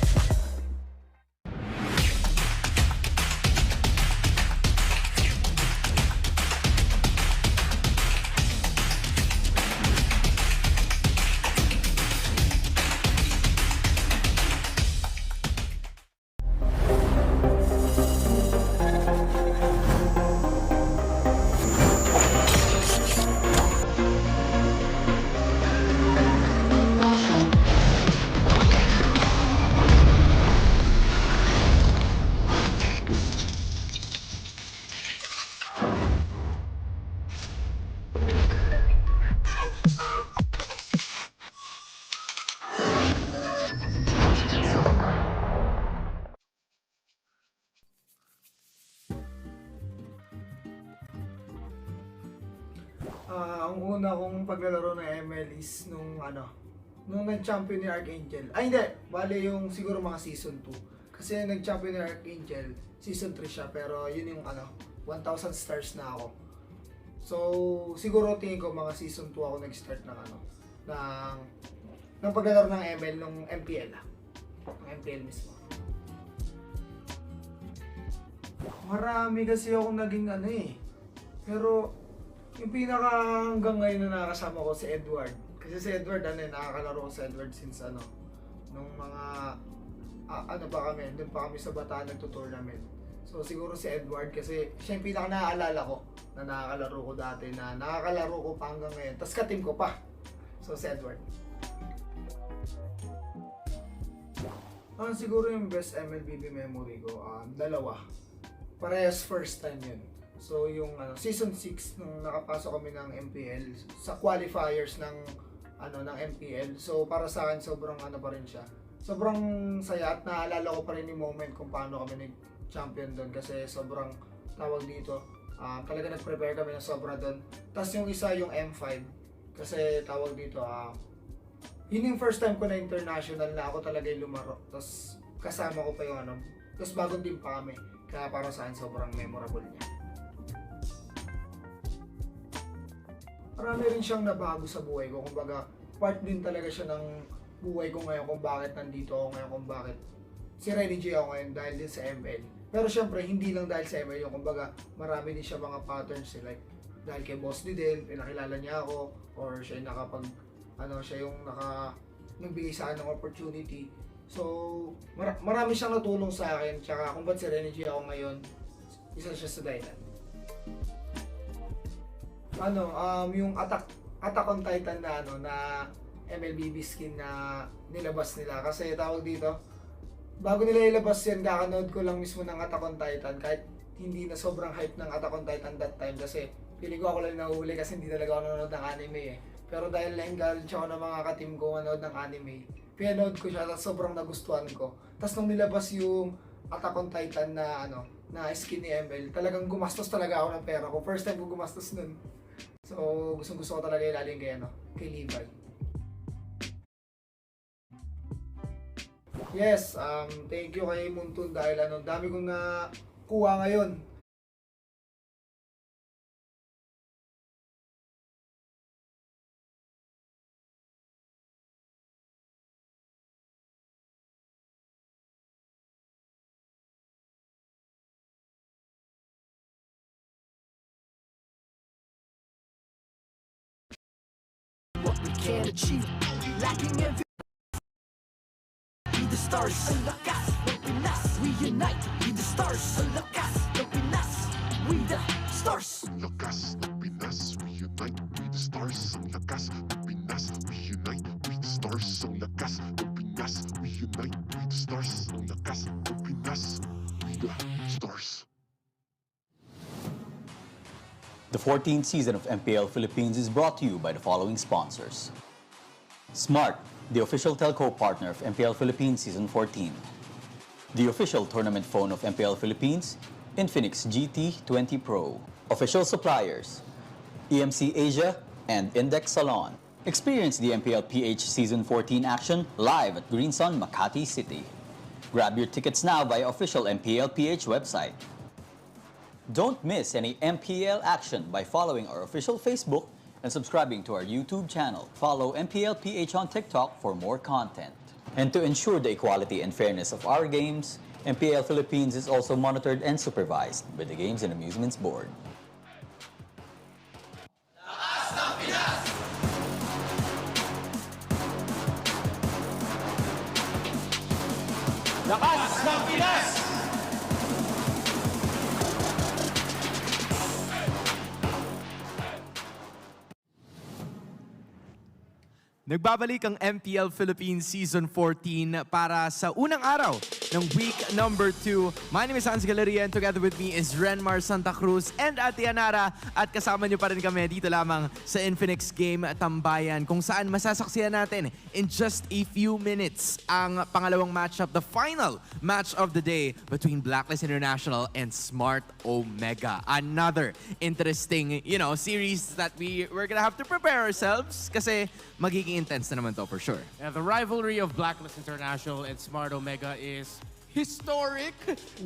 pinaka kong paglalaro ng ML is nung nag-champion ni Archangel. Ay hindi, bale yung siguro mga season 2. Kasi nag-champion ni Archangel, season 3 siya, pero yun yung 1,000 stars na ako. So, siguro tingin ko mga season 2 ako nag-start ng paglalaro ng ML nung MPL. Ng MPL mismo. Marami kasi akong naging pero yung pinaka hanggang ngayon na nakakasama ko si Edward. Kasi si Edward, nakakalaro ko si Edward since nung mga, pa kami, doon pa kami sa Bataan nagto-tournament. So siguro si Edward kasi siya yung pinaka naaalala ko na nakakalaro ko dati, na nakakalaro ko pa hanggang ngayon. Tapos ka-team ko pa. So si Edward. Siguro yung best MLBB memory ko, dalawa. Parehas first time yun. So yung season 6 nung nakapasok kami ng MPL sa qualifiers ng MPL. So para sa akin sobrang pa rin siya. Sobrang saya at naalala ko pa rin yung moment kung paano kami nag-champion doon kasi sobrang tawag dito. Talaga nag-prepare kami ng sobra doon. Tapos yung isa yung M5 kasi tawag dito yun yung first time ko na international na ako talaga yung lumaro. Tapos kasama ko pa yung tapos bagong team pa kami. Kaya para sa akin sobrang memorable niya. Marami rin siyang nabago sa buhay ko. Kumbaga, part din talaga siya ng buhay ko ngayon kung bakit nandito ako ngayon, kung bakit si Renny J ako ngayon dahil din sa ML. Pero syempre, hindi lang dahil sa ML yung kumbaga, marami din siya mga patterns like dahil kay Boss D din, pinakilala niya ako, or siya yung siya yung nagbigay sa akin ng opportunity. So, marami siyang natulong sa akin, tsaka kung ba't si Renny J ako ngayon, isa siya sa dahilan. Yung Attack on Titan na MLBB skin na nilabas nila. Kasi tawag dito, bago nila ilabas yan, kakanood ko lang mismo ng Attack on Titan. Kahit hindi na sobrang hype ng Attack on Titan that time. Kasi feeling ko ako lang nahuli kasi hindi talaga ako nanonood ng anime Pero dahil na-encourage ako ng mga ka-team ko manood ng anime, pinanood ko siya at sobrang nagustuhan ko. Tapos nung nilabas yung Attack on Titan na skin ni ML, talagang gumastos talaga ako ng pera ko. First time ko gumastos nun. So, gusto ko talaga ilalim kay Levi. Yes, thank you kay Muntun dahil dami kong nakuha ngayon.
What we can achieve, lacking every be the stars, ang lakas ng Pinas. We unite, be the stars, ang lakas ng Pinas. We the stars.
Ang lakas ng Pinas, we unite, we the stars. Ang lakas ng Pinas, we unite, we the stars. Ang lakas ng Pinas, we unite, we the stars. Ang lakas ng Pinas, we the stars.
The 14th season of MPL Philippines is brought to you by the following sponsors. Smart, the official telco partner of MPL Philippines Season 14. The official tournament phone of MPL Philippines, Infinix GT20 Pro. Official suppliers, EMC Asia and Index Salon. Experience the MPL PH Season 14 action live at Green Sun, Makati City. Grab your tickets now via official MPL PH website. Don't miss any MPL action by following our official Facebook and subscribing to our YouTube channel. Follow MPL PH on TikTok for more content. And to ensure the equality and fairness of our games, MPL Philippines is also monitored and supervised by the Games and Amusements Board.
Lakas ng Pinas!
Nagbabalik ang MPL Philippines Season 14 para sa unang araw ng week number 2. My name is Hans Galeria and together with me is Renmar Santa Cruz and Ate Anara. At kasama niyo pa rin kami dito lamang sa Infinix Game Tambayan kung saan masasaksihan natin in just a few minutes ang pangalawang matchup, the final match of the day between Blacklist International and Smart Omega. Another interesting, series that we're gonna have to prepare ourselves kasi magiging intense na naman to for sure.
Yeah, the rivalry of Blacklist International and Smart Omega is historic,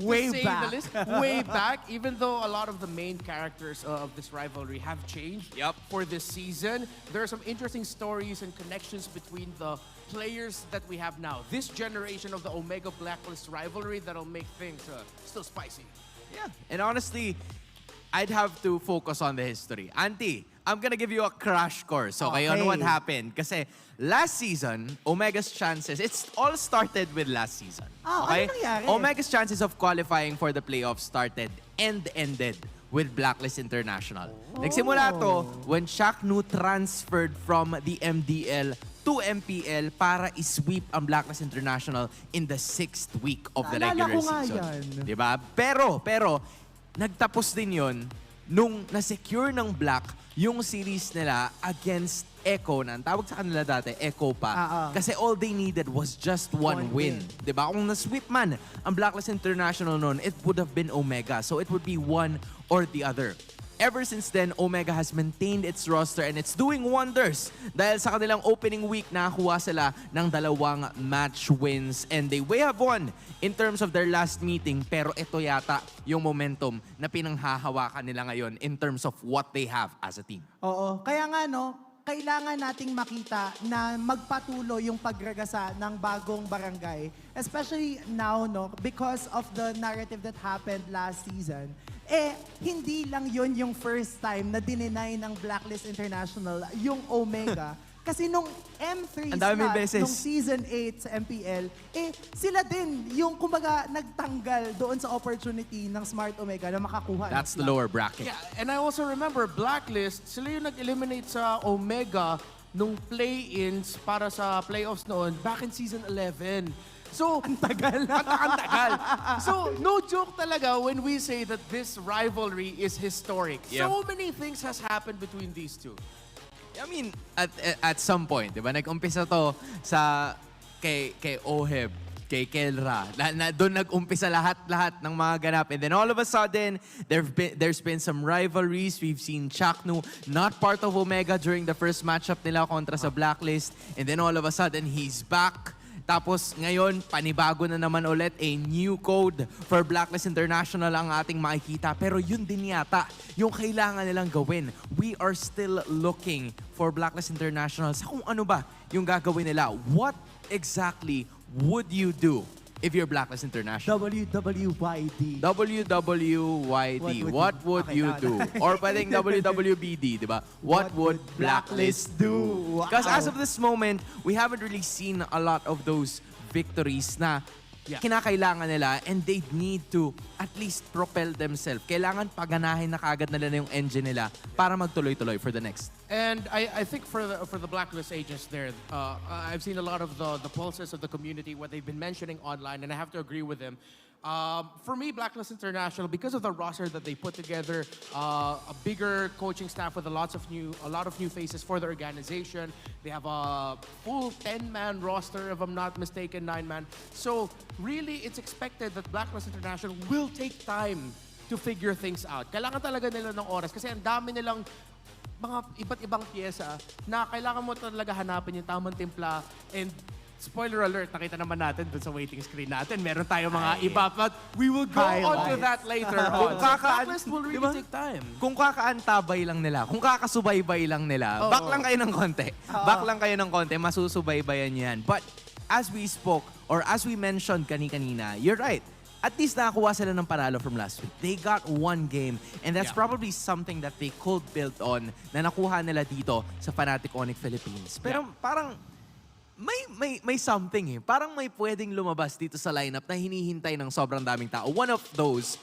Way
to say
back.
the least. Way back, even though a lot of the main characters of this rivalry have changed for this season. There are some interesting stories and connections between the players that we have now. This generation of the Omega Blacklist rivalry that'll make things still spicy.
Yeah, and honestly, I'd have to focus on the history. Auntie, I'm gonna give you a crash course, okay, on what happened. Kasi last season, Omega's chances, it's all started with last season. Okay?
Ano nangyari?
Omega's chances of qualifying for the playoffs started and ended with Blacklist International. Nagsimula to when Shaq Nu transferred from the MDL to MPL para i-sweep ang Blacklist International in the 6th week of the
Naalala
regular
ko nga
season.
yan.
Diba? Pero, nagtapos din yon nung na-secure ng Black yung series nila against Echo, na ang tawag sa kanila dati, Echo pa. Kasi all they needed was just one win. Diba? Kung na-sweep man ang Blacklist International noon, it would have been Omega. So it would be one or the other. Ever since then, Omega has maintained its roster and it's doing wonders dahil sa kanilang opening week nakakuha sila ng 2 match wins and they way have won in terms of their last meeting, pero ito yata yung momentum na pinanghahawakan nila ngayon in terms of what they have as a team.
Oo. Kaya nga, kailangan nating makita na magpatuloy yung pagragasa ng bagong barangay. Especially now, because of the narrative that happened last season. Hindi lang yun yung first time na dininay ng Blacklist International yung Omega. Kasi nung M3 nung Season 8 sa MPL, sila din yung kumbaga nagtanggal doon sa opportunity ng Smart Omega na makakuha.
That's the lower bracket.
Yeah, and I also remember Blacklist, sila yung nag-eliminate sa Omega nung play-ins para sa playoffs noon back in Season 11. So, ang tagal. So, no joke talaga when we say that this rivalry is historic.
Yeah.
So many things has happened between these two.
I mean, at some point, di ba, nag-umpisa to sa kay Oheb, kay Kelra. Doon nag-umpisa lahat ng mga ganap. And then all of a sudden, there's been some rivalries. We've seen Chaknu not part of Omega during the first matchup nila kontra sa Blacklist. And then all of a sudden, he's back. Tapos ngayon, panibago na naman ulit, a new code for Blacklist International ang ating makikita. Pero yun din yata yung kailangan nilang gawin. We are still looking for Blacklist International sa kung ano ba yung gagawin nila. What exactly would you do if you're Blacklist International?
WWYD.
What would you do? Or pwedeng WWBD, di ba? What would Blacklist do? Because as of this moment, we haven't really seen a lot of those victories na kinakailangan nila and they need to at least propel themselves. Kailangan paganahin na kagad nila yung engine nila para magtuloy-tuloy for the next.
And I think for the Blacklist agents there, I've seen a lot of the pulses of the community, what they've been mentioning online, and I have to agree with them. For me, Blacklist International, because of the roster that they put together, a bigger coaching staff with a lot of new faces for the organization. They have a full 10-man roster, if I'm not mistaken, 9-man. So really, it's expected that Blacklist International will take time to figure things out. Kailangan talaga nila ng oras kasi ang dami nilang mga iba't ibang pyesa na kailangan mo talaga hanapin yung tamang timpla. And spoiler alert, nakita naman natin dun sa waiting screen natin. Meron tayo mga iba, but we will go on to that later on. Blacklist will really take time.
Kung kakaantabay lang nila, kung kakasubaybay lang nila, back lang kayo ng konti. Back lang kayo ng konti, masusubaybayan yan. But as we spoke, or as we mentioned kanina, you're right. At least nakakuha sila ng panalo from last week. They got one game, and that's probably something that they could build on na nakuha nila dito sa Fnatic Onyx Philippines. Pero parang may something Parang may pwedeng lumabas dito sa lineup na hinihintay ng sobrang daming tao. One of those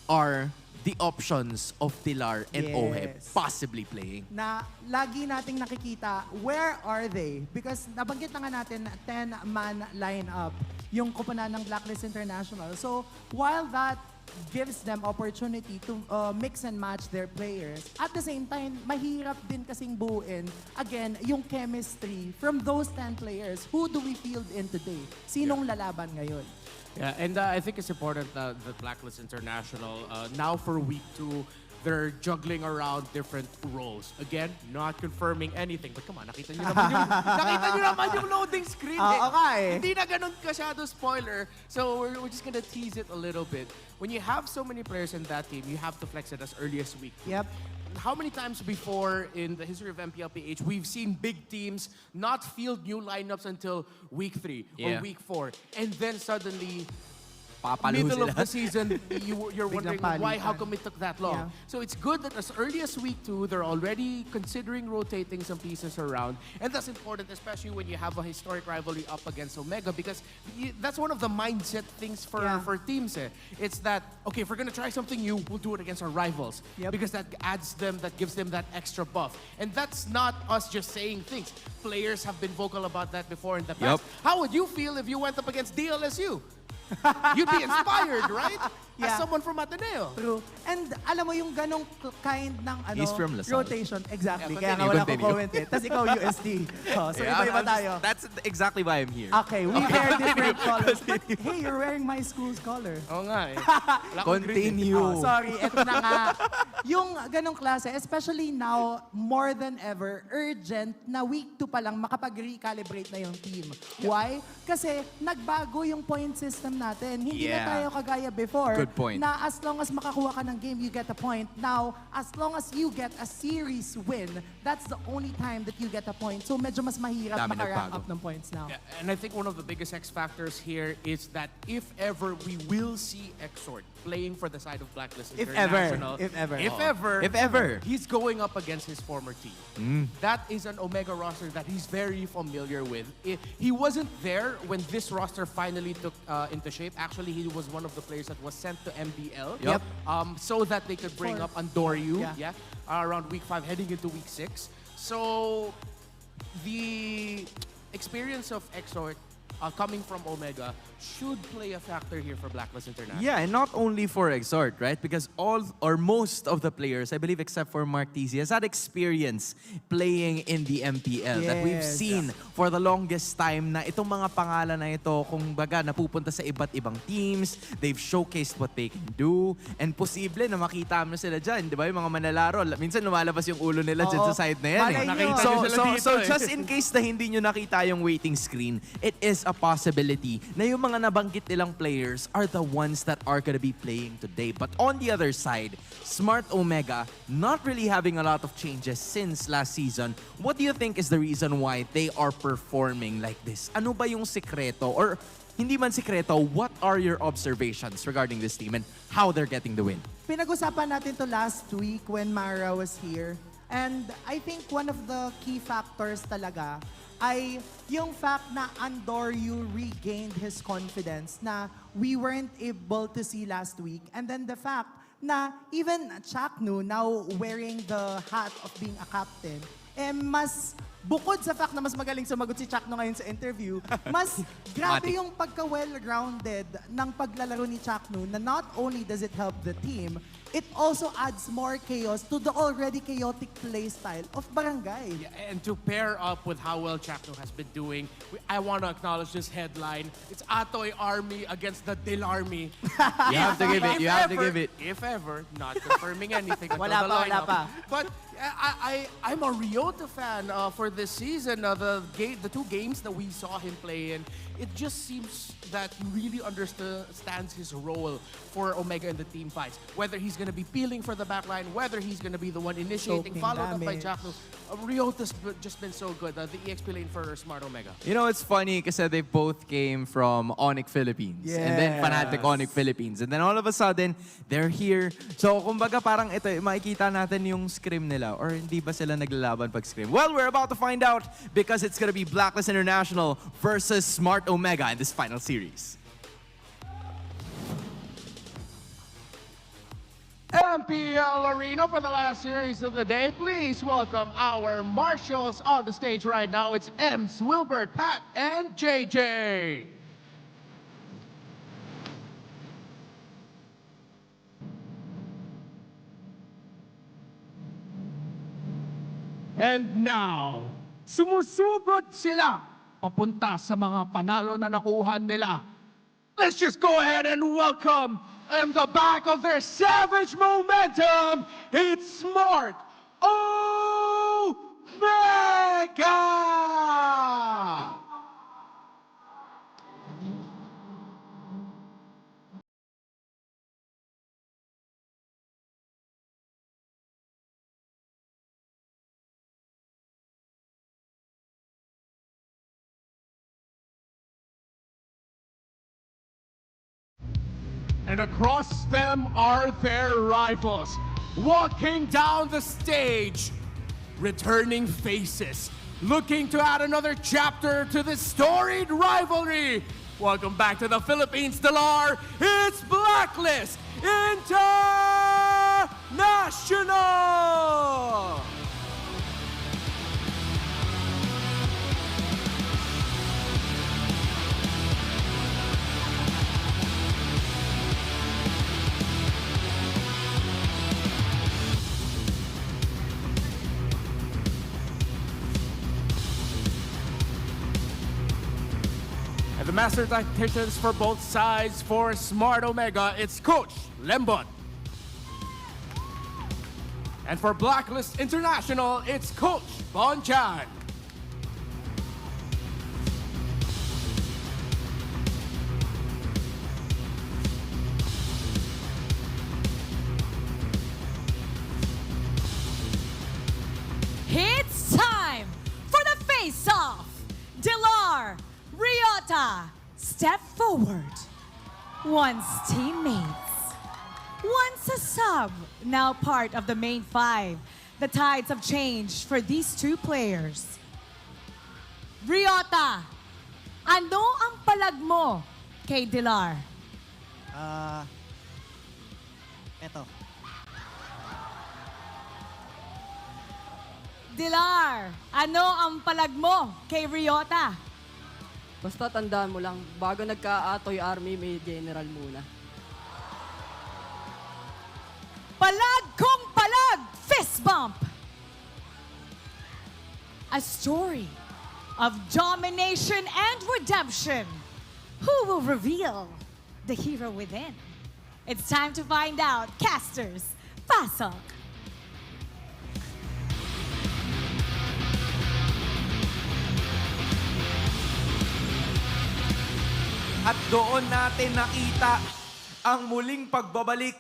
are the options of Pilar and Oheb possibly playing.
Na lagi nating nakikita, where are they? Because nabanggit na nga natin 10-man lineup. yung koponan ng Blacklist International. So, while that gives them opportunity to mix and match their players, at the same time, mahirap din kasing buuin, again, yung chemistry from those 10 players. Who do we field in today? Sinong lalaban ngayon?
Yeah, and I think it's important that Blacklist International, now for week 2, they're juggling around different roles. Again, not confirming anything. But come on, nakita nyo naman yung loading screen.
Okay.
Hindi na ganun kasyado spoiler. So we're just gonna tease it a little bit. When you have so many players in that team, you have to flex it as early as week 2.
Yep.
How many times before in the history of MPLPH we've seen big teams not field new lineups until week 3 or week 4, and then suddenly middle of the season, you're wondering why, how come it took that long?
Yeah.
So it's good that as early as week 2, they're already considering rotating some pieces around. And that's important, especially when you have a historic rivalry up against Omega, because that's one of the mindset things for teams. It's that, okay, if we're going to try something new, we'll do it against our rivals. Because that gives them that extra buff. And that's not us just saying things. Players have been vocal about that before in the past. How would you feel if you went up against DLSU? You'd be inspired, right? As someone from Ateneo.
True. And alam mo yung ganong kind ng
He's from Lasal.
rotation. Exactly.
Yeah,
Kaya nga wala akong comment eh. Tapos ikaw USD. So iba-iba tayo.
That's exactly why I'm here.
Okay, we wear different colors. But hey, you're wearing my school's color.
Oo nga eh.
Continue.
Sorry, eto na nga. Yung ganong klase, especially now, more than ever, urgent na week 2 pa lang makapag-recalibrate na yung team. Why? Kasi nagbago yung point system natin. Hindi na tayo kagaya before.
Good point.
Na as long as makakuha ka ng game, you get a point. Now, as long as you get a series win, that's the only time that you get a point. So medyo mas mahirap makarank up ng points now.
Yeah, and I think one of the biggest X factors here is that if ever we will see Exort playing for the side of Blacklist International.
If
ever. He's going up against his former team. That is an Omega roster that he's very familiar with. He wasn't there when this roster finally took into shape. Actually, he was one of the players that was sent to MBL. So that they could bring up Andoryu around week 5 heading into week 6. So the experience of Exort coming from Omega should play a factor here for Blacklist International.
Yeah, and not only for Exhort, right? Because all or most of the players, I believe except for Mark TZ, has had experience playing in the MPL that we've seen for the longest time na itong mga pangalan na ito, kung baga, napupunta sa iba't ibang teams, they've showcased what they can do, and posible na makita mo sila dyan, di ba? Yung mga manlalaro, minsan lumalabas yung ulo nila dyan sa side na yan. So just in case na hindi nyo nakita yung waiting screen, it is a possibility na yung mga nabanggit nilang players are the ones that are gonna be playing today. But on the other side, Smart Omega not really having a lot of changes since last season. What do you think is the reason why they are performing like this? Ano ba yung sikreto? Or hindi man sikreto, what are your observations regarding this team and how they're getting the win?
Pinag-usapan natin to last week when Mara was here. And I think one of the key factors talaga ay yung fact na Andoryu regained his confidence na we weren't able to see last week. And then the fact na even Chaknu, now wearing the hat of being a captain, mas bukod sa fact na mas magaling sumagot si Chakno ngayon sa interview, mas grabe yung pagka-well-rounded ng paglalaro ni Chakno na not only does it help the team, it also adds more chaos to the already chaotic playstyle of Barangay.
Yeah, and to pair up with how well Chakno has been doing, I want to acknowledge this headline. It's Atoy Army against the Dil Army.
You have to give it. You have to give it.
If ever, not confirming anything.
Wala pa.
But I'm a Ryota fan for this season. The 2 games that we saw him play in, it just seems that he really understands his role for Omega in the team fights. Whether he's going to be peeling for the backline, whether he's going to be the one initiating, followed up by Chakno. Ryota's just been so good. The EXP lane for Smart Omega.
You know, it's funny because they both came from Onyx Philippines. And then Fnatic Onyx Philippines. And then all of a sudden, they're here. So, kumbaga parang ito, makikita natin yung scrim nila. Or hindi ba sila naglalaban pag scrim? Well, we're about to find out because it's gonna be Blacklist International versus Smart Omega in this final series.
MPL Arena for the last series of the day. Please welcome our marshals on the stage right now. It's Ems, Wilbert, Pat, and JJ.
And now, sumusugod sila papunta sa mga panalo na nakuha nila. Let's just go ahead and welcome in the back of their savage momentum, it's Smart Omega! And across them are their rivals, walking down the stage, returning faces, looking to add another chapter to this storied rivalry. Welcome back to the Philippines, Delar. It's Blacklist International! And the master tacticians for both sides for Smart Omega, it's Coach Lembot. And for Blacklist International, it's Coach Bonchan.
It's time for the face-off. Delar, Ryota, step forward. Once teammates, once a sub, now part of the main five. The tides have changed for these two players. Ryota, ano ang palag mo kay Delar?
Eto.
Delar, ano ang palag mo kay Ryota?
Basta tandaan mo lang, bago nagka-Atoy Army, may general muna.
Palag kung palag, fist bump. A story of domination and redemption. Who will reveal the hero within? It's time to find out. Casters, pasok.
At doon natin nakita ang muling pagbabalik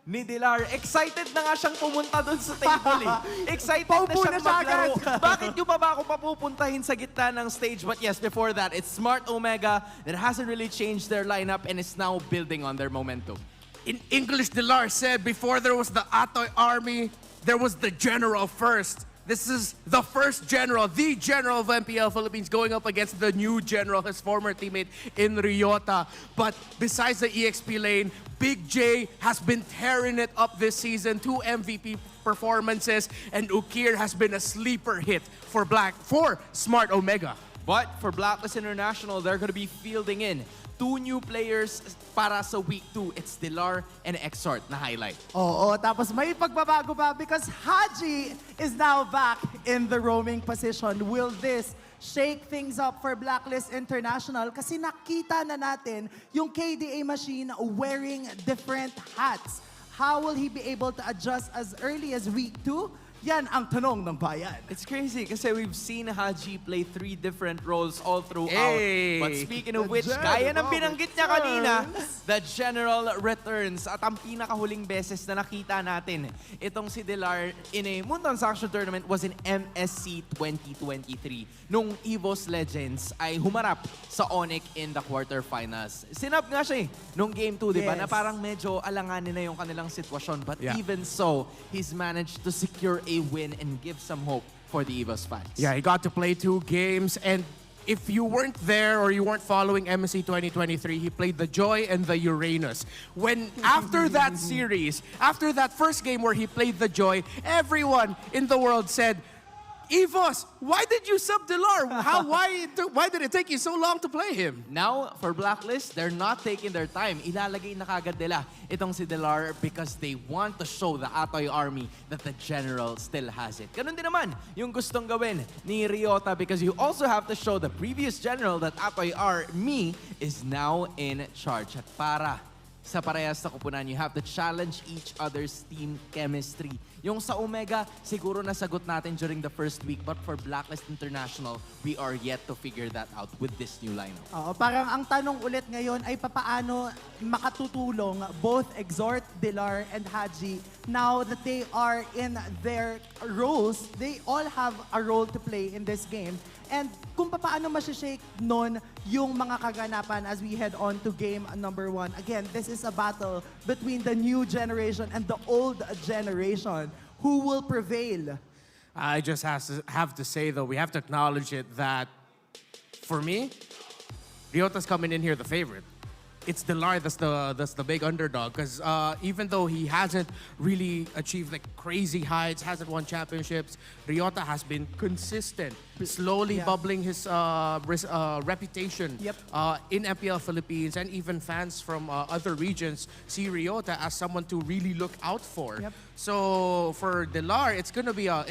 ni Delar. Excited na nga siyang pumunta doon sa table eh. Excited na siyang maglaro. Bakit nyo pa ba ako papupuntahin sa gitna ng stage? But yes, before that, it's Smart Omega that hasn't really changed their lineup and is now building on their momentum.
In English, Delar said before there was the Atoy Army, there was the general first. This is the first general, the general of MPL Philippines going up against the new general, his former teammate in Ryota. But besides the EXP lane, Big J has been tearing it up this season. 2 MVP performances, and Ukir has been a sleeper hit for Smart Omega.
But for Blacklist International, they're going to be fielding in 2 new players para sa Week 2. It's Delar and Exort na highlight.
Oo, tapos may pagbabago pa because Haji is now back in the roaming position. Will this shake things up for Blacklist International? Kasi nakita na natin yung KDA machine wearing different hats. How will he be able to adjust as early as Week 2? Yan ang tanong ng bayan.
It's crazy kasi we've seen Haji play 3 different roles all throughout.
Hey,
but speaking of which, gaya ng binanggit niya kanina, the General returns. At ang pinakahuling beses na nakita natin itong si Delar in a Moon Transaction Tournament was in MSC 2023. Nung EVOS Legends ay humarap sa Onyx in the quarterfinals. Sinab nga siya nung Game 2, di ba?
Yes.
Na parang medyo alanganin na yung kanilang sitwasyon. But even so, he's managed to secure a win and give some hope for the EVOS fans.
Yeah, he got to play 2 games, and if you weren't there or you weren't following MSC 2023, he played the Joy and the Uranus. When after that series, after that first game where he played the Joy, everyone in the world said, Evos, why did you sub Delar? Why did it take you so long to play him?
Now, for Blacklist, they're not taking their time. Ilalagay na kagad nila itong si Delar because they want to show the Atoy army that the General still has it. Ganun din naman yung gustong gawin ni Ryota because you also have to show the previous General that Atoy army is now in charge. At para sa parehas na kupunan, you have to challenge each other's team chemistry. Yung sa Omega, siguro nasagot natin during the first week, but for Blacklist International, we are yet to figure that out with this new lineup.
Oo, parang ang tanong ulit ngayon ay papaano makatutulong both Exhort, Delar, and Haji now that they are in their roles. They all have a role to play in this game. And kung paano masishake nun yung mga kaganapan as we head on to game number 1. Again, this is a battle between the new generation and the old generation. Who will prevail?
I just have to say, though, we have to acknowledge it that, for me, Ryota's coming in here the favorite. It's Delar that's the big underdog because even though he hasn't really achieved like crazy heights, hasn't won championships, Ryota has been consistent, slowly bubbling his reputation in MPL Philippines, and even fans from other regions see Ryota as someone to really look out for. So for Delar, it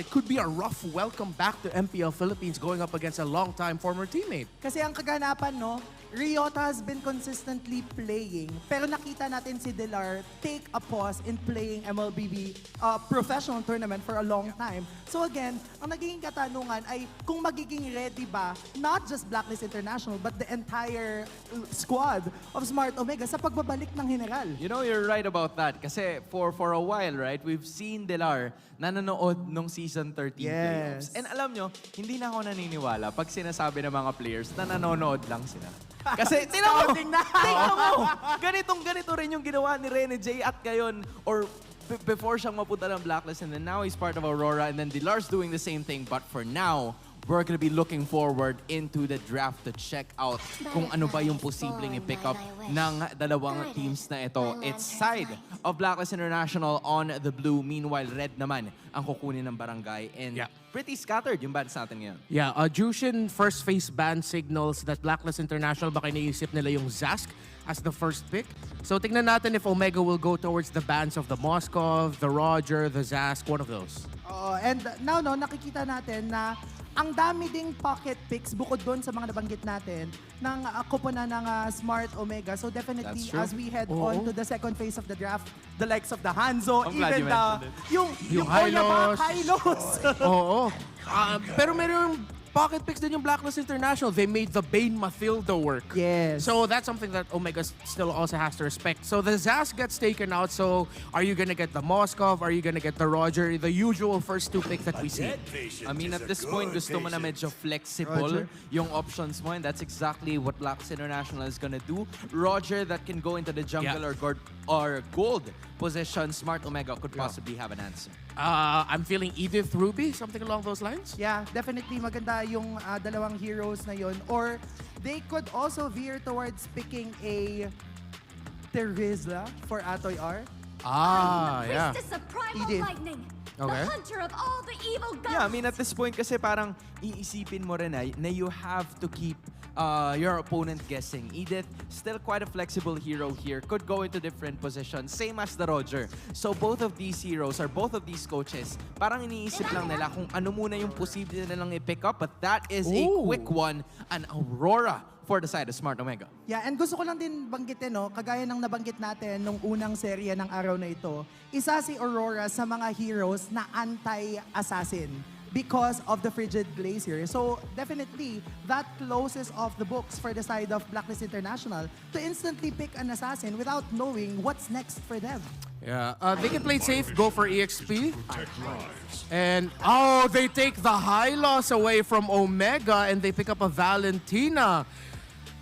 could be a rough welcome back to MPL Philippines going up against a long-time former teammate.
Kasi ang kaganapan, no, Ryota has been consistently playing, pero nakita natin si Delar take a pause in playing MLBB professional tournament for a long time. So again, ang nagiging katanungan ay kung magiging ready ba, not just Blacklist International, but the entire squad of Smart Omega sa pagbabalik ng General.
You know, you're right about that. Kasi for a while, right, we've seen Delar nanonood nung Season 13 playoffs. And alam nyo, hindi na ako naniniwala pag sinasabi ng mga players na nanonood lang sila. Kasi, tingnan mo, ganito rin yung ginawa ni Rene J at ngayon, or before siyang mapunta ng Blacklist, and then now he's part of Aurora, and then Delar's doing the same thing, but for now, we're gonna be looking forward into the draft to check out kung ano ba yung posibleng i-pick up ng dalawang teams na ito. It's side of Blacklist International on the blue. Meanwhile, red naman ang kukunin ng Barangay. And pretty scattered yung bans natin ngayon.
Yeah, Jushin first phase ban signals that Blacklist International baka iniisip nila yung Zask as the first pick. So tingnan natin if Omega will go towards the bans of the Moskov, the Roger, the Zask, one of those.
And now, no, nakikita natin na ang dami ding pocket picks bukod doon sa mga nabanggit natin ng kuponan ng Smart Omega. So definitely, as we head on to the second phase of the draft, the likes of the Hanzo, even yung Hylos.
Oo. Pero meron pocket picks din yung Blacklist International. They made the Bane Mathilda work.
Yes.
So that's something that Omega still also has to respect. So the Zask gets taken out. So are you gonna get the Moskov? Are you gonna get the Roger? The usual first two picks that we see.
I mean, at this point, gusto mo na medyo flexible yung options mo, and that's exactly what Blacklist International is gonna do. Roger that can go into the jungle or gold position. Smart Omega could possibly have an answer.
I'm feeling Edith Ruby, something along those lines.
Yeah, definitely maganda yung dalawang heroes na yun. Or they could also veer towards picking a Teresa for Atoy R.
Yeah.
Priestess of Primal
Edith.
Lightning, the hunter of all the evil gods.
Yeah, I mean, at this point kasi parang iisipin mo rin na you have to keep your opponent guessing. Edith, still quite a flexible hero here. Could go into different positions. Same as the Roger. So both of these heroes or both of these coaches, parang iniisip lang nila kung ano muna yung posible nilang i-pick up. But that is a quick one. An Aurora for the side of Smart Omega.
Yeah, and gusto ko lang din banggitin, no, kagaya ng nabanggit natin nung unang serya ng araw na ito, isa si Aurora sa mga heroes na anti-assassin because of the Frigid Glacier. So definitely, that closes off the books for the side of Blacklist International to instantly pick an assassin without knowing what's next for them.
Yeah, they can play safe, go for EXP. And, they take the high loss away from Omega and they pick up a Valentina.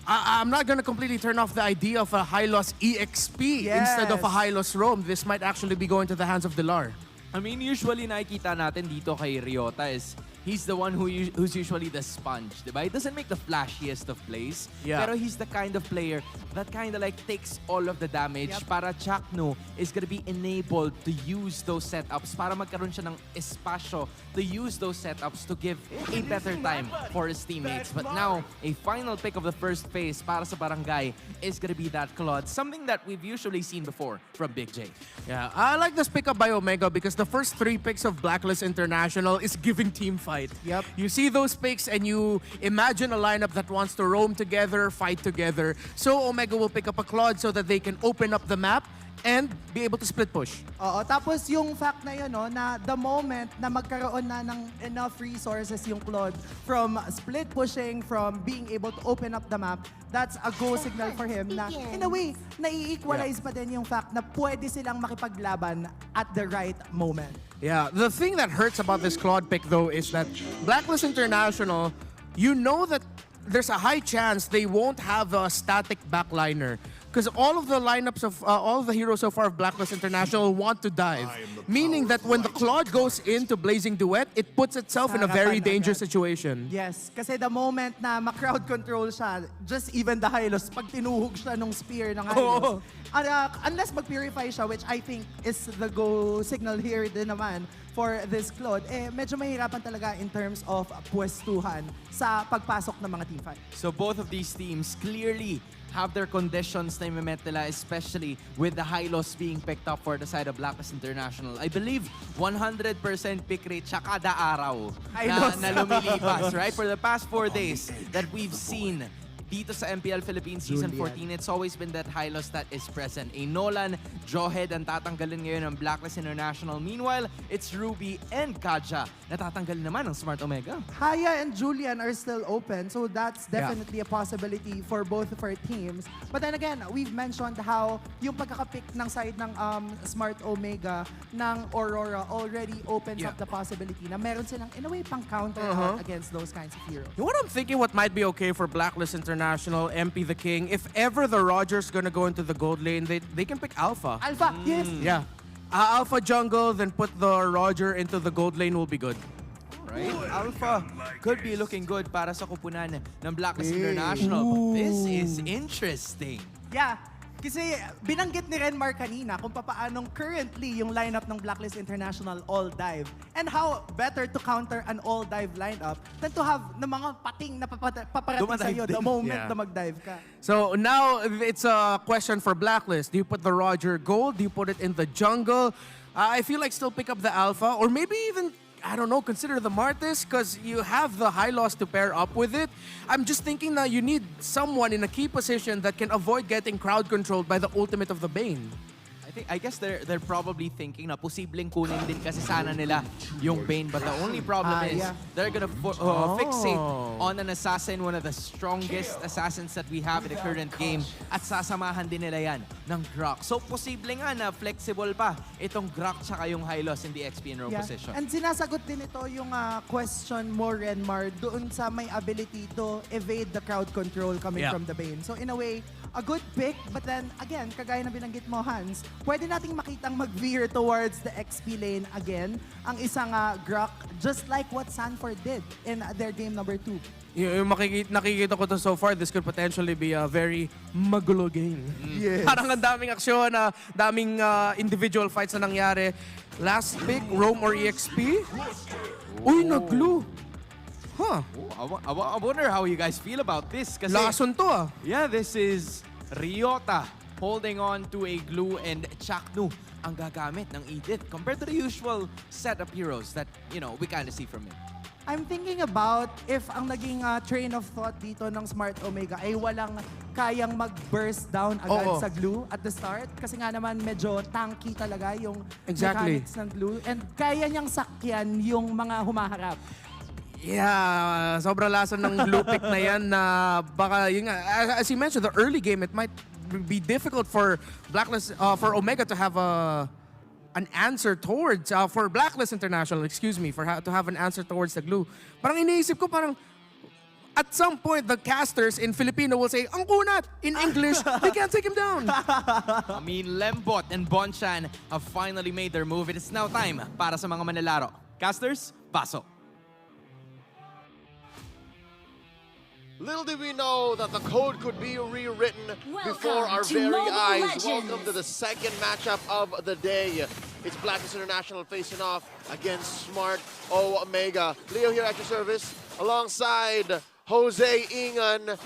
I'm not going to completely turn off the idea of a high loss EXP instead of a high loss roam. This might actually be going to the hands of Delar.
I mean, usually nakikita natin dito kay Ryota is he's the one who's usually the sponge, diba? He doesn't make the flashiest of plays, pero he's the kind of player that kind of like takes all of the damage para Chakno is gonna be enabled to use those setups para magkaroon siya ng espasyo to use those setups to give a better time for his teammates. But now, a final pick of the first phase para sa Barangay is gonna be that Claude, something that we've usually seen before from Big J.
Yeah, I like this pickup by Omega because the first 3 picks of Blacklist International is giving team fight.
Yep.
You see those picks and you imagine a lineup that wants to roam together, fight together. So Omega will pick up a Claude so that they can open up the map and be able to split push.
Oo, tapos yung fact na yun, no, na the moment na magkaroon na ng enough resources yung Claude from split pushing, from being able to open up the map, that's a go signal for him na in a way, nai-equalize pa din yung fact na pwede silang makipaglaban at the right moment.
Yeah, the thing that hurts about this Claude pick though is that Blacklist International, you know that there's a high chance they won't have a static backliner. Because all of the lineups of all of the heroes so far of Blacklist International want to dive. Meaning that when the Claude goes into Blazing Duet, it puts itself in a very dangerous situation.
Yes, kasi the moment na ma-crowd control siya, just even the Hylos, pag tinuhog siya nung spear ng Hylos, unless mag-purify siya, which I think is the go signal here din naman for this Claude, medyo mahirapan talaga in terms of pwestuhan sa pagpasok ng mga teamfight.
So both of these teams clearly have their conditions na i-met nila, especially with the high loss being picked up for the side of Blacklist International. I believe 100% pick rate siya kada araw na lumilipas, right? For the past 4 days that we've seen dito sa MPL Philippines Season 14, it's always been that high loss that is present. A Nolan, Jawhead ang tatanggalin ngayon ng Blacklist International. Meanwhile, it's Ruby and Kaja na tatanggalin naman ng Smart Omega.
Haya and Julian are still open, so that's definitely a possibility for both of our teams. But then again, we've mentioned how yung pagkakapick ng side ng Smart Omega ng Aurora already opens up the possibility na meron silang in a way pang counter out against those kinds of heroes.
You know what I'm thinking what might be okay for Blacklist International, MP the King, if ever the Roger's gonna go into the gold lane, they can pick Alpha.
Alpha, yes.
Yeah. Alpha jungle, then put the Roger into the gold lane will be good.
Right? Alpha could be looking good para sa kupunan ng Blacklist International. But this is interesting.
Yeah. Kasi binanggit ni Renmar kanina kung paanong currently yung lineup ng Blacklist International all-dive. And how better to counter an all-dive lineup than to have ng mga pating na paparating sa'yo the moment na mag-dive ka.
So now it's a question for Blacklist. Do you put the Roger gold? Do you put it in the jungle? I feel like still pick up the Alpha or maybe even, I don't know, consider the Martis because you have the high loss to pair up with it. I'm just thinking that you need someone in a key position that can avoid getting crowd controlled by the ultimate of the Bane.
I guess they're probably thinking na posibleng kunin din kasi sana nila yung Bane, but the only problem is they're gonna fixate on an assassin, one of the strongest assassins that we have in the current game, at sasamahan din nila yan ng Grok. So posible nga na flexible pa itong Grok tsaka yung high loss in the XP and row position.
And sinasagot din ito yung question mo, Renmar, doon sa may ability to evade the crowd control coming from the Bane. So in a way, a good pick, but then again, kagaya na binanggit mo, Hans, pwede nating makitang mag-veer towards the XP lane again, ang isang Grok, just like what Sanford did in their game number 2.
Yung nakikita ko to so far, this could potentially be a very magulo game.
Yes.
Parang ang daming aksyon, daming individual fights na nangyari. Last pick, Roam or EXP? Uy, nag-glue. Huh.
I wonder how you guys feel about this. Kasi,
Lason to
Yeah, this is Ryota holding on to a glue and Chaknu ang gagamit ng Edith compared to the usual set of heroes that, you know, we kind of see from him.
I'm thinking about if ang naging train of thought dito ng Smart Omega ay walang kayang mag-burst down agad sa glue at the start. Kasi nga naman medyo tanky talaga yung mechanics ng glue. And kaya niyang sakyan yung mga humaharap.
Yeah, sobrang lason ng glue pick na yan na baka, yun nga, as you mentioned, the early game, it might be difficult for Blacklist, for Omega to have an answer towards, for Blacklist International, excuse me, to have an answer towards the glue. Parang iniisip ko, parang, at some point, the casters in Filipino will say, ang kunat! In English, they can't take him down.
I mean, Lembot and Bonchan have finally made their move. It is now time para sa mga manlalaro. Casters, pasok.
Little did we know that the code could be rewritten before our
to
very
Mobile
eyes.
Legends.
Welcome to the second matchup of the day. It's Blacklist International facing off against Smart Omega. Leo here at your service, alongside Jose Ingan. Man,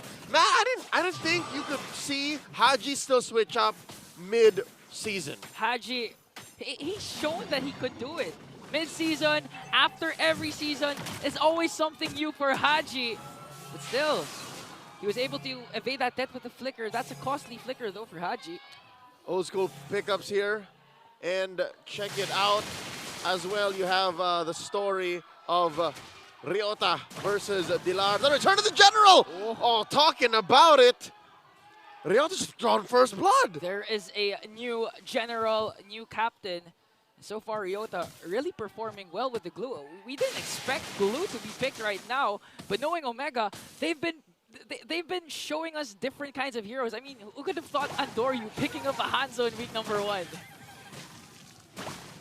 I didn't think you could see Haji still switch up mid-season.
Haji, he's shown that he could do it. Mid-season, after every season, it's always something new for Haji. But still, he was able to evade that death with the flicker. That's a costly flicker though for Haji.
Old school pickups here. And check it out as well. You have the story of Ryota versus Dilar. The return of the general! Oh, talking about it. Ryota's drawn first blood.
There is a new general, new captain. So far, Ryota really performing well with the glue. We didn't expect glue to be picked right now, but knowing Omega, they've been showing us different kinds of heroes. I mean, who could have thought Andoryu picking up a Hanzo in week number 1?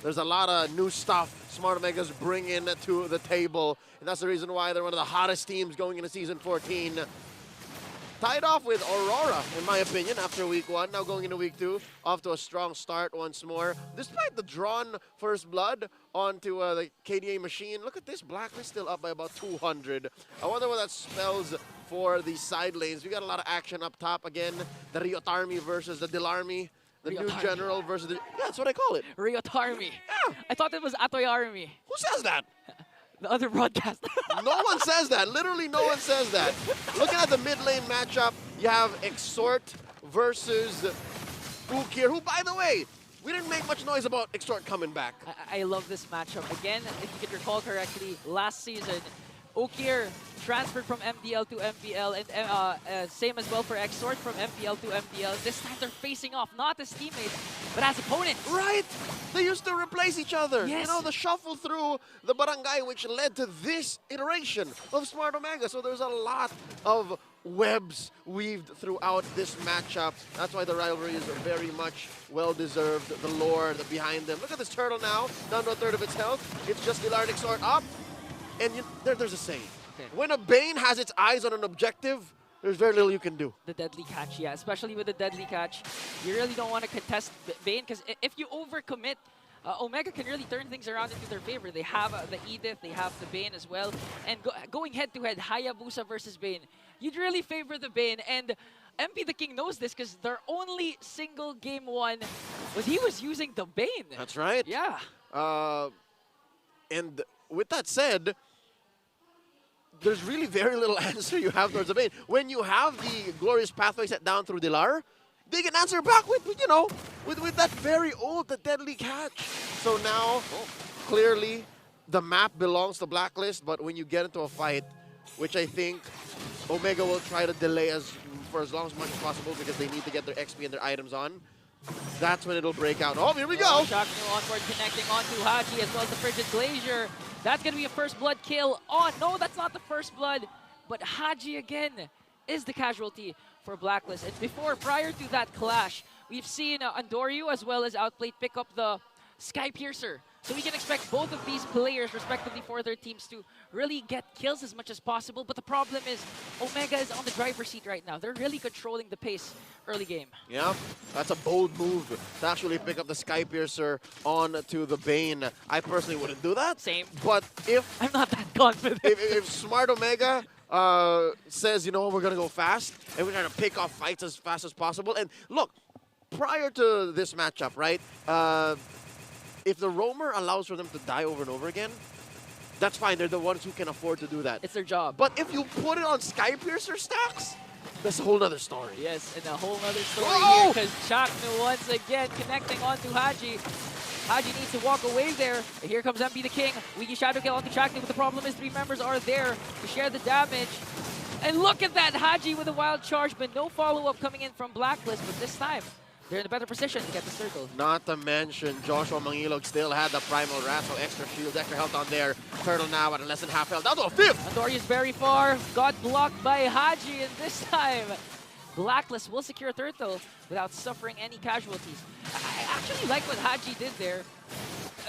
There's a lot of new stuff Smart Omega's bringing to the table, and that's the reason why they're one of the hottest teams going into Season 14. Tied off with Aurora, in my opinion, after week 1. Now going into week 2, off to a strong start once more. Despite the drawn first blood onto the KDA machine, look at this, Blacklist still up by about 200. I wonder what that spells for the side lanes. We got a lot of action up top again. The Ryotarmy versus the Dilarmy. The new general versus the... Yeah, that's what I call it.
Ryotarmy.
Yeah.
I thought it was Atoy Army.
Who says that?
The other broadcast.
No one says that. Literally no one says that. Looking at the mid lane matchup, you have Exort versus Ukir, who, by the way, we didn't make much noise about Exort coming back.
I love this matchup. Again, if you can recall correctly, last season, Ukir transferred from MDL to MPL, and same as well for Exort from MPL to MPL. This time they're facing off, not as teammates, but as opponents.
Right! They used to replace each other.
Yes.
You know, the shuffle through the barangay, which led to this iteration of Smart Omega. So there's a lot of webs weaved throughout this matchup. That's why the rivalry is very much well-deserved. The lore behind them. Look at this turtle now, down to a third of its health. It's just Dilar Exort up. And there's a saying.
Okay.
When a Bane has its eyes on an objective, there's very little you can do.
The deadly catch, yeah. Especially with the deadly catch. You really don't want to contest Bane, because if you overcommit, Omega can really turn things around into their favor. They have the Edith, they have the Bane as well. And going head-to-head, Hayabusa versus Bane, you'd really favor the Bane. And MP the King knows this, because their only single game 1 was he was using the Bane.
That's right.
Yeah.
And with that said, there's really very little answer you have towards the Bane. When you have the glorious pathway set down through Dilar, they can answer back with you know, with that very old, the deadly catch. So now, clearly, the map belongs to Blacklist, but when you get into a fight, which I think Omega will try to delay for as long as much as possible because they need to get their XP and their items on, that's when it'll break out. Oh, here we go!
Shocknu onward, connecting onto Haji as well as the Frigid Glacier. That's going to be a first blood kill. Oh, no, that's not the first blood. But Haji again is the casualty for Blacklist. And prior to that clash, we've seen Andoryu as well as Outplayed pick up the Sky Piercer. So we can expect both of these players, respectively, for their teams to really get kills as much as possible. But the problem is, Omega is on the driver's seat right now. They're really controlling the pace early game.
Yeah, that's a bold move to actually pick up the Sky Piercer onto the Bane. I personally wouldn't do that.
Same.
But if...
I'm not that confident.
If Smart Omega says, you know, we're going to go fast, and we're going to pick off fights as fast as possible. And look, prior to this matchup, right, if the roamer allows for them to die over and over again, that's fine. They're the ones who can afford to do that.
It's their job.
But if you put it on Sky Piercer stacks, that's a whole other story.
Yes, and a whole other story here, because Shocknu once again connecting onto Haji. Haji needs to walk away there. And here comes MP the King. Wiki Shadow Kill onto Shocknu, but the problem is 3 members are there to share the damage. And look at that, Haji with a wild charge, but no follow-up coming in from Blacklist, but this time, they're in a better position to get the circle.
Not to mention, Joshua Mangilog still had the Primal Wrath, so extra shield, extra health on there. Turtle now at a less than half health, down to a 5th!
Andoryu is very far, got blocked by Haji, and this time, Blacklist will secure Turtle without suffering any casualties. I actually like what Haji did there.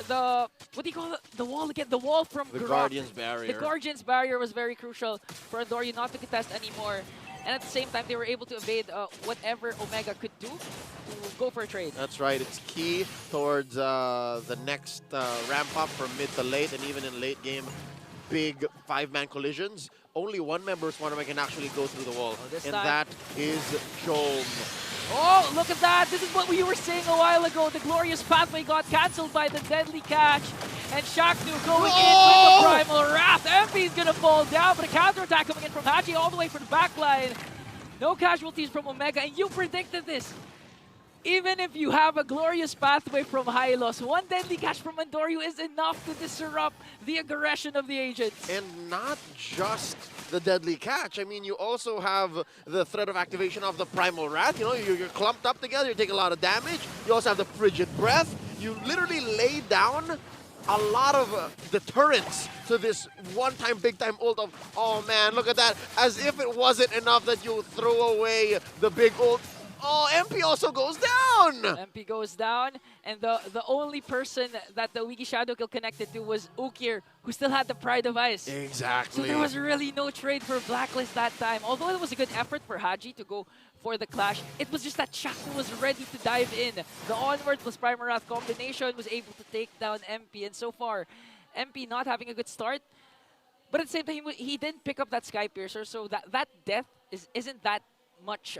what do you call it? The wall again? The wall from
The
Grok.
Guardian's Barrier.
The Guardian's Barrier was very crucial for Andoryu not to contest anymore. And at the same time, they were able to evade whatever Omega could do to go for a trade.
That's right. It's key towards the next ramp up from mid to late, and even in late game, big 5-man collisions. Only one member of Smart Omega can actually go through the wall, and that is Jome.
Oh, look at that. This is what we were saying a while ago. The glorious pathway got cancelled by the deadly catch. And Shaknu going in with the Primal Wrath. MP is going to fall down, but a counterattack coming in from Haji all the way from the backline. No casualties from Omega, and you predicted this. Even if you have a glorious pathway from Hylos, one deadly catch from Andoryu is enough to disrupt the aggression of the agents.
And not just the deadly catch. I mean, you also have the threat of activation of the Primal Wrath. You know, you're clumped up together, you take a lot of damage. You also have the Frigid Breath. You literally lay down a lot of deterrence to this one-time, big-time ult of, oh man, look at that. As if it wasn't enough that you throw away the big ult. Oh, MP also goes down!
MP goes down, and the only person that the Wiki Shadow Kill connected to was Ukir, who still had the Pride of Ice.
Exactly.
So there was really no trade for Blacklist that time. Although it was a good effort for Haji to go for the clash, it was just that Shaknu was ready to dive in. The Onward plus Primal Wrath combination was able to take down MP, and so far, MP not having a good start. But at the same time, he didn't pick up that Sky Piercer, so that death isn't that much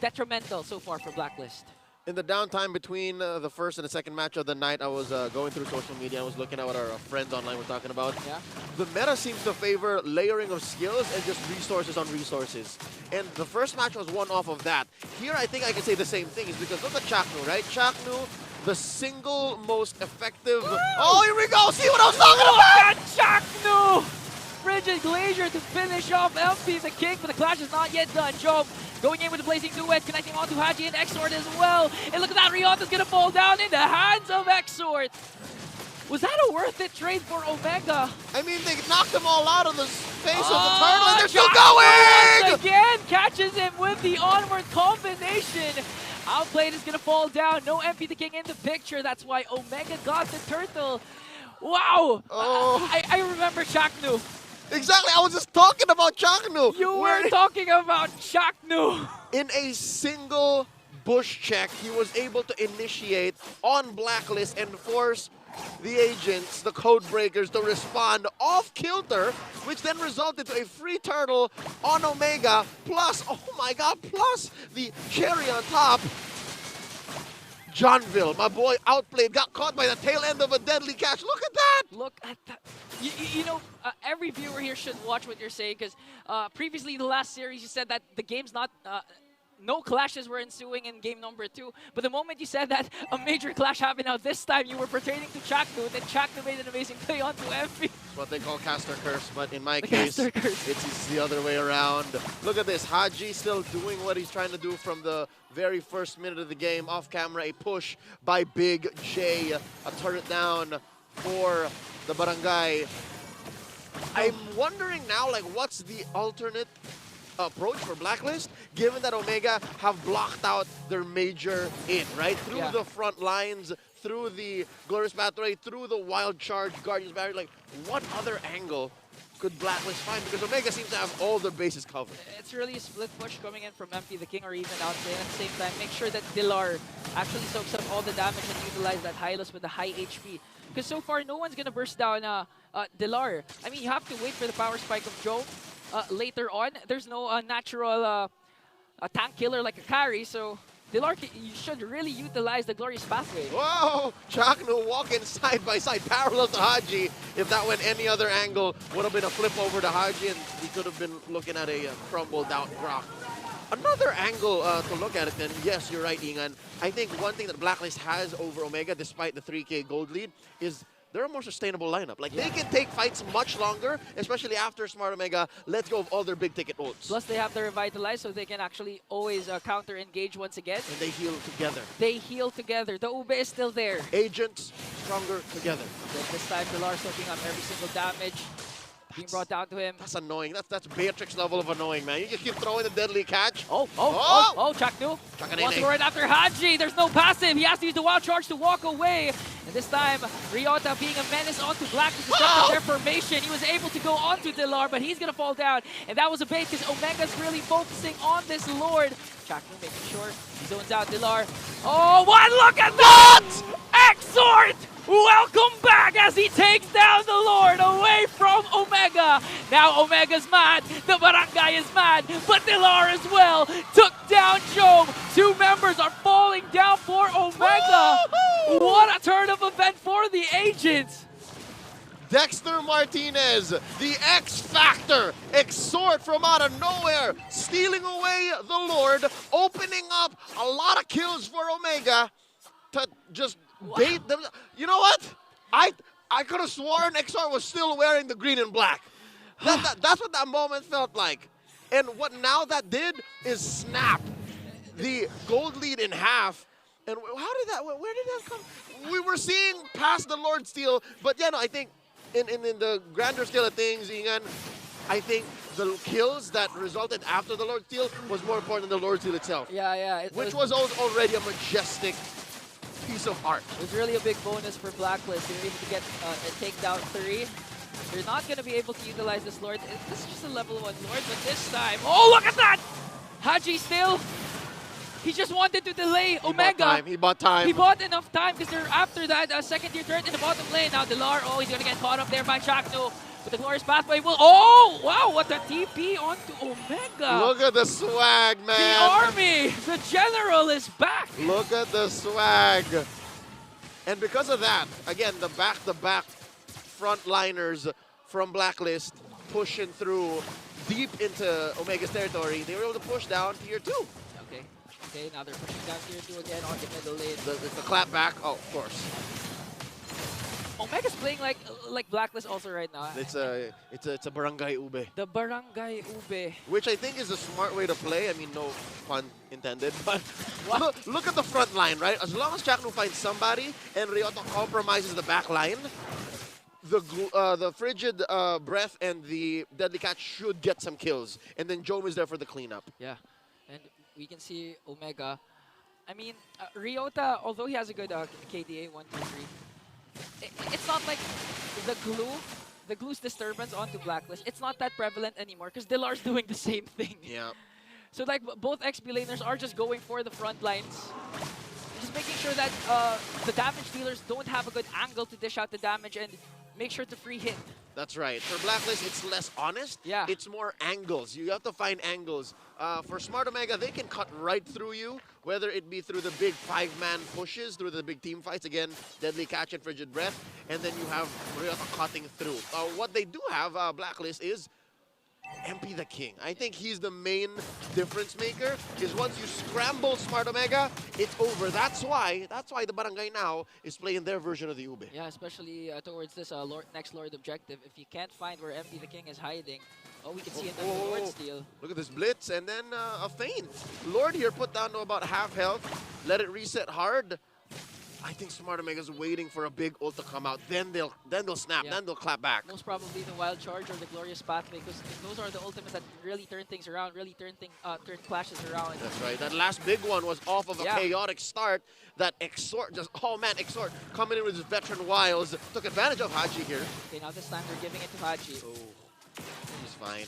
detrimental so far for Blacklist.
In the downtime between the first and the second match of the night, I was going through social media. I was looking at what our friends online were talking about.
Yeah.
The meta seems to favor layering of skills and just resources on resources. And the first match was one off of that. Here, I think I can say the same thing. Is because look at Chaknu, right? Chaknu, the single most effective... Oh, here we go! See what I was talking about?
Chaknu! Frigid Glacier to finish off LP the king, but the clash is not yet done. Job going in with the Blazing Duet, connecting onto Haji and Exort as well. And look at that, Rihanna's gonna fall down in the hands of Exort. Was that a worth it trade for Omega?
I mean, they knocked them all out of the face of the turtle, and they're still going!
Once again, catches him with the onward combination. Outplayed is gonna fall down. No MP the king in the picture. That's why Omega got the turtle. Wow!
Oh.
I remember Shaknu.
Exactly, I was just talking about Chaknu.
You were talking about Chaknu.
In a single bush check, he was able to initiate on Blacklist and force the agents, the code breakers, to respond off kilter, which then resulted to a free turtle on Omega, plus, oh my god, plus the cherry on top. Johnville, my boy, outplayed, got caught by the tail end of a deadly catch. Look at that!
Look at that. You know, every viewer here should watch what you're saying, because previously in the last series you said that the game's not... no clashes were ensuing in game number 2, but the moment you said that a major clash happened, now this time you were pertaining to Chaknu, and then Chaknu made an amazing play onto MP.
It's what they call caster curse, but in my case, it's the other way around. Look at this, Haji still doing what he's trying to do from the very first minute of the game. Off camera, a push by Big J, a turret down for the Barangay. I'm wondering now, like, what's the alternate approach for Blacklist, given that Omega have blocked out their major in, right? Through the front lines, through the Glorious Pathway, through the Wild Charge, Guardian's Barrier. Like, what other angle could Blacklist find? Because Omega seems to have all their bases covered.
It's really a split push coming in from MP the King, or even Outplay, and at the same time, make sure that Dilar actually soaks up all the damage and utilize that Hylos with the high HP. Because so far, no one's gonna burst down Dilar. I mean, you have to wait for the power spike of Joe. Later on, there's no natural tank killer like a carry, so Dilar, you should really utilize the Glorious Pathway.
Whoa! Chaknu walking side by side, parallel to Haji. If that went any other angle, would have been a flip over to Haji, and we could have been looking at a crumbled out Grok. Another angle to look at it then, yes, you're right, Ingan. I think one thing that Blacklist has over Omega, despite the 3K gold lead, is they're a more sustainable lineup. Like, they can take fights much longer, especially after Smart Omega lets go of all their big-ticket ults.
Plus, they have the Revitalize, so they can actually always counter-engage once again.
And they heal together.
They heal together. The Ube is still there.
Agents stronger together.
Then this time, Dilar soaking up every single damage. being brought down to him.
That's annoying. That's Beatrix level of annoying, man. You just keep throwing the deadly catch.
Chaknu wants to go right after Haji. There's no passive. He has to use the wild charge to walk away. And this time, Ryota being a menace onto Black to disrupt their formation. He was able to go onto Dilar, but he's going to fall down. And that was a bait because Omega's really focusing on this Lord. Chaknu making sure he zones out Dilar. Oh, what? Look at that! Exort! Welcome back as he takes down the Lord away from Omega. Now Omega's mad, the Barangay is mad, but Dilar as well took down Jome. Two members are falling down for Omega. What a turn of event for the Agents.
Dexter Martinez, the X Factor, Exort from out of nowhere, stealing away the Lord, opening up a lot of kills for Omega to just bait them. You know what? I could have sworn Exort was still wearing the green and black. That's what that moment felt like. And what now that did is snap the gold lead in half. And where did that come? We were seeing past the Lord steal, but yeah, no, I think in the grander scale of things, Ingan, I think the kills that resulted after the Lord steal was more important than the Lord steal itself.
Yeah.
Which was already a majestic piece of art.
It was really a big bonus for Blacklist. They were able to get a takedown 3. They're not going to be able to utilize this Lord. This is just a level 1 Lord, but this time, oh, look at that! Haji still, he just wanted to delay Omega.
He bought time.
He bought enough time because they're after that second tier turret in the bottom lane. Now Dilar, oh, he's going to get caught up there by Chaknu. But the glorious pathway will, oh, wow, what a TP onto Omega.
Look at the swag, man.
The army, the general is back.
Look at the swag. And because of that, again, the back-to-back frontliners from Blacklist pushing through deep into Omega's territory. They were able to push down tier 2.
Okay, now they're pushing down tier 2 again on the middle lane.
The clap back, oh, of course.
Omega's playing like Blacklist also right now.
It's a barangay ube.
The barangay ube.
Which I think is a smart way to play. I mean, no pun intended. But look at the front line, right? As long as Chaknu finds somebody and Ryota compromises the back line, the frigid breath and the deadly catch should get some kills. And then Jome is there for the cleanup.
Yeah, and we can see Omega. I mean, Ryota, although he has a good KDA 1, 2, 3. It's not like the glue's disturbance onto Blacklist. It's not that prevalent anymore because Dilar's doing the same thing.
Yeah.
So like both XP laners are just going for the front lines. Just making sure that the damage dealers don't have a good angle to dish out the damage and make sure to free hit.
That's right. For Blacklist, it's less honest.
Yeah.
It's more angles. You have to find angles. For Smart Omega, they can cut right through you, whether it be through the big 5-man pushes, through the big team fights, again, Deadly Catch and Frigid Breath, and then you have Ryota cutting through. What they do have, Blacklist, is MP the King. I think he's the main difference maker, is once you scramble Smart Omega, it's over. That's why the Barangay now is playing their version of the Ube.
Yeah, especially towards this next Lord objective. If you can't find where MP the King is hiding, we can see another Lord steal.
Look at this blitz, and then a feint. Lord here put down to about half health, let it reset hard. I think Smart Omega's waiting for a big ult to come out. Then they'll snap. Then they'll clap back.
Most probably the Wild Charge or the Glorious Pathway, because those are the ultimates that really turn things around, really turn clashes around.
That's right. That last big one was off of a chaotic start. That Exort Exort coming in with his veteran wiles took advantage of Haji here.
Okay, now this time they're giving it to Haji.
Oh, he's fine.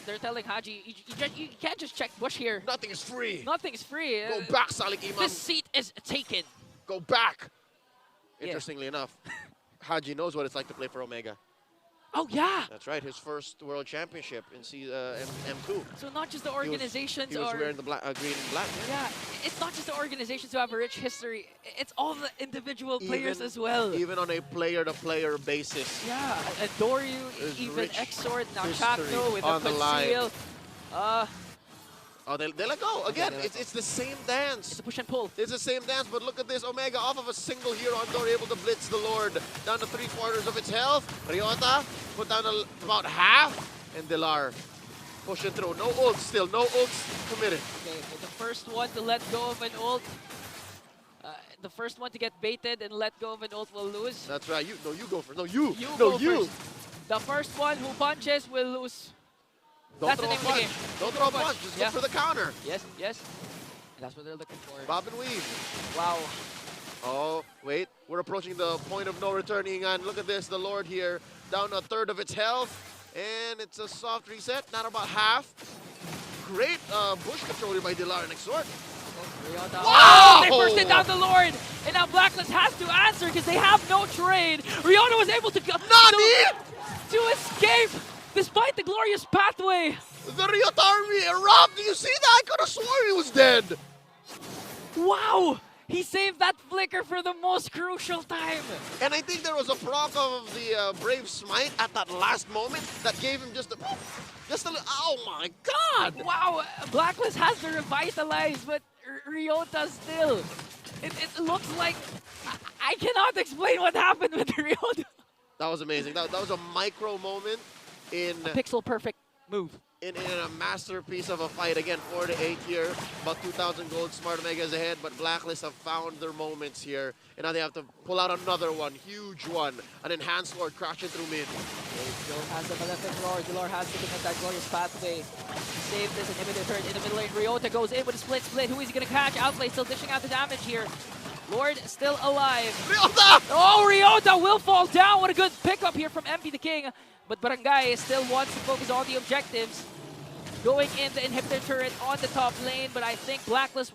They're telling Haji, you can't just check bush here.
Nothing is free.
Nothing is free.
Go back, Salik Imam.
This seat is taken.
Go back. Interestingly enough, Haji knows what it's like to play for Omega.
Oh, yeah.
That's right. His first world championship in M2.
So not just the organizations
he was wearing the green and black.
Yeah, it's not just the organizations who have a rich history. It's all the individual players as well.
Even on a player-to-player basis.
Yeah, Adoryu, even Exort, now Chakno with
on
the
conceal.
Oh,
they let go. Again, it's the same dance.
It's a push and pull.
It's the same dance, but look at this. Omega off of a single hero on door, able to blitz the Lord. Down to 3/4 of its health. Ryota put down about half. And Dilar pushing through. No ults still. No ults committed.
Okay, the first one to let go of an ult. The first one to get baited and let go of an ult will lose.
That's right. You go first. No, you.
Go first. The first one who punches will lose.
Don't
That's
throw
the
a
name of the
punch.
game.
Don't throw a punch. Just look for the counter.
Yes, yes. And that's what they're looking for.
Bob and weave.
Wow.
Oh, wait. We're approaching the point of no return, Ingan. Look at this. The Lord here down a third of its health. And it's a soft reset. Not about half. Great bush control here by Dilar and Exhort.
Wow! Oh, they first hit down the Lord, and now Blacklist has to answer because they have no trade. Ryota was able to escape despite the glorious pathway.
The Ryota army erupted. Do you see that? I could have sworn he was dead.
Wow! He saved that flicker for the most crucial time.
And I think there was a proc of the Brave Smite at that last moment that gave him just a oh my god!
Wow, Blacklist has to revitalize, but Ryota still. It looks like I cannot explain what happened with Ryota.
That was amazing. That was a micro moment in
a pixel perfect move.
In a masterpiece of a fight. Again, 4-8 here. About 2,000 gold. Smart Omega is ahead, but Blacklist have found their moments here. And now they have to pull out another one. Huge one. An enhanced Lord crashing through mid.
Joe has the malefic roar. Dilar has to commit that glorious pathway. Save this inhibitor turret in the middle lane. Ryota goes in with a split. Who is he going to catch? Outplay still dishing out the damage here. Lord still alive.
Ryota!
Oh, Ryota will fall down. What a good pickup here from MP the King. But Barangay still wants to focus on the objectives. Going in the inhibitor turret on the top lane, but I think Blacklist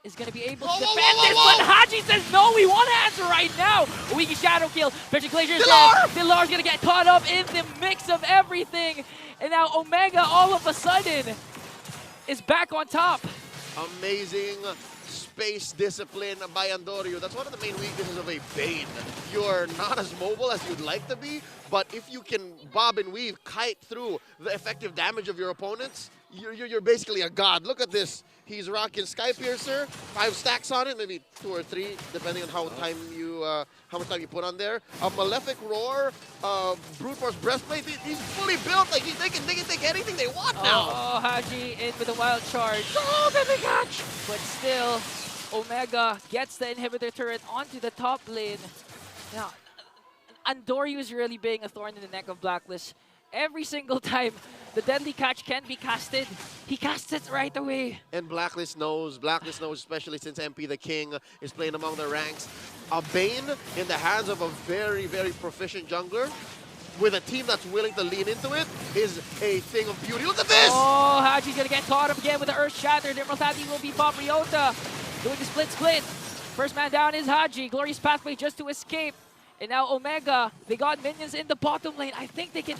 is going to be able to defend this. But Haji says, no, we want to answer right now. Wiki Shadow kill. Patrick Glacier is dead. Dilar's going to get caught up in the mix of everything. And now Omega, all of a sudden, is back on top.
Amazing space discipline by Andorio. That's one of the main weaknesses of a Bane. You're not as mobile as you'd like to be, but if you can bob and weave, kite through the effective damage of your opponents, you're basically a god. Look at this. He's rocking Sky Piercer, 5 stacks on it, maybe 2 or 3, depending on how much time you put on there. A Malefic Roar, Brute Force Breastplate. He's fully built. Like they can take anything they want now.
Oh, Haji in with a wild charge.
Oh, then they catch.
But still, Omega gets the inhibitor turret onto the top lane. Now, Andorio is really being a thorn in the neck of Blacklist. Every single time the deadly catch can be casted, he casts it right away.
And Blacklist knows, especially since MP the King is playing among the ranks. A Bane in the hands of a very, very proficient jungler with a team that's willing to lean into it is a thing of beauty. Look at this!
Oh, Haji's gonna get caught up again with the Earth Shatter. Immortality will be Bob Ryota doing the split. First man down is Haji. Glorious pathway just to escape. And now Omega, they got minions in the bottom lane. I think they can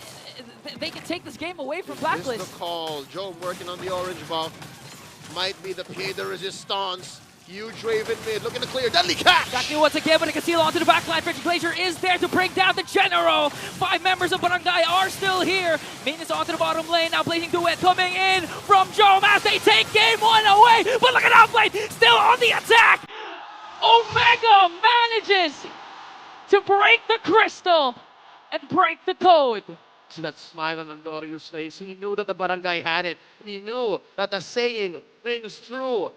take this game away from Blacklist.
This is the call. Joe working on the orange buff. Might be the pied de resistance. Huge wave in mid, looking to clear. Deadly catch!
Got once again, but a conceal onto the backline. Frederick Glacier is there to bring down the General. 5 members of Barangay are still here. Minions onto the bottom lane. Now Blazing Duet coming in from Joe as they take game 1 away. But look at Outplay, still on the attack. Omega manages to break the crystal and break the code.
So that smile on Andorio's face. He knew that the Barangay had it. He knew that the saying rings true.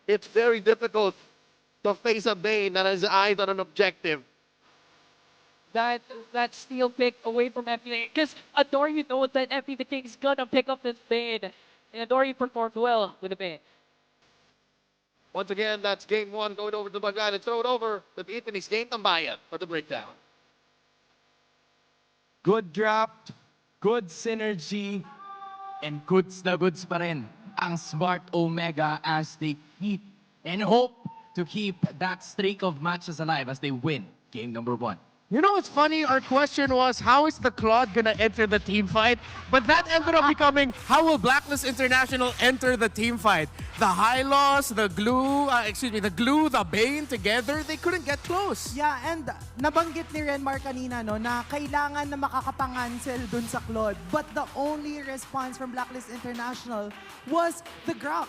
It's very difficult to face a Bane that has eyes on an objective.
That steal pick away from MP because Andorio knows that MP the King's gonna pick up this Bane. And Andorio performed well with the Bane.
Once again, that's game 1 going over to Barangay and throw it over to Anthony's game tambayan for the breakdown.
Good draft, good synergy, and goods na goods pa rin ang Smart Omega as they keep and hope to keep that streak of matches alive as they win game number 1.
You know what's funny? Our question was, how is the Claude gonna enter the team fight? But that ended up becoming, how will Blacklist International enter the team fight? The Hylos, the Glue, the Bane together, they couldn't get close.
Yeah, and nabanggit ni Renmar kanina no, na kailangan na makakapangansel dun sa Claude. But the only response from Blacklist International was the Grok.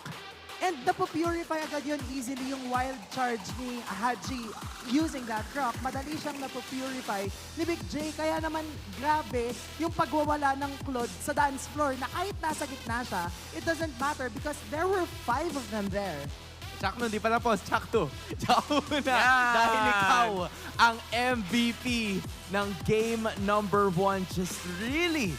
And napupurify agad yun easily yung wild charge ni Haji using that rock. Madali siyang napupurify ni Big J. Kaya naman grabe yung pagwawala ng Claude sa dance floor na kahit nasa gitna siya, it doesn't matter because there were 5 of them there.
Chakno, di pa tapos. Chakto. Chakto na. Dahil ikaw ang MVP ng game number 1. Just really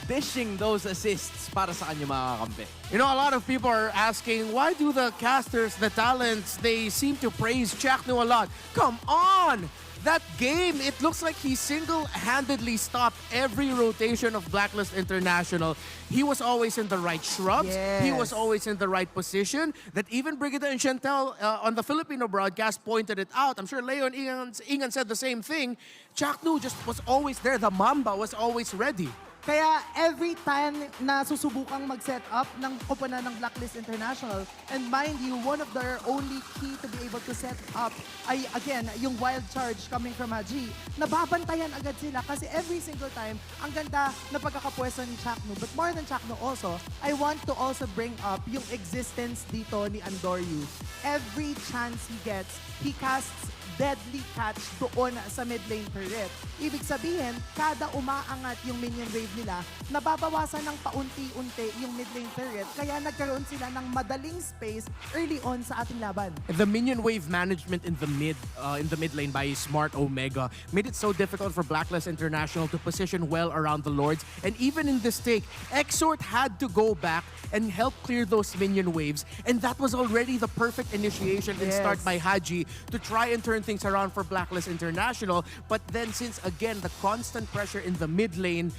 dishing those assists para sa kanya mga kakampi.
You know, a lot of people are asking, why do the casters, the talents, they seem to praise Chakno a lot? Come on! That game, it looks like he single-handedly stopped every rotation of Blacklist International. He was always in the right shrubs. He was always in the right position. That even Brigida and Chantel on the Filipino broadcast pointed it out. I'm sure Leo and Ingan said the same thing. Chakno just was always there. The Mamba was always ready.
Kaya every time na susubukang mag-set up ng koponan ng Blacklist International, and mind you, one of their only key to be able to set up ay, again, yung wild charge coming from Haji, nababantayan agad sila kasi every single time, ang ganda na pagkakapwesto ni Chakno. But more than Chakno also, I want to also bring up yung existence dito ni Andoryu. Every chance he gets, he casts deadly catch doon sa mid lane turret. Ibig sabihin, kada umaangat yung minion wave nila, nababawasan ng paunti-unti yung mid lane turret, kaya nagkaroon sila ng madaling space early on sa ating laban.
The minion wave management in the mid lane by Smart Omega made it so difficult for Blacklist International to position well around the Lords. And even in this take, Exort had to go back and help clear those minion waves. And that was already the perfect initiation and start by Haji to try and turn things around for Blacklist International. But then since, again, the constant pressure in the mid lane,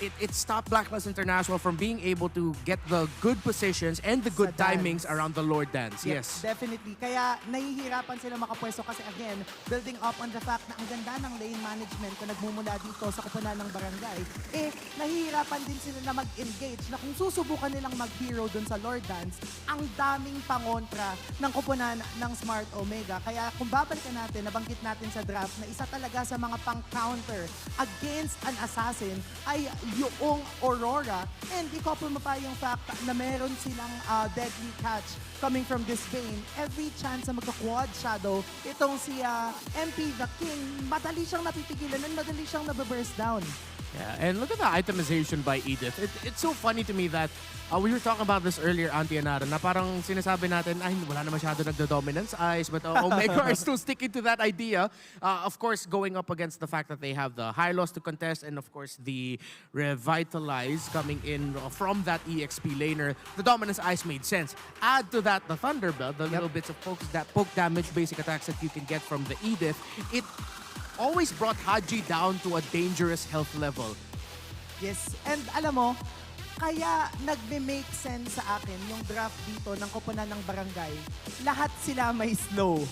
it stopped Blacklist International from being able to get the good positions and the good timings around the Lord dance. Yes.
Definitely. Kaya nahihirapan sila makapwesto kasi again, building up on the fact na ang ganda ng lane management na nagmumula dito sa koponan ng barangay, nahihirapan din sila na mag-engage na kung susubukan nilang mag-hero dun sa Lord dance, ang daming pangontra ng koponan ng Smart Omega. Kaya kung babalikan natin, nabanggit natin sa draft na isa talaga sa mga pang-counter against an assassin ay yung Aurora. And i-couple mo pa yung fact na meron silang deadly catch coming from this vein. Every chance na magka-quad shadow, itong si MP the King, madali siyang napipigilan and madali siyang nababurst down.
Yeah, and look at the itemization by Edith. It's so funny to me that we were talking about this earlier, Auntie Anara, na parang sinasabi natin, ay, wala na masyado nagdo-dominance eyes, but Omega are still sticking to that idea. Of course, going up against the fact that they have the high loss to contest and, of course, the Revitalize coming in from that EXP laner, the dominance eyes made sense. Add to that the Thunderbelt, the little bits of poke damage, basic attacks that you can get from the Edith. It always brought Haji down to a dangerous health level.
Yes, and alam mo, kaya nagme-make sense sa akin yung draft dito ng koponan ng barangay. Lahat sila may slow.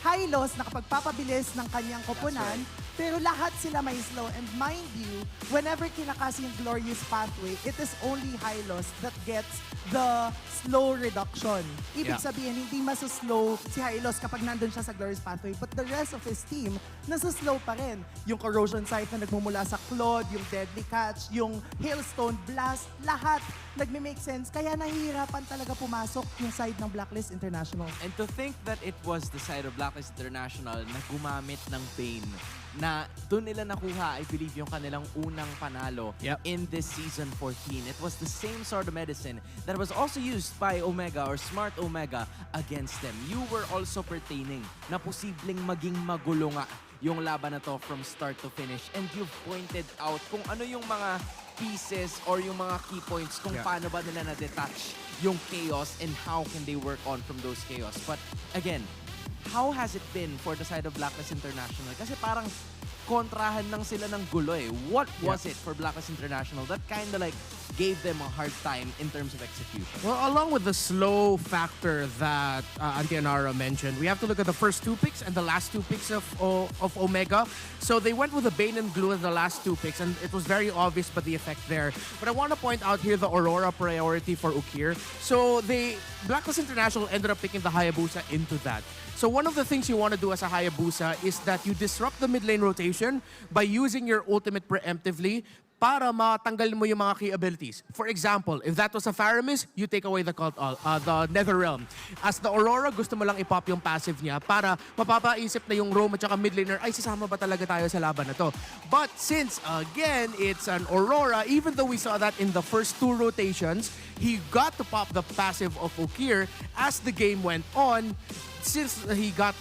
High loss na kapagpapabilis ng kanyang koponan, pero lahat sila may slow. And mind you, whenever kinakas yung Glorious Pathway, it is only high loss that gets the slow reduction. Ibig sabihin, hindi masuslow si high loss kapag nandun siya sa Glorious Pathway, but the rest of his team, nasuslow pa rin. Yung Corrosion Sight na nagmumula sa Claude, yung Deadly Catch, yung Hailstone Blast, lahat nagme-make sense. Kaya nahihirapan talaga pumasok yung side ng Blacklist International.
And to think that it was the side of Blacklist International na gumamit ng Bane, na doon nila nakuha, I believe, yung kanilang unang panalo in this Season 14. It was the same sort of medicine that was also used by Omega or Smart Omega against them. You were also pertaining na posibleng maging magulo nga yung laban na to from start to finish. And you've pointed out kung ano yung mga pieces or yung mga key points kung paano ba nila na-detach yung chaos and how can they work on from those chaos. But again, how has it been for the side of Blacklist International? Kasi parang kontrahan lang sila ng gulo eh. What was it for Blacklist International that kind of like gave them a hard time in terms of execution?
Well, along with the slow factor that Auntie Anara mentioned, we have to look at the first two picks and the last two picks of Omega. So they went with the Bane and Glue as the last two picks, and it was very obvious but the effect there. But I want to point out here the Aurora priority for Ukir. So Blacklist International ended up picking the Hayabusa into that. So one of the things you want to do as a Hayabusa is that you disrupt the mid lane rotation by using your ultimate preemptively para matanggal mo yung mga key abilities. For example, if that was a Faramis, you take away the Nether Realm. As the Aurora, gusto mo lang i-pop yung passive niya para mapapaisip na yung roam at saka mid laner, ay sasama ba talaga tayo sa laban na to? But since, again, it's an Aurora, even though we saw that in the first two rotations, he got to pop the passive of Okir as the game went on. Since he got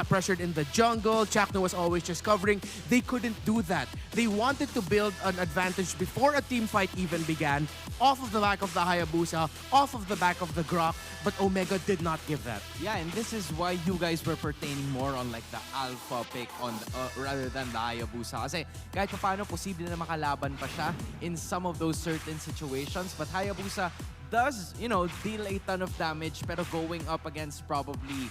pressured in the jungle, Chakno was always just covering. They couldn't do that. They wanted to build an advantage before a team fight even began, off of the back of the Hayabusa, off of the back of the Grok, but Omega did not give that.
Yeah, and this is why you guys were pertaining more on like the alpha pick on rather than the Hayabusa. Kasi kahit pa paano, posible na makalaban pa siya in some of those certain situations. But Hayabusa does, you know, deal a ton of damage, pero going up against probably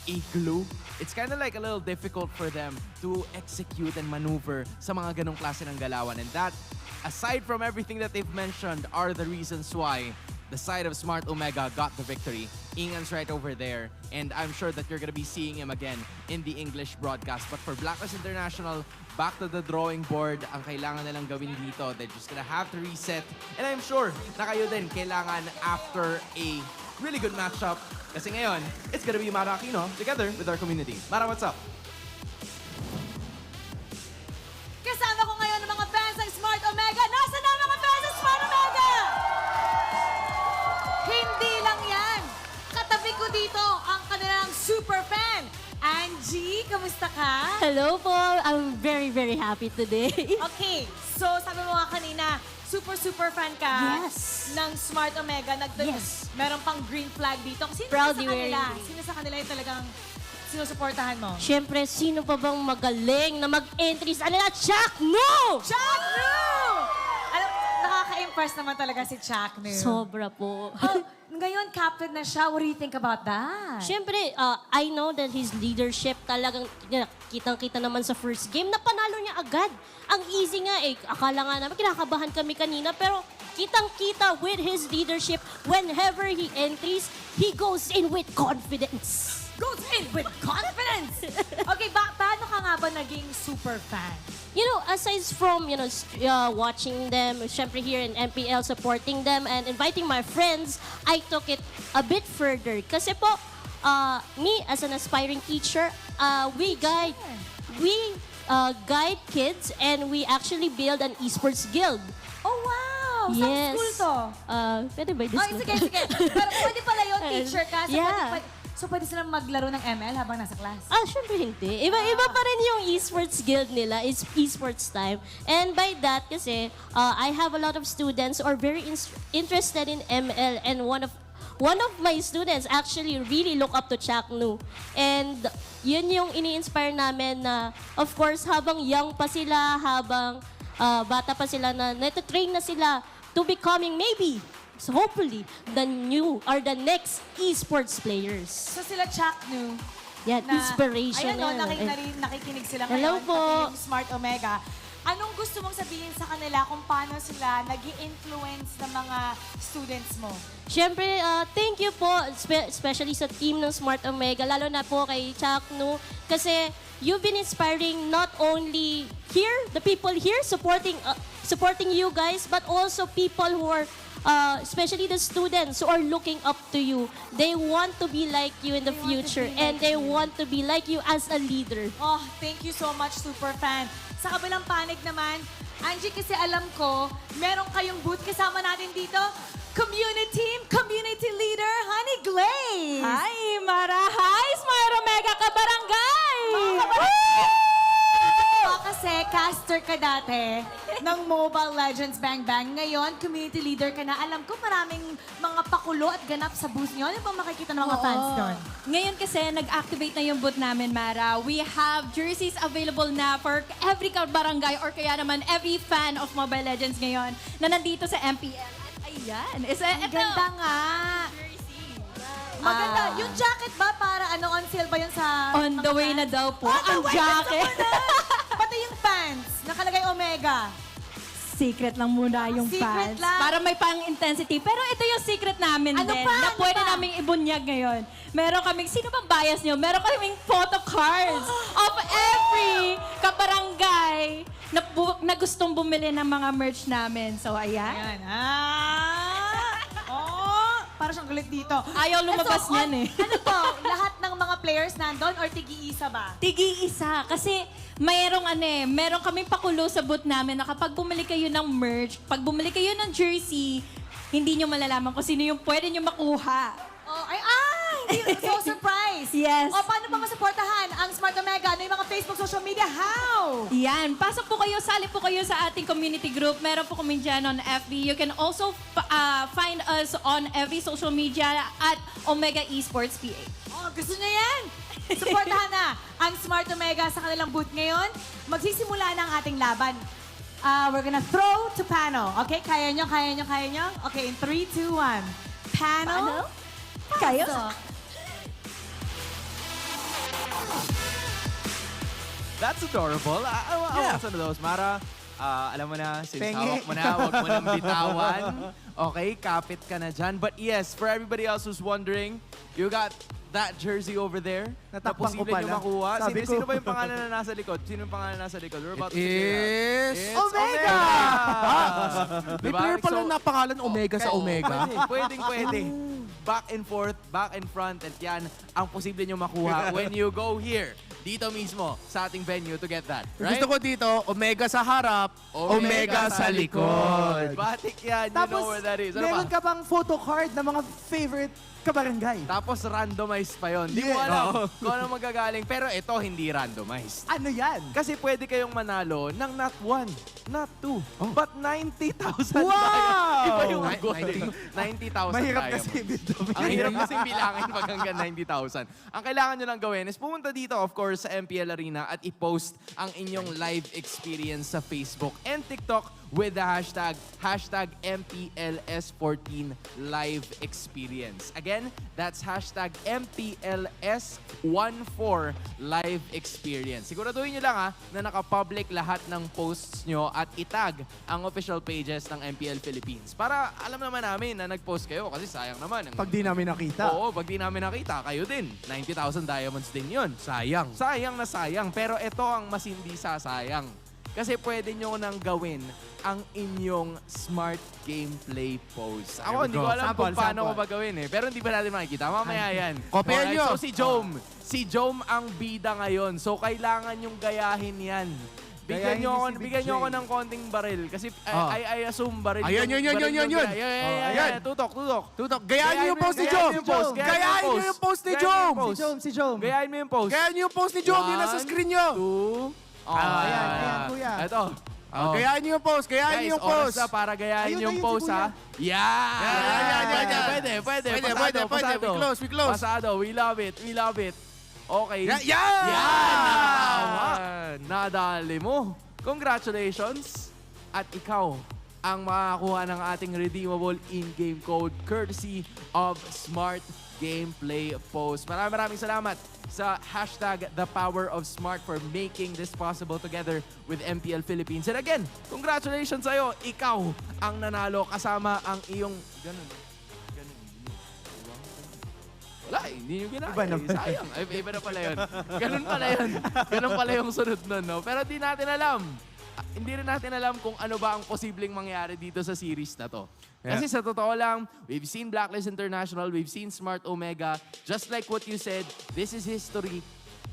Igloo, it's kind of like a little difficult for them to execute and maneuver sa mga ganong klase ng galawan. And that, aside from everything that they've mentioned, are the reasons why the side of Smart Omega got the victory. Ingan's right over there, and I'm sure that you're gonna be seeing him again in the English broadcast. But for Blacklist International, back to the drawing board. Ang kailangan nilang gawin dito, they're just gonna have to reset. And I'm sure na kayo din kailangan after a really good matchup. Kasi ngayon, it's gonna be Mara Aquino together with our community. Mara, what's up?
Kasama ko ngayon ng mga fans ng Smart Omega. Nasaan na mga fans ng Smart Omega? Hindi lang yan. Katabi ko dito ang kanilang super fan. Angie, kamusta ka?
Hello po. I'm very, very happy today.
Okay, so sabi mo nga kanina, super fan ka ng Smart Omega. Yes. Meron pang green flag dito. Sino
Proudly
sa kanila?
wearing green.
Sino sa kanila yung talagang sinusuportahan mo?
Siyempre, sino pa bang magaling na mag-entry sa kanila? Chakno!
Chakno! Alam, nakaka-impress naman talaga si Chakno.
Sobra po.
Ngayon, captain na siya. What do you think about that?
Siyempre, I know that his leadership talagang kitang-kita naman sa first game na panalo niya agad. Ang easy nga eh. Akala nga naman, kinakabahan kami kanina, pero kitang-kita with his leadership, whenever he entries, he goes in with confidence.
Goes in with confidence! Okay, paano ka nga ba naging super fan?
You know, aside from, you know, watching them, syempre here in MPL, supporting them, and inviting my friends, I took it a bit further. Kasi po, me as an aspiring teacher, we guide kids and we actually build an esports guild.
Oh, wow!
Yes.
Saan school to?
Pwede ba i-disclose?
Sige. Pero pwede pala yun, teacher ka. So
Yeah.
So pwede silang maglaro ng ML habang nasa class?
Syempre hindi. Iba pa rin yung esports guild nila. It's esports time. And by that, kasi, I have a lot of students who are very interested in ML. And one of my students actually really look up to Chakno. And yun yung ini-inspire namin na, of course, habang young pa sila, habang bata pa sila na natatrain na sila to becoming maybe, so hopefully, the new or the next esports players.
So sila Chakno.
Yan, inspiration.
Ayan o, nakikinig sila
Hello
ngayon.
po.
Pati yung Smart Omega. Anong gusto mong sabihin sa kanila kung paano sila nag-i-influence ng mga students mo?
Siyempre, thank you po, especially sa team ng Smart Omega, lalo na po kay Chakno, kasi you've been inspiring not only here, the people here supporting you guys, but also people who are especially the students who are looking up to you. They want to be like you in the future, and they want to be like you as a leader.
Oh, thank you so much, super fan. Sa kabilang panig naman, Angie, kasi alam ko, meron kayong booth kasama natin dito. Community leader, Honey Glaze.
Hi, Mara. Hi, Smart Omega Kabarangay!
Kasi caster ka dati ng Mobile Legends Bang Bang. Ngayon, community leader ka na. Alam ko maraming mga pakulo at ganap sa booth nyo. Ano bang makikita ng mga fans doon?
Ngayon kasi, nag-activate na yung booth namin, Mara. We have jerseys available na for every barangay or kaya naman every fan of Mobile Legends ngayon na nandito sa MPL. At ayan.
Ang ganda nga. Maganda. Yung jacket ba para on sale ba yun sa...
On the way na daw po. Ang jacket.
Pati yung pants. Nakalagay Omega.
Secret lang muna yung
Secret
fans.
lang.
Para may pang-intensity. Pero ito yung secret namin
Ano
din.
pa?
Na
Ano
pwede
pa?
naming ibunyag ngayon. Meron kaming, sino bang bias nyo? Meron kaming photo cards of every kabarangay na gustong bumili ng mga merch namin. So, ayan.
Ayan. Para siyang galit dito.
Ayaw lumabas niyan eh.
Ano to? Lahat ng mga players nandun or tigi-isa ba?
Tigi-isa. Kasi meron kaming pakulo sa booth namin na kapag bumili kayo ng merch, pag bumili kayo ng jersey, hindi nyo malalaman kung sino yung pwede nyo makuha.
Oh, so surprise.
Yes.
O, paano ba masuportahan ang Smart Omega? Ano yung mga Facebook, social media? How?
Yan, pasok po kayo, sali po kayo sa ating community group. Meron po kami dyan on FB. You can also find us on every social media at Omega Esports PA.
Oh, gusto niya yan? Supportahan na ang Smart Omega sa kanilang booth ngayon. Magsisimula na ang ating laban. We're gonna throw to panel. Okay, kaya nyo? Okay, in 3, 2, 1. Panel.
Kayo?
That's adorable. I want some of those, Mara. Alam mo na, since hawak mo na, huwag mo nang bitawan. Okay, kapit ka na dyan. But yes, for everybody else who's wondering, you got that jersey over there na posible nyo makuha. Sino ba yung pangalan na nasa likod? Sino yung pangalan na nasa likod? We're about to figure it out. It's
Omega! May
Diba?
player pala na pangalan Omega sa Omega.
Pwede. Back and forth, back and front, at yan ang posible nyo makuha when you go here. Dito mismo, sa ating venue to get that. Right?
Gusto ko dito, Omega sa harap, Omega sa likod.
Batik yan, you know where that is. Ano
meron
pa?
ka bang photo card ng mga favorite kabarangay?
Tapos randomized pa yun. Di mo alam kung ano magagaling. Pero ito, hindi randomized.
Ano yan?
Kasi pwede kayong manalo ng not 1, not 2, but 90,000.
Wow!
Iba yung goal. 90,000
Mahirap
tayo.
kasi
Ang hirap kasi bilangin pag hanggang 90,000. Ang kailangan nyo lang gawin is pumunta dito, of course, sa MPL Arena at i-post ang inyong live experience sa Facebook and TikTok with the hashtag MPLS14 live experience. Again, that's hashtag MPLS14 live experience. Siguraduhin nyo lang na naka-public lahat ng posts nyo at itag ang official pages ng MPL Philippines. Para alam naman namin na nag-post kayo kasi sayang naman.
Pag di namin nakita.
Oo, pag di namin nakita, kayo din. 90,000 diamonds din yun. Sayang. Sayang na sayang. Pero ito ang mas hindi sasayang. Kasi pwede nyo nang gawin ang inyong smart gameplay pose. Ako, hindi ko alam kung paano ko ba gawin eh. Pero hindi pa natin makikita. Mamaya yan.
Kopyahan nyo.
So si Jome. Si Jome ang bida ngayon. So kailangan yung gayahin yan. Bigyan nyo ako ng konting baril. Kasi I assume baril.
Ayan, yun.
Ayan, tutok.
Gayahin nyo yung post ni Jome. Gayahin nyo yung post ni Jome.
Si Jome.
Gayahin mo yung post.
Gayahin nyo yung post ni Jome. Yun nasa screen nyo.
2.
Ayan, kuya.
Ito.
Gayahin nyo yung post. Gayahin nyo yung post.
Guys, oras na para gayahin yung post, ha? Pwede.
We close.
Pasado. We love it. Okay. Nadali mo. Congratulations. At ikaw ang makakuha ng ating redeemable in-game code courtesy of Smart Gameplay Post. Maraming salamat sa hashtag The Power of Smart for making this possible together with MPL Philippines. And again, congratulations sa'yo. Ikaw ang nanalo kasama ang iyong... Ganun. Wala, hindi nyo ginaya.
Iba naman.
Sayang. Iba na pala yun. Ganun pala yung sunod nun, no? Pero di natin alam. Hindi rin natin alam kung ano ba ang posibleng mangyari dito sa series na to. Kasi sa totoo lang, we've seen Blacklist International, we've seen Smart Omega. Just like what you said, this is history.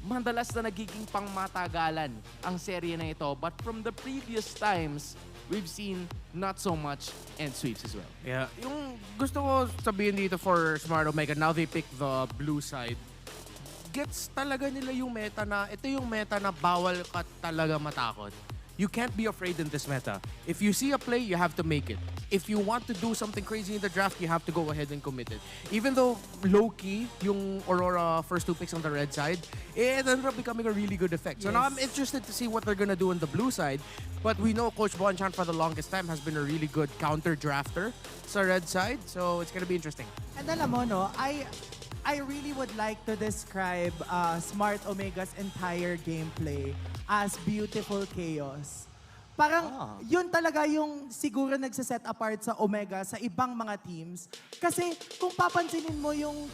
Madalas na nagiging pangmatagalan ang serye na ito. But from the previous times, we've seen not so much end sweeps as well.
Yeah. Yung gusto ko sabihin dito for Smart Omega, now they pick the blue side. Gets talaga nila yung meta na, ito yung meta na bawal ka talaga matakot. You can't be afraid in this meta. If you see a play, you have to make it. If you want to do something crazy in the draft, you have to go ahead and commit it. Even though low-key, yung Aurora first 2 picks on the red side, it ended up becoming a really good effect. So now I'm interested to see what they're gonna do on the blue side. But we know Coach Bonchan for the longest time has been a really good counter drafter sa red side. So it's gonna be interesting.
And alam mo, no, I really would like to describe Smart Omega's entire gameplay as beautiful chaos. Parang yun talaga yung siguro nagsiset apart sa Omega sa ibang mga teams. Kasi kung papansinin mo yung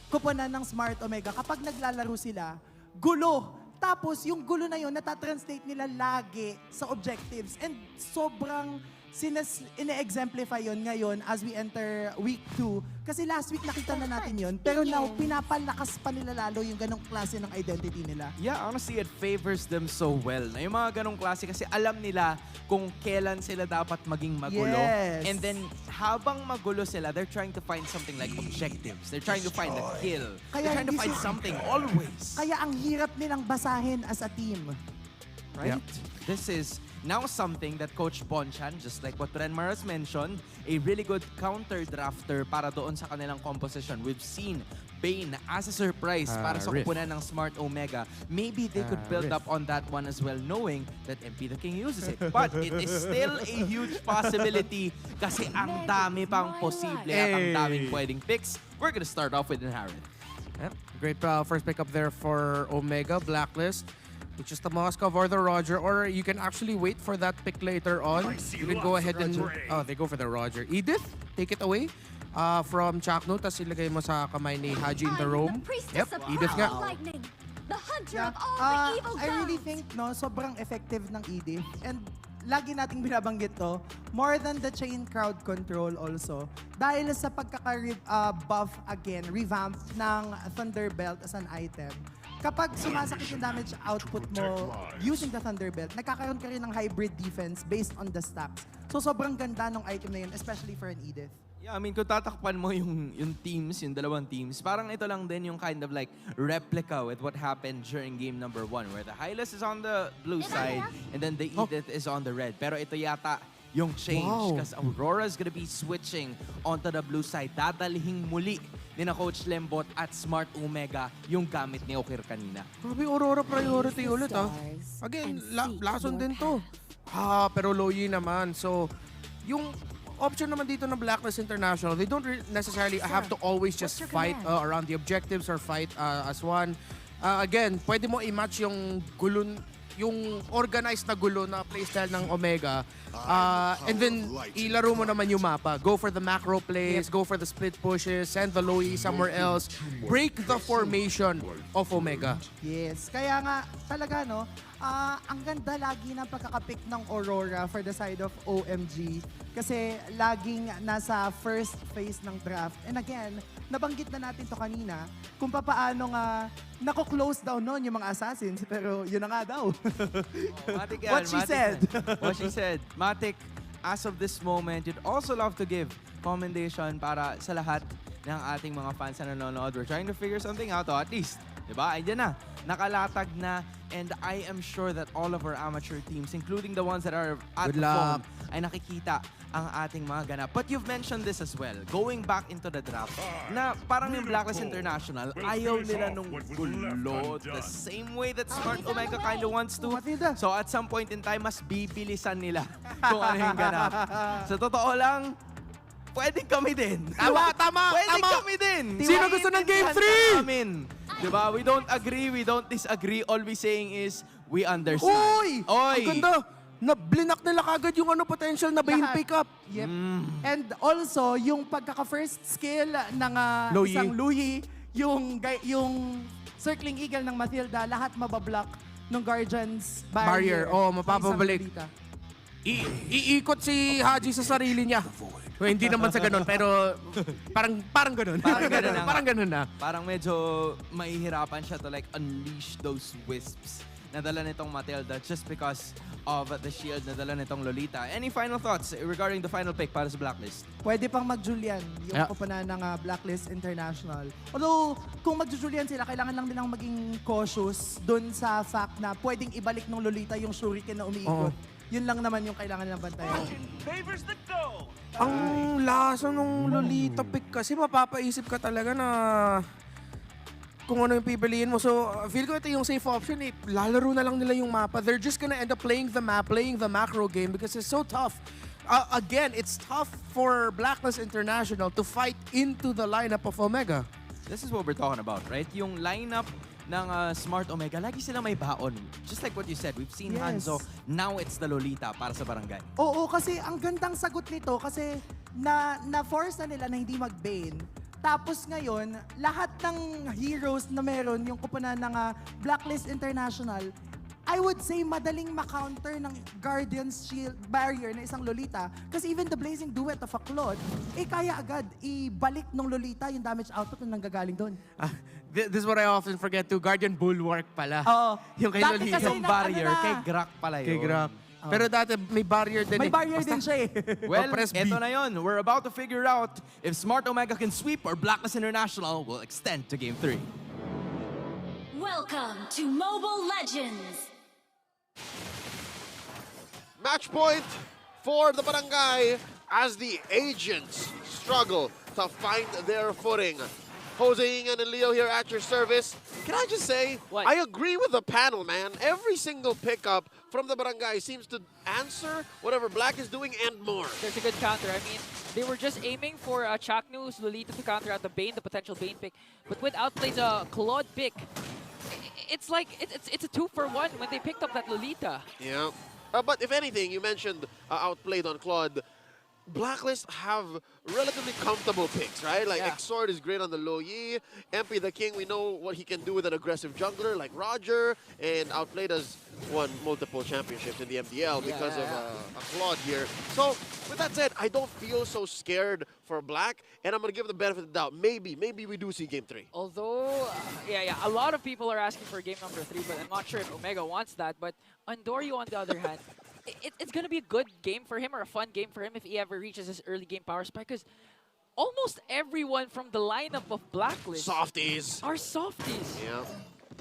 kuponan ng Smart Omega, kapag naglalaro sila, gulo. Tapos yung gulo na yun, natatranslate nila lagi sa objectives. And sobrang ine-exemplify yun ngayon as we enter week 2. Kasi last week nakita na natin yun, pero now pinapalakas pa nila lalo yung ganong klase ng identity nila.
Yeah, honestly, it favors them so well. Na yung mga ganong klase kasi alam nila kung kailan sila dapat maging magulo.
Yes.
And then, habang magulo sila, they're trying to find something like objectives. They're trying to find a kill. They're trying to find something always.
Kaya ang hirap nilang basahin as a team.
Right? This is now something that Coach Bonchan, just like what Renmar has mentioned, a really good counter-drafter para doon sa kanilang composition. We've seen Bane as a surprise para sa kupunan ng Smart Omega. Maybe they could build up on that one as well, knowing that MP the King uses it. But it is still a huge possibility kasi ang dami pang posible at ang daming pwedeng picks. We're gonna start off with Inherit.
Yep. Great first pick up there for Omega, Blacklist. Which is the Moskov or the Roger, or you can actually wait for that pick later on. You can go ahead and... Oh, they go for the Roger. Edith, take it away from Chakno, tas ilagay mo sa kamay ni Haji in the room. Yep, Edith nga.
I really think sobrang effective ng Edith. And lagi nating binabanggit to, more than the chain crowd control also. Dahil sa pagkaka-buff again, revamp ng Thunderbelt as an item. Kapag sumasakit yung damage output mo using the Thunderbelt, nagkakaroon ka rin ng hybrid defense based on the stacks. So sobrang ganda ng item na yun, especially for an Edith.
Yeah, I mean, kung tatakpan mo yung teams, yung dalawang teams, parang ito lang din yung kind of like replica with what happened during game number 1, where the Hylas is on the blue side and then the Edith is on the red. Pero ito yata yung change kasi Aurora's gonna be switching onto the blue side. Dadalhing muli ni na Coach Lembot at Smart Omega yung gamit ni Okir kanina.
Grabe, Aurora priority ulit Again, lason din to. Pero Loyi naman. So, yung option naman dito ng Blacklist International, they don't necessarily have to always just fight around the objectives or fight as one. Again, pwede mo i-match yung yung organized na gulo na playstyle ng Omega. And then, ilaro mo naman yung mapa. Go for the macro plays, go for the split pushes, send the Loyi somewhere else. Break the formation of Omega.
Yes. Kaya nga, talaga ang ganda lagi ng pagkakapick ng Aurora for the side of OMG. Kasi laging nasa first phase ng draft. And again, nabanggit na natin to kanina kung paano nga nako-close down noon yung mga assassins. Pero yun na nga daw. What she said.
What she said. Matic, as of this moment, you'd also love to give commendation para sa lahat ng ating mga fans na nanonood. We're trying to figure something out, at least. Diba? Ayan na. Nakalatag na. And I am sure that all of our amateur teams, including the ones that are at the phone, ay nakikita ang ating mga ganap. But you've mentioned this as well, going back into the draft, na parang yung Blacklist International, ayaw nila nung gulo the same way that Smart Omega kind of wants to. So at some point in time, mas bibilisan nila kung ano yung ganap. Sa totoo lang, pwedeng kami din.
Tama!
Pwedeng kami din.
Sino gusto ng Game 3?
Diba? We don't agree, we don't disagree. All we saying is, we understand.
Oy! Ang ganda! Blinak nila kagad yung potential na Bane pickup.
Yep. And also, yung pagkaka-first skill ng isang Loyi, yung Circling Eagle ng Mathilda, lahat mabablock ng Guardian's Barrier.
Mapapabalik. Iikot si Haji sa sarili niya. Well, hindi naman sa ganun, pero parang ganun. Parang ganun na.
Parang medyo mahihirapan siya to like unleash those wisps na dala nitong Matilda just because of the shield na dala nitong Lolita. Any final thoughts regarding the final pick para sa Blacklist?
Pwede pang mag-Julian yung kupunan ng Blacklist International. Although, kung mag-Julian sila, kailangan lang nilang maging cautious dun sa fact na pwedeng ibalik ng Lolita yung shuriken na umiikot. Yun lang naman yung kailangan nilang bantayan.
Ang lasa nung Lolita pick kasi mapapaisip ka talaga na kung ano yung pipiliin mo. So, feel ko ito yung safe option. Lalaro na lang nila yung mapa. They're just gonna end up playing the map, playing the macro game because it's so tough. Again, it's tough for Blacklist International to fight into the lineup of Omega.
This is what we're talking about, right? Yung lineup ng Smart Omega, lagi sila may baon. Just like what you said, we've seen Hanzo, now it's the Lolita para sa barangay.
Oo, kasi ang gandang sagot nito kasi na-force na nila na hindi mag-Bane. Tapos ngayon, lahat ng heroes na meron yung kupunan ng Blacklist International I would say madaling ma-counter ng Guardian's Shield barrier na isang Lolita. Kasi even the Blazing Duet of a Claude, kaya agad ibalik ng Lolita yung damage output na nanggagaling doon.
This is what I often forget too. Guardian Bulwark pala.
Oo.
Yung kay
Dati
Lolita.
kasi
Yung barrier, kay Grak pala yun.
Kay Grak. Pero dati may barrier din
May barrier din siya eh.
Well,
press B.
eto na yun. We're about to figure out if Smart Omega can sweep or Blacklist International will extend to Game 3.
Welcome to Mobile Legends.
Match point for the Barangay as the agents struggle to find their footing. Jose Ingan and Leo here at your service. Can I just say, I agree with the panel, man. Every single pickup from the Barangay seems to answer whatever Black is doing and more.
There's a good counter. I mean, they were just aiming for Chaknu's Lolita to counter out the Bane, the potential Bane pick. But with Outplay's Claude pick, it's like, it's a 2-for-1 when they picked up that Lolita.
Yeah. But if anything, you mentioned Outplayed on Claude. Blacklist have relatively comfortable picks, right? Like Exord is great on the low Yi. MP the King, we know what he can do with an aggressive jungler like Roger. And Outplayed has won multiple championships in the MDL because of a Claude here. So with that said, I don't feel so scared for Black, and I'm gonna give them the benefit of the doubt. Maybe we do see Game 3.
Although, a lot of people are asking for game number 3, but I'm not sure if Omega wants that. But Andorio, on the other hand, it's going to be a good game for him or a fun game for him if he ever reaches his early game power spike, because almost everyone from the lineup of Blacklist
Softies
are softies.
Yeah.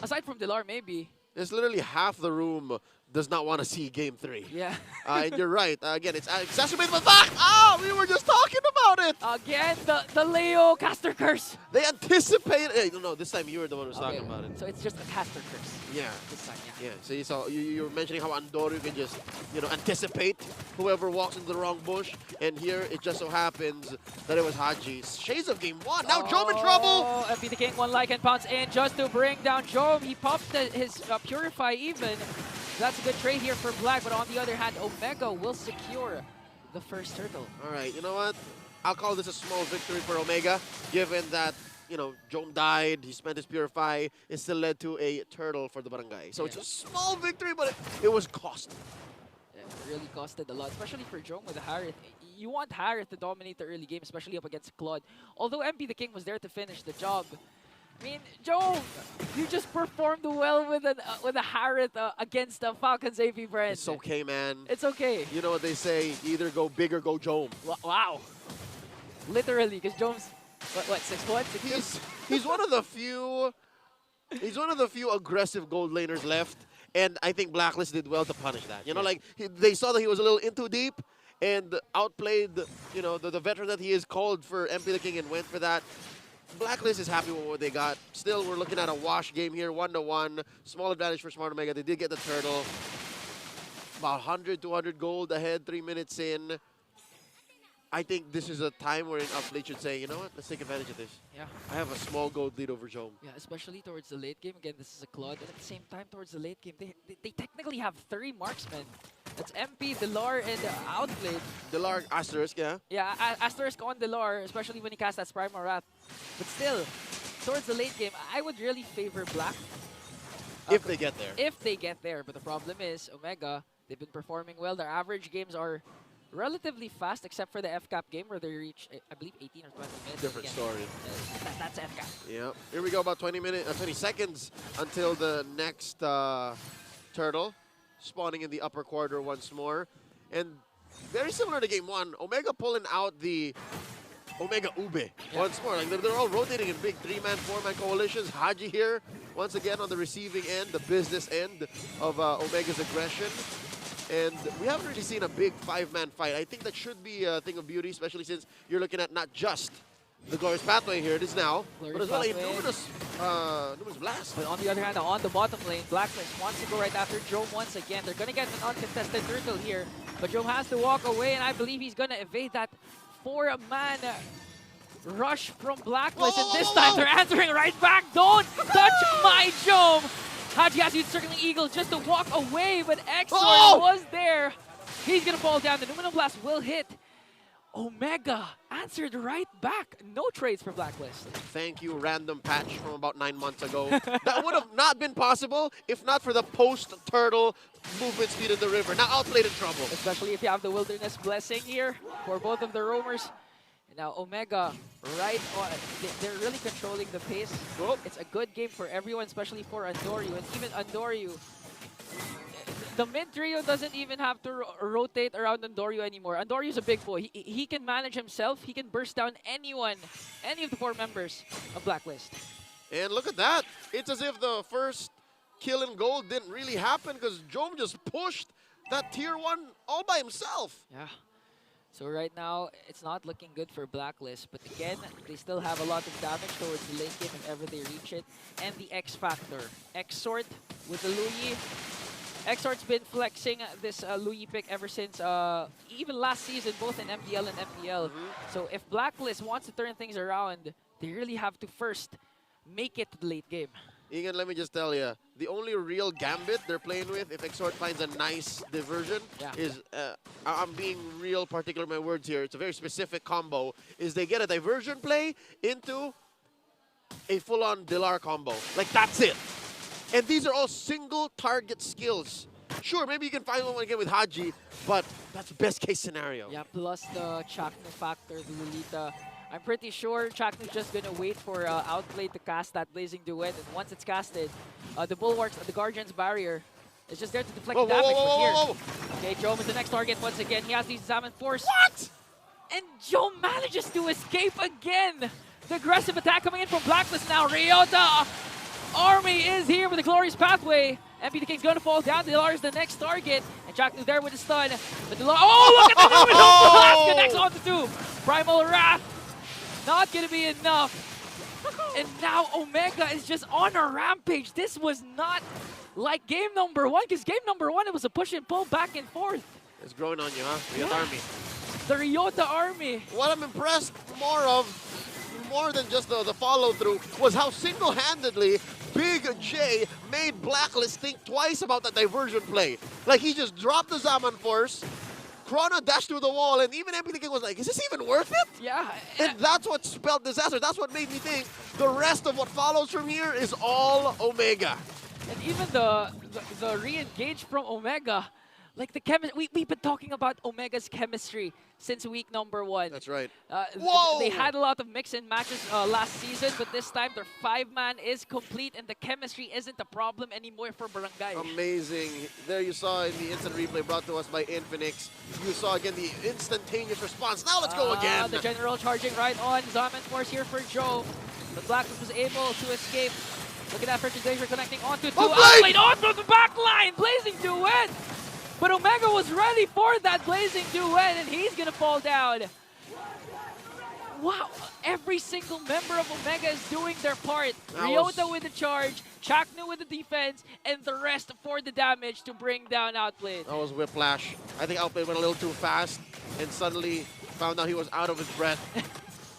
Aside from Dilar, maybe.
There's literally half the room does not want to see Game 3.
Yeah.
And you're right. Again, it's exacerbated by the fact. Oh, we were just talking about it.
Again, the Leo caster curse.
They anticipated. Hey, no, this time you were the one who was talking about it.
So it's just a caster curse.
Yeah.
This time, yeah.
Yeah. So you were mentioning how Andorio can just, anticipate whoever walks into the wrong bush. And here it just so happens that it was Haji. Shades of Game 1. Now Jome in trouble.
MP the King, one like and pounce in just to bring down Jome. He popped his Purify even. That's a good trade here for Black, but on the other hand, Omega will secure the first turtle.
All right, you know what? I'll call this a small victory for Omega, given that, Jome died, he spent his Purify, it still led to a turtle for the Barangay. So it's a small victory, but it was costly.
Yeah, it really costed a lot, especially for Jome with Harith. You want Harith to dominate the early game, especially up against Claude. Although MP the King was there to finish the job, I mean, Jome, you just performed well with a Harith against Falcon's AP brand.
It's okay, man.
It's okay.
You know what they say, either go big or go Jome.
Wow. Literally, because Jome's, what 6'1"?
He's one of the few aggressive gold laners left, and I think Blacklist did well to punish that. They saw that he was a little in too deep and outplayed, the veteran that he is, called for MP the King and went for that. Blacklist is happy with what they got. Still, we're looking at a wash game here, 1-1. Small advantage for Smart Omega. They did get the turtle. About 100, 200 gold ahead, 3 minutes in. I think this is a time where Upplate should say, you know what, let's take advantage of this.
Yeah.
I have a small gold lead over Jome.
Yeah, especially towards the late game. Again, this is a Claude. And at the same time, towards the late game, they technically have 3 marksmen. That's MP, Dilar, and Outplayed.
Dilar, Asterisk, yeah?
Yeah, Asterisk on Dilar, especially when he casts that Primal Wrath. But still, towards the late game, I would really favor Black.
If they get there.
If they get there. But the problem is, Omega, they've been performing well. Their average games are relatively fast, except for the FCAP game where they reach, I believe, 18 or 20 minutes.
Different story.
That's FCAP.
Yeah. Here we go, about 20 seconds until the next turtle. Spawning in the upper quarter once more. And very similar to Game 1, Omega pulling out the Omega Ube once more. Like they're all rotating in big 3-man, 4-man coalitions. Haji here, once again on the receiving end, the business end of Omega's aggression. And we haven't really seen a big 5-man fight. I think that should be a thing of beauty, especially since you're looking at not just the Glorious Pathway here, it is now, but as well a numerous blast.
But on the other hand, on the bottom lane, Blacklist wants to go right after Jome once again. They're going to get an uncontested turtle here, but Jome has to walk away, and I believe he's going to evade that 4-man rush from Blacklist. And this time, they're answering right back. Don't touch my Jome! Haji has used Circling Eagle just to walk away, but Exor was there. He's going to fall down. The Numinal Blast will hit. Omega answered right back. No trades for Blacklist.
Thank you, random patch from about 9 months ago. That would have not been possible if not for the post-turtle movement speed in the river. Now outplayed in trouble.
Especially if you have the Wilderness Blessing here for both of the roamers. And now Omega, right on. They're really controlling the pace. It's a good game for everyone, especially for Andoryu. And even Andoryu, the mid trio doesn't even have to rotate around Andoryu anymore. Andoryu's a big boy. He can manage himself. He can burst down anyone, any of the 4 members of Blacklist.
And look at that. It's as if the first kill in gold didn't really happen because Jome just pushed that tier 1 all by himself.
Yeah. So right now, it's not looking good for Blacklist. But again, they still have a lot of damage towards the late game if ever they reach it. And the X Factor. X-Sort with the Luyi. X-Sort's been flexing this Luyi pick ever since even last season, both in MPL and MPL. So if Blacklist wants to turn things around, they really have to first make it to the late game.
Ian, let me just tell you, the only real gambit they're playing with, if Exort finds a nice diversion, is, I'm being real particular with my words here, it's a very specific combo, is they get a diversion play into a full-on Dilar combo. Like, that's it. And these are all single target skills. Sure, maybe you can find one again with Haji, but that's the best case scenario.
Yeah, plus the Chaknu factor, the Lolita. I'm pretty sure Chaknu's just gonna wait for Outplay to cast that Blazing Duet, and once it's casted, the Bulwarks, the Guardian's Barrier, is just there to deflect damage from here. Okay, Jome is the next target once again. He has the Examine Force. What? And Jome manages to escape again. The aggressive attack coming in from Blacklist now. Ryota Army is here with the Glorious Pathway. MP the King's gonna fall down. Dilar is the next target. And Chaknu there with the stun. But Dilar, oh, look at the movement of Blast connects onto 2. Primal Wrath, not gonna be enough. And now Omega is just on a rampage. This was not like game number 1, because game number 1, it was a push and pull back and forth.
It's growing on you, huh? Ryota Army.
The Ryota Army.
What I'm impressed more than just the follow-through, was how single-handedly Big J made Blacklist think twice about that diversion play. Like, he just dropped the Zaman Force, Chrono dashed through the wall, and even MP the King was like, is this even worth it?
Yeah.
And that's what spelled disaster. That's what made me think the rest of what follows from here is all Omega.
And even the re-engage from Omega, like the chemistry, we've been talking about Omega's chemistry since week number 1.
That's right.
Whoa! They had a lot of mix and matches last season, but this time their 5-man is complete and the chemistry isn't a problem anymore for Barangay.
Amazing. There you saw in the instant replay brought to us by Infinix. You saw again the instantaneous response. Now let's go again.
The General charging right on. Zaman Force here for Joe. But Blacklist was able to escape. Look at that Fertig Glacier connecting onto 2. Outplayed onto the back line. Blazing Duet. But Omega was ready for that Blazing Duet, and he's gonna fall down. Wow, every single member of Omega is doing their part. Ryota with the charge, Chaknu with the defense, and the rest for the damage to bring down Outplayed.
That was Whiplash. I think Outplayed went a little too fast and suddenly found out he was out of his breath.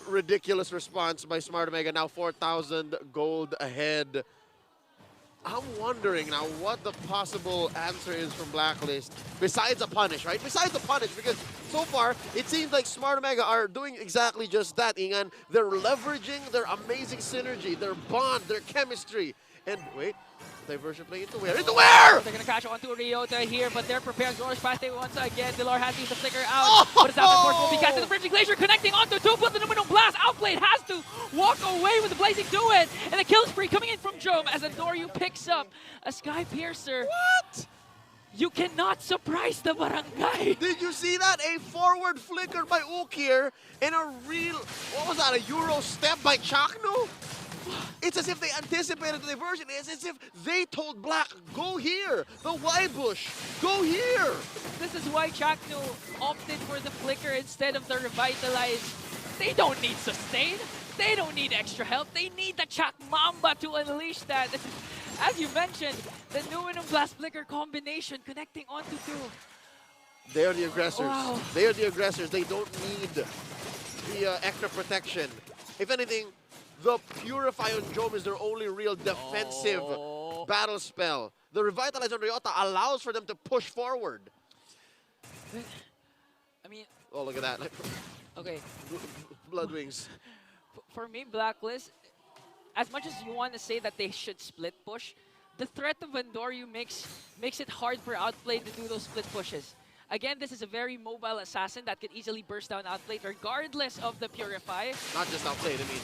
Ridiculous response by Smart Omega, now 4,000 gold ahead. I'm wondering now what the possible answer is from Blacklist, besides a punish, right? Besides the punish, because so far, it seems like Smart Omega are doing exactly just that, Ingan. They're leveraging their amazing synergy, their bond, their chemistry. And wait, diversion play into where? Into where?
They're gonna crash onto Ryota here, but they're prepared. Glorious Pathway once again. Dilar has to use the flicker out, but it's out. Force will be cast to the Fertig Glacier, connecting onto 2. Put the Numinum Blast. Outplayed has to walk away with the Blazing Duet, and the kill spree coming in from Jome as Andoryu picks up a Sky Piercer.
What?
You cannot surprise the Barangay.
Did you see that? A forward flicker by Ook here, and a real, what was that, a Euro step by Chaknu? It's as if they anticipated the diversion. It's as if they told Black, go here. The Y bush, go here.
This is why Chaknu opted for the flicker instead of the Revitalize. They don't need sustain. They don't need extra help. They need the Chak Mamba to unleash that. As you mentioned, the Numinum Blast Flicker combination connecting onto 2.
They are the aggressors.
Wow.
They are the aggressors. They don't need the extra protection. If anything, the Purify on Jome is their only real defensive battle spell. The Revitalize on Ryota allows for them to push forward.
I mean...
Oh, look at that.
Okay.
Bloodwings.
For me, Blacklist, as much as you want to say that they should split push, the threat of Vandorio makes it hard for Outplay to do those split pushes. Again, this is a very mobile assassin that could easily burst down Outplay regardless of the Purify.
Not just Outplayed, I mean,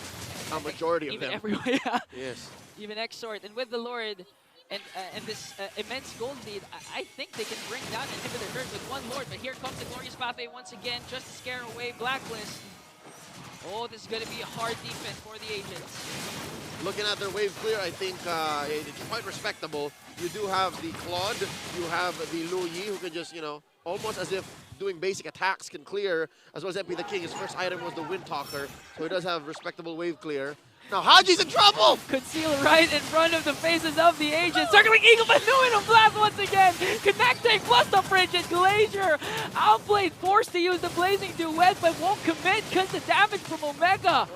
a majority of
Even
them.
everywhere, yeah.
Yes.
Even Exort. And with the Lord and this immense gold lead, I think they can bring down Inhibitor Hurt with one Lord. But here comes the Glorious Pathway once again, just to scare away Blacklist. Oh, this is going to be a hard defense for the Agents.
Looking at their wave clear, I think it's quite respectable. You do have the Claude, you have the Lu Yi, who can just, you know, almost as if doing basic attacks can clear, as well as MP the King. His first item was the Wind Talker, so he does have respectable wave clear. Now Haji's in trouble!
Conceal right in front of the faces of the Agents. Circling Eagle, but doing a blast once again. Connecting plus the Frigid Glacier. Outplayed, forced to use the Blazing Duet, but won't commit because the damage from Omega.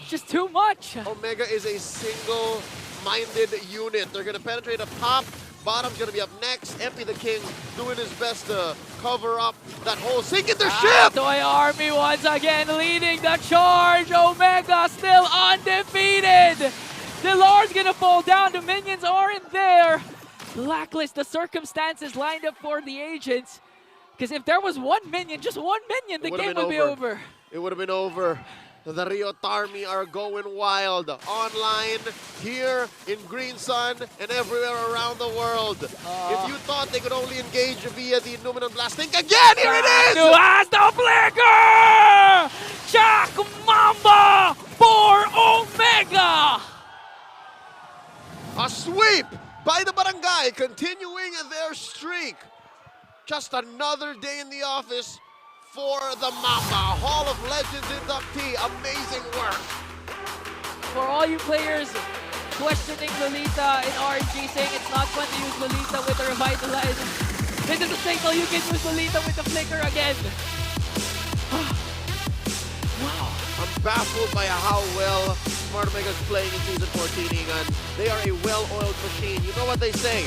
Just too much.
Omega is a single-minded unit. They're going to penetrate up top. Bottom's going to be up next. MP the King doing his best to cover up that hole. Sinking their ship!
Toy Army once again leading the charge. Omega still undefeated. The Lord's going to fall down. The minions aren't there. Blacklist, the circumstances lined up for the Agents. Because if there was one minion, just one minion, the game would be over.
It would have been over. The Rio Army are going wild. Online, here, in Green Sun, and everywhere around the world. If you thought they could only engage via the Numinal Blast, think again! Here it is!
Has the flicker! Jack Mamba for Omega!
A sweep by the Barangay, continuing their streak. Just another day in the office for the Mamba. Hall of Legends inductee. Amazing work.
For all you players questioning Lolita in RNG, saying it's not fun to use Lolita with the Revitalize, this is a signal you can use Lolita with the flicker again.
Wow. I'm baffled by how well Smart Omega is playing in Season 14, and they are a well-oiled machine. You know what they say?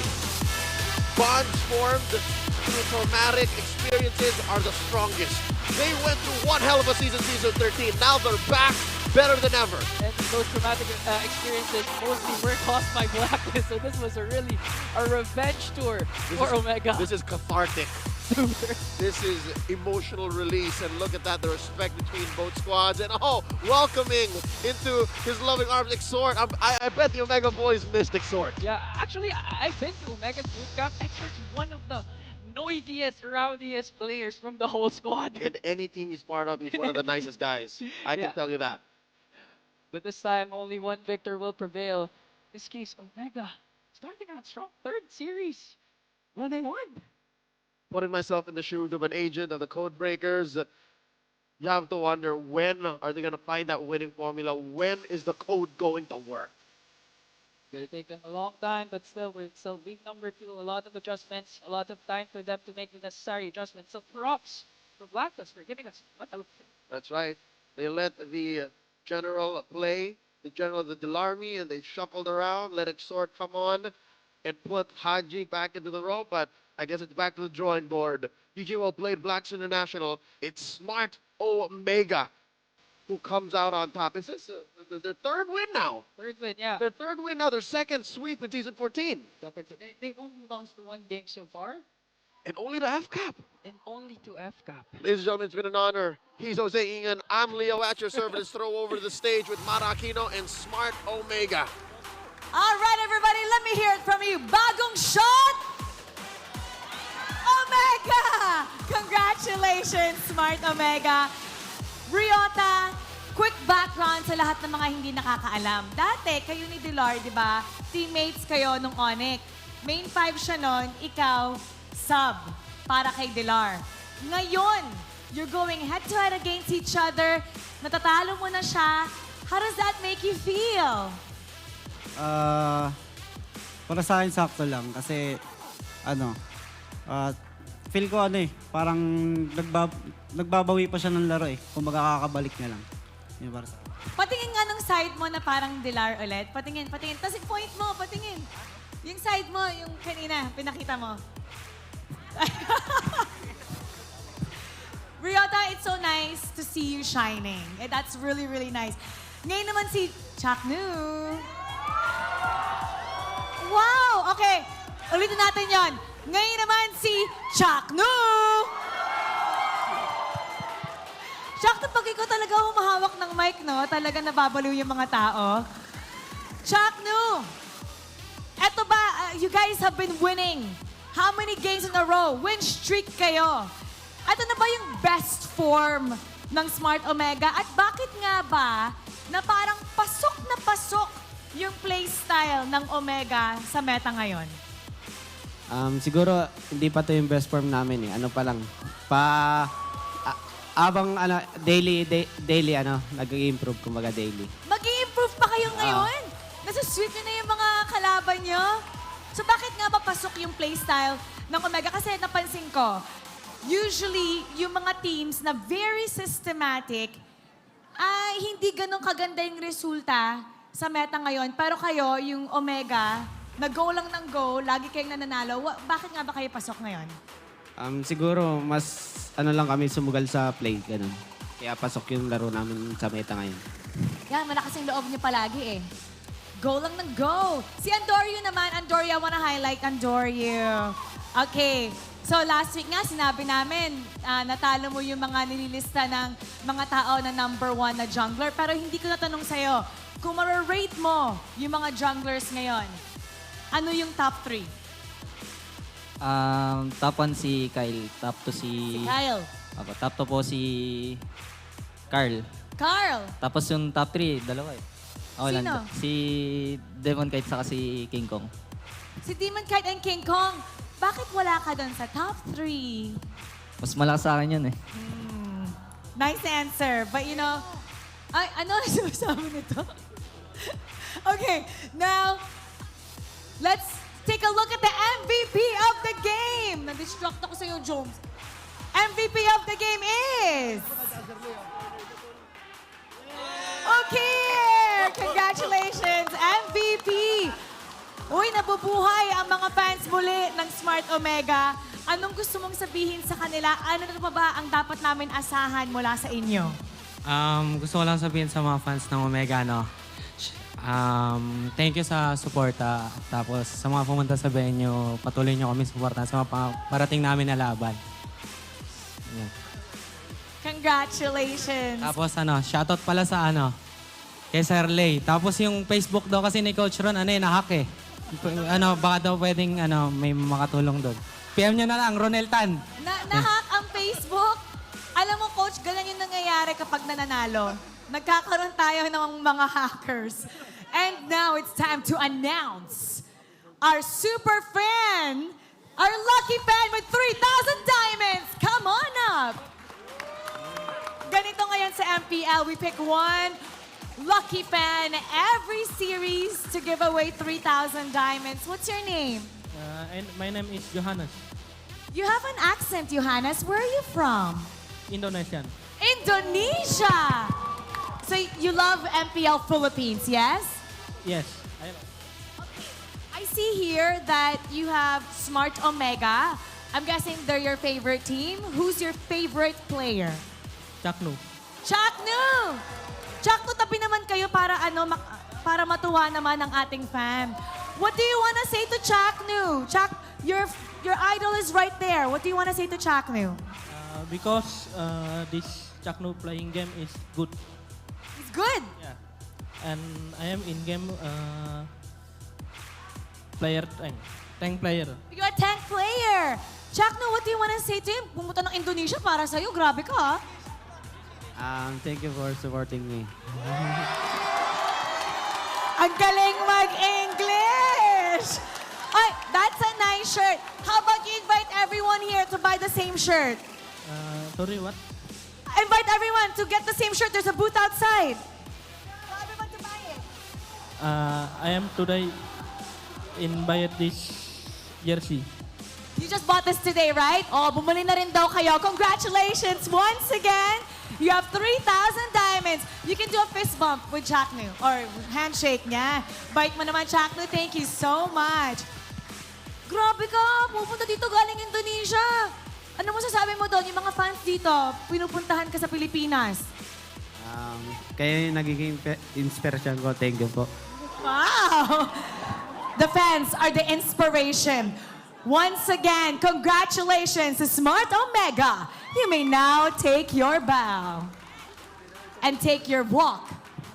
Bonds formed through traumatic experiences are the strongest. They went through one hell of a season 13. Now they're back better than ever.
And those traumatic experiences mostly were caused by Blacklist, so this was a revenge tour for Omega.
This is cathartic. This is emotional release, and look at that, the respect between both squads, and welcoming into his loving arms Exort. I bet the Omega boys missed Exort.
Yeah, actually, I've been to Omega's bootcamp. Exort's one of the noisiest, rowdiest players from the whole squad.
In any team he's part of, he's one of the nicest guys. I can tell you that.
But this time, only one victor will prevail. In this case, Omega starting out strong. Third series. Well, they won.
Putting myself in the shoes of an agent of the Code Breakers, you have to wonder, when are they going to find that winning formula? When is the code going to work?
It's going to take them a long time, but still, we're still being number 2. A lot of adjustments, a lot of time for them to make the necessary adjustments. So props for Blacklist for giving us what a...
That's right. They let the general play, the general of the Delarmy, and they shuffled around, let Exort come on, and put Haji back into the role, but I guess it's back to the drawing board. DGWIB played Blacks International. It's Smart Omega who comes out on top. Is this their third win now?
Third win, yeah.
Their third win now, their second sweep in Season 14.
They've only lost one game so far.
And only to FCAP.
And only to FCAP.
Ladies and gentlemen, it's been an honor. He's Jose Ingan. I'm Leo at your service. Throw over to the stage with Mara Aquino and Smart Omega.
All right, everybody, let me hear it from you. Bagong shot! Omega! Congratulations, Smart Omega. Ryota, quick background sa lahat ng mga hindi nakakaalam. Dati, kayo ni Dilar, di ba? Teammates kayo nung Onyx. Main 5 siya nun, ikaw, sub, para kay Dilar. Ngayon, you're going head-to-head against each other. Natatalo mo na siya. How does that make you feel?
Para sa akin, sakto lang. Kasi, feel ko parang nagbabawi pa siya ng laro kung magkakabalik na lang. Yun para sa akin.
Patingin nga ng side mo na parang Dilar ulit. Patingin. Tapos point mo, patingin. Yung side mo, yung kanina, pinakita mo. Ryota, it's so nice to see you shining. That's really, really nice. Ngayon naman si Chaknu. Wow! Okay, ulitin natin yon. Ngayon naman si Chaknu. Chaknu, pag ikaw talaga humahawak ng mic, no? Talaga nababaliw yung mga tao. Chaknu, eto ba, you guys have been winning. How many games in a row? Win streak kayo. Ito na ba yung best form ng Smart Omega? At bakit nga ba na parang pasok na pasok yung playstyle ng Omega sa meta ngayon?
Siguro hindi pa to yung best form namin eh. Ano pa lang. Abang daily nag-i-improve kumbaga daily.
Mag-i-improve pa kayo ngayon? Nasa-sweep nyo na yung mga kalaban nyo? So bakit nga ba pasok yung playstyle ng Omega? Kasi napansin ko, usually, yung mga teams na very systematic, ay hindi ganun kaganda yung resulta sa meta ngayon. Pero kayo, yung Omega, nag-go lang ng go, lagi kayong nananalo. Bakit nga ba kayo pasok ngayon?
Siguro mas lang kami sumugal sa play, ganun. Kaya pasok yung laro namin sa meta ngayon.
Yan, malakas yung loob niyo palagi eh. Go lang ng go. Si Andorio naman, Andorio, I wanna highlight Andorio. Okay. So last week nga, sinabi namin, natalo mo yung mga nililista ng mga tao na #1 na jungler. Pero hindi ko natanong sa'yo, kung ma-rate mo yung mga junglers ngayon, ano yung top 3?
Top 1 si Kyle. Top 2 si
Kyle.
Top 2 po si Carl.
Carl.
Tapos yung top 3, dalawa eh.
Sino?
Si Demon Kite saka si King Kong.
Si Demon Kite and King Kong. Bakit wala ka doon sa top 3?
Mas malakas sa akin yun eh.
Nice answer. But you know, ay, ano na sinasabi nito? Okay, now, let's take a look at the MVP of the game. Na-distract ako sa'yo, Jones. MVP of the game is... Okay! Congratulations, MVP! Uy, nabubuhay ang mga fans muli ng Smart Omega. Anong gusto mong sabihin sa kanila? Ano na pa ba ang dapat namin asahan mula sa inyo?
Gusto ko lang sabihin sa mga fans ng Omega, no? Thank you sa suporta. Tapos sa mga pumunta sa venue, patuloy nyo kami suporta sa mga parating namin na laban. Yan.
Congratulations!
Tapos shoutout pala sa kay Sir Lay. Tapos yung Facebook daw kasi ni Coach Ron, nahack eh. Baka daw pwedeng may makatulong doon. PM nyo na lang, Ronel Tan.
Nahack ang Facebook? Alam mo, Coach, ganun yung nangyayari kapag nananalo. Nagkakaroon tayo ng mga hackers. And now it's time to announce our super fan, our lucky fan with 3,000 diamonds. Come on up! Ganito ngayon sa MPL, we pick one lucky fan every series to give away 3,000 diamonds. What's your name?
My name is Johannes.
You have an accent, Johannes. Where are you from?
Indonesian.
Indonesia! So you love MPL Philippines, yes?
Yes.
I see here that you have Smart Omega. I'm guessing they're your favorite team. Who's your favorite player?
Chaknu.
Chaknu! Chaknu, tabi naman kayo para para matuwa naman ang ating fan. What do you want to say to Chaknu? Your idol is right there. What do you want to say to Chaknu?
Because this Chaknu playing game is good.
It's good?
Yeah. And I am in game player tank player.
You're a tank player. Chaknu, what do you want to say to him? Pumunta ng Indonesia para sa'yo. Grabe ka, ha?
Thank you for supporting me.
Ang galing mag-English! Ay, that's a nice shirt. How about you invite everyone here to buy the same shirt?
Sorry, what?
Invite everyone to get the same shirt. There's a booth outside. Tell everyone to buy it.
I am today in buy this jersey.
You just bought this today, right? Oh, bumili na rin daw kayo. Congratulations once again. You have 3,000 diamonds. You can do a fist bump with Chaknu or handshake niya. Bite mo naman, Chaknu. Thank you so much. Grabe ka. Pupunta dito galing Indonesia. Ano masasabi mo doon? Yung mga fans dito, pinupuntahan ka sa Pilipinas.
Kayo yung nagiging inspiration ko. Thank you po.
Wow! The fans are the inspiration. Once again, congratulations to Smart Omega. You may now take your bow and take your walk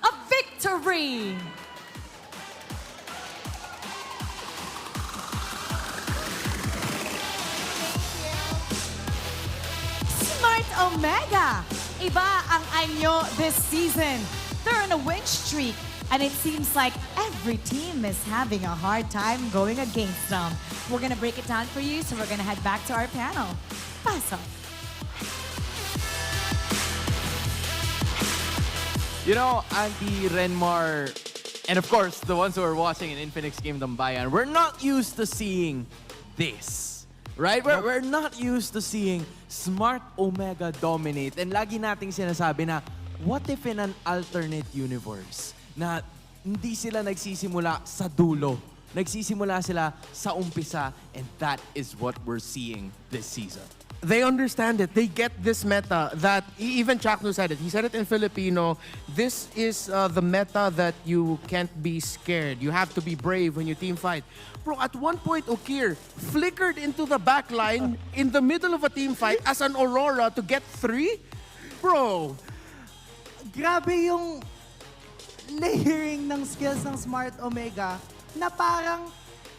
of victory. Smart Omega. Iba ang anyo this season. They're on a win streak, and it seems like every team is having a hard time going against them. We're gonna break it down for you, so we're gonna head back to our panel. Pasok.
You know, Auntie, Renmar, and of course, the ones who are watching in Infinix Kingdom Bayan, we're not used to seeing this. Right? We're not used to seeing Smart Omega dominate. And lagi nating sinasabi na, what if in an alternate universe na hindi sila nagsisimula sa dulo? Nagsisimula sila sa umpisa, and that is what we're seeing this season.
They understand it. They get this meta that even Chakno said it. He said it in Filipino. This is the meta that you can't be scared. You have to be brave when you team fight. Bro, at one point, Okir flickered into the back line in the middle of a team fight as an Aurora to get 3. Bro,
Grabe yung layering ng skills ng Smart Omega na parang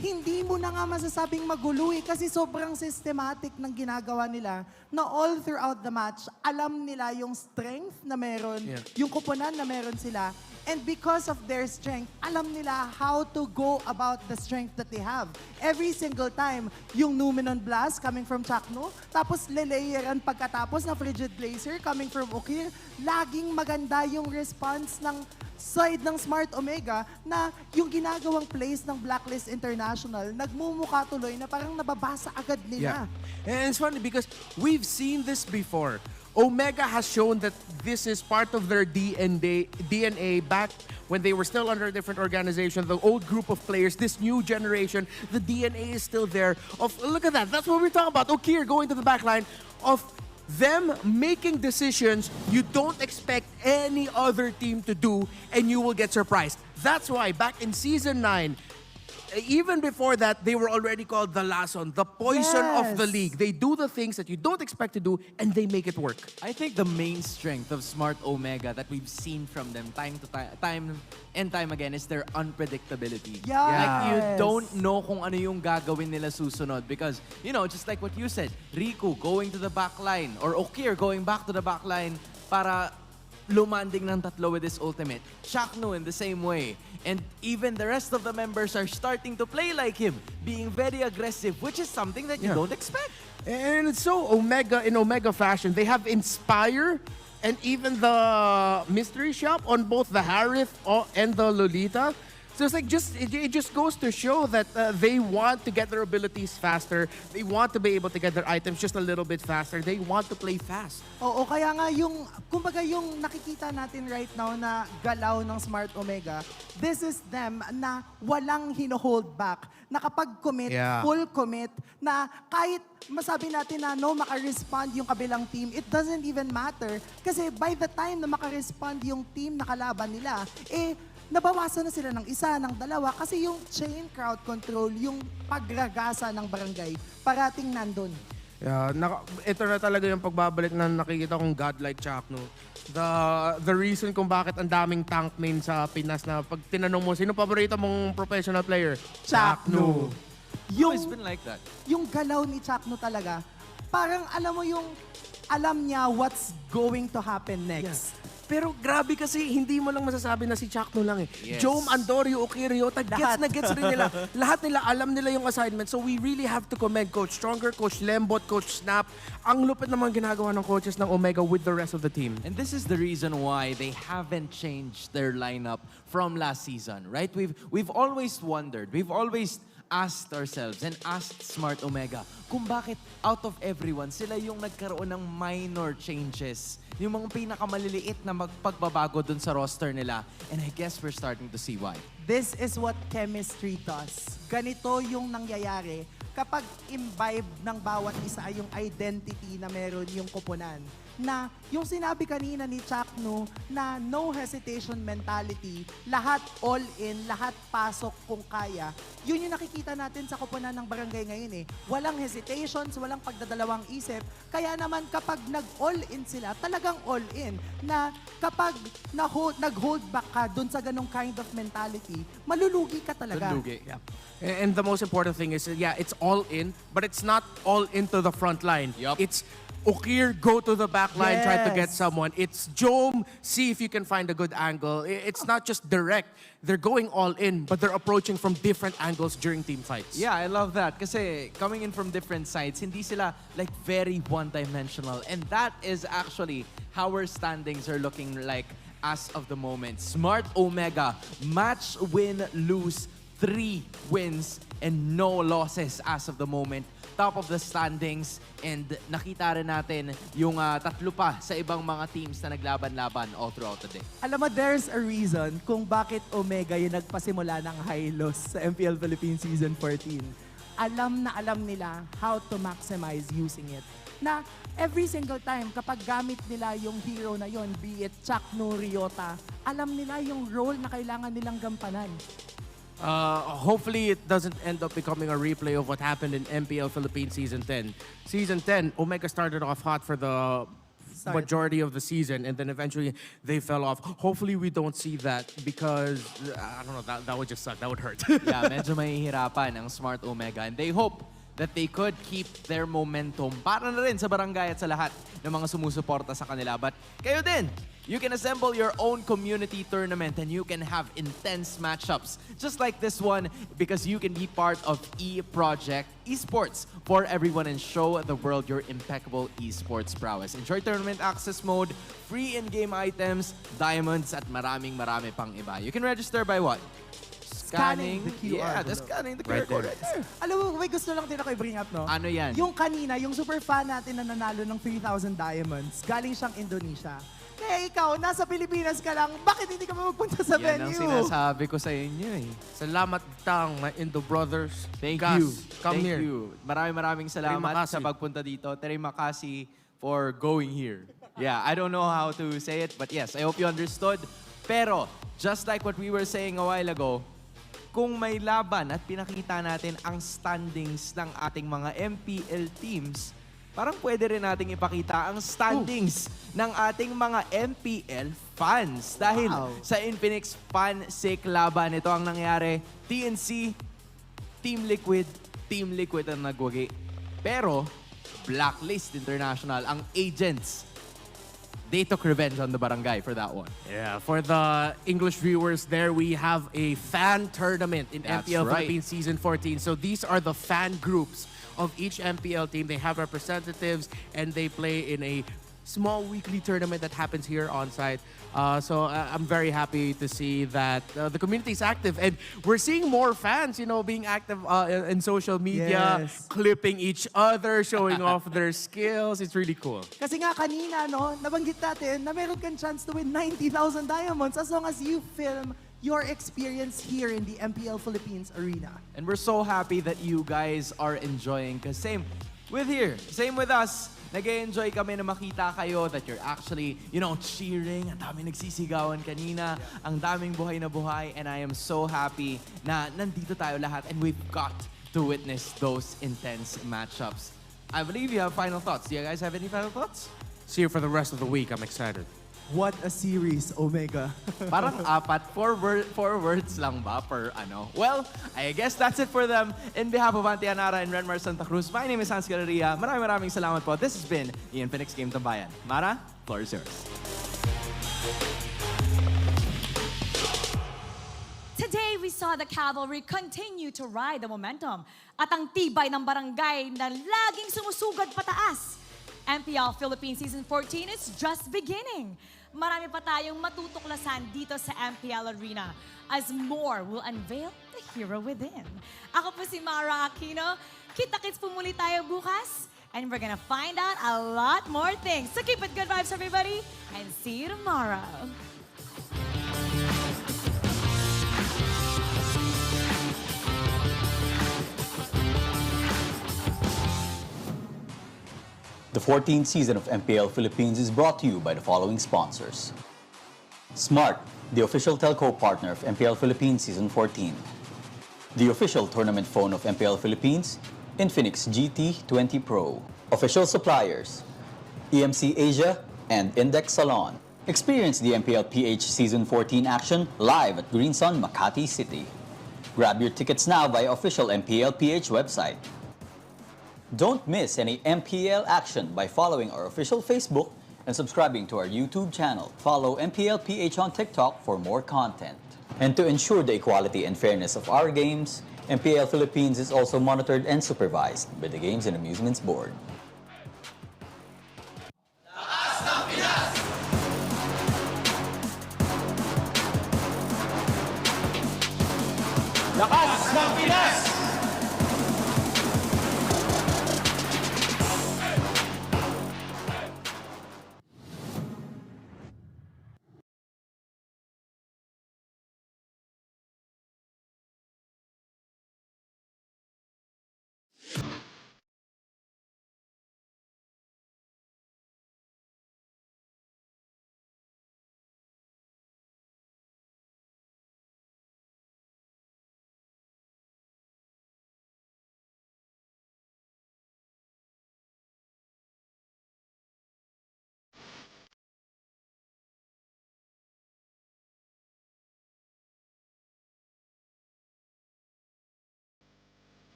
hindi mo na nga masasabing magulo eh, kasi sobrang systematic ng ginagawa nila na all throughout the match, alam nila yung strength na meron, yung kuponan na meron sila, and because of their strength, alam nila how to go about the strength that they have. Every single time, yung Numenon Blast coming from Chakno, tapos lelayeran pagkatapos na Frigid Blazer coming from Okir, laging maganda yung response ng side ng Smart Omega na yung ginagawang plays ng Blacklist International, nagmumukha tuloy na parang nababasa agad nila.
And it's funny because we've seen this before. Omega has shown that this is part of their DNA back when they were still under a different organization, the old group of players, this new generation, the DNA is still there. Look at that, that's what we're talking about. Okir going to the back line of them making decisions you don't expect any other team to do, and you will get surprised. That's why back in Season 9, even before that, they were already called the Lason, the poison of the league. They do the things that you don't expect to do, and they make it work.
I think the main strength of Smart Omega that we've seen from them time and time again is their unpredictability. Like, you don't know kung ano yung gagawin nila susunod because, you know, just like what you said, Riku going to the back line or Okir going back to the back line para lumanding ng tatlo with his ultimate. Chakno in the same way. And even the rest of the members are starting to play like him, being very aggressive, which is something that you don't expect.
And it's so Omega in Omega fashion. They have Inspire and even the Mystery Shop on both the Harith and the Lolita. So it's like it just goes to show that they want to get their abilities faster. They want to be able to get their items just a little bit faster. They want to play fast.
Oo, kaya nga yung, kumbaga yung nakikita natin right now na galaw ng Smart Omega, this is them na walang hino-hold back. Na kapag commit, full commit, na kahit masabi natin na no, maka-respond yung kabilang team, it doesn't even matter. Kasi by the time na maka-respond yung team na kalaban nila, nabawasan na sila ng isa, ng dalawa, kasi yung chain crowd control, yung pagragasa ng barangay, parating nandun.
Ito na talaga yung pagbabalik na nakikita kong godlike Chakno. The reason kung bakit ang daming tank main sa Pinas na pag tinanong mo, sino paborito mong professional player? Chakno.
It's been like that.
Yung galaw ni Chakno talaga, parang alam mo yung alam niya what's going to happen next.
Pero grabe kasi, hindi mo lang masasabi na si Chakno lang eh.
Yes.
Jome, Andorio, Okirio, gets na gets rin nila. Lahat nila, alam nila yung assignment. So we really have to commend Coach Stronger, Coach Lembot, Coach Snap. Ang lupit naman ginagawa ng coaches ng Omega with the rest of the team.
And this is the reason why they haven't changed their lineup from last season, right? We've always wondered, we've always asked ourselves and asked Smart Omega kung bakit out of everyone, sila yung nagkaroon ng minor changes. Yung mga pinakamaliliit na pagbabago dun sa roster nila. And I guess we're starting to see why.
This is what chemistry does. Ganito yung nangyayari kapag imbibe ng bawat isa yung identity na meron yung koponan. Na yung sinabi kanina ni Chakno na no hesitation mentality, lahat all in, lahat pasok kung kaya, yun yung nakikita natin sa koponan ng barangay ngayon eh. Walang hesitations, walang pagdadalawang isip, kaya naman kapag nag-all in sila, talagang all in, na kapag nag-hold back ka dun sa ganong kind of mentality, malulugi ka talaga.
Malulugi, yeah. And the most important thing is, yeah, it's all in, but it's not all into the front line. It's Ukir, go to the back line, try to get someone. It's Jom, see if you can find a good angle. It's not just direct. They're going all in, but they're approaching from different angles during team fights.
Yeah, I love that. Kasi coming in from different sides, hindi sila like very one-dimensional. And that is actually how our standings are looking like as of the moment. Smart Omega, match win, lose, 3 wins and no losses as of the moment. Top of the standings, and nakita rin natin yung tatlo pa sa ibang mga teams na naglaban-laban all throughout the day.
Alam mo, there's a reason kung bakit Omega yung nagpasimula ng high-loss sa MPL Philippines Season 14. Alam na alam nila how to maximize using it. Na every single time, kapag gamit nila yung hero na yon, be it Chakno, Ryota, alam nila yung role na kailangan nilang gampanan.
Hopefully it doesn't end up becoming a replay of what happened in MPL Philippines Season 10. Season 10, Omega started off hot for the majority of the season, and then eventually they fell off. Hopefully we don't see that because, I don't know, that would just suck. That would hurt.
Yeah, medyo mahihirapan ang Smart Omega, and they hope that they could keep their momentum para na rin sa barangay at sa lahat ng mga sumusuporta sa kanila. But kayo din, you can assemble your own community tournament and you can have intense matchups just like this one because you can be part of E-Project Esports for everyone and show the world your impeccable esports prowess. Enjoy tournament access mode, free in-game items, diamonds, at marami pang iba. You can register by what?
Scanning the QR.
Yeah, just scanning the QR code right there.
Alam mo, may gusto lang din ako i-bring up, no?
Ano yan?
Yung kanina, yung super fan natin na nanalo ng 3,000 diamonds, galing siyang Indonesia. Kaya ikaw, nasa Pilipinas ka lang, bakit hindi ka magpunta sa venue?
Yan ang sinasabi ko sa inyo eh.
Salamat tang, my Indo brothers.
Thank
Gas,
you.
Come
Thank
here.
you. Maraming salamat sa pagpunta dito. Terima kasih for going here. Yeah, I don't know how to say it, but yes, I hope you understood. Pero, just like what we were saying a while ago, kung may laban at pinakita natin ang standings ng ating mga MPL teams, parang pwede rin nating ipakita ang standings ng ating mga MPL fans. Dahil sa Infinix Fan-Sick laban, ito ang nangyari. TNC, Team Liquid ang nagwagi. Pero, Blacklist International, ang agents, they took revenge on the barangay for that one.
Yeah, for the English viewers there, we have a fan tournament in
That's
MPL
right.
Philippines Season 14. So these are the fan groups of each MPL team. They have representatives and they play in a small weekly tournament that happens here on site. So I'm very happy to see that the community is active, and we're seeing more fans, you know, being active in social media, clipping each other, showing off their skills. It's really cool.
Kasi nga kanina, no, nabanggit natin na meron kang chance to win 90,000 diamonds as long as you film your experience here in the MPL Philippines arena.
And we're so happy that you guys are enjoying, because same with us. Nag-enjoy kami na makita kayo that you're actually, you know, cheering. Ang daming nagsisigawan kanina. Ang daming buhay na buhay. And I am so happy na nandito tayo lahat and we've got to witness those intense matchups. I believe you have final thoughts. Do you guys have any final thoughts?
See you for the rest of the week. I'm excited.
What a series, Omega.
Parang apat, four words lang ba per ano? Well, I guess that's it for them. In behalf of Auntie Anara and Renmar Santa Cruz, my name is Hans Galeria. Maraming salamat po. This has been the Infinix Game Tambayan. Mara, floor is yours.
Today, we saw the cavalry continue to ride the momentum at ang tibay ng barangay na laging sumusugad pataas. MPL Philippines Season 14 is just beginning. Marami pa tayong matutuklasan dito sa MPL Arena as more will unveil the hero within. Ako po si Mara Aquino. Kita-kits po muli tayo bukas and we're gonna find out a lot more things. So keep it good vibes, everybody, and see you tomorrow.
The 14th season of MPL Philippines is brought to you by the following sponsors. Smart, the official telco partner of MPL Philippines Season 14. The official tournament phone of MPL Philippines, Infinix GT20 Pro. Official suppliers, EMC Asia and Index Salon. Experience the MPL PH Season 14 action live at Green Sun, Makati City. Grab your tickets now via official MPL PH website. Don't miss any MPL action by following our official Facebook and subscribing to our YouTube channel. Follow MPL PH on TikTok for more content. And to ensure the equality and fairness of our games, MPL Philippines is also monitored and supervised by the Games and Amusements Board.
Lakas ng Pinas!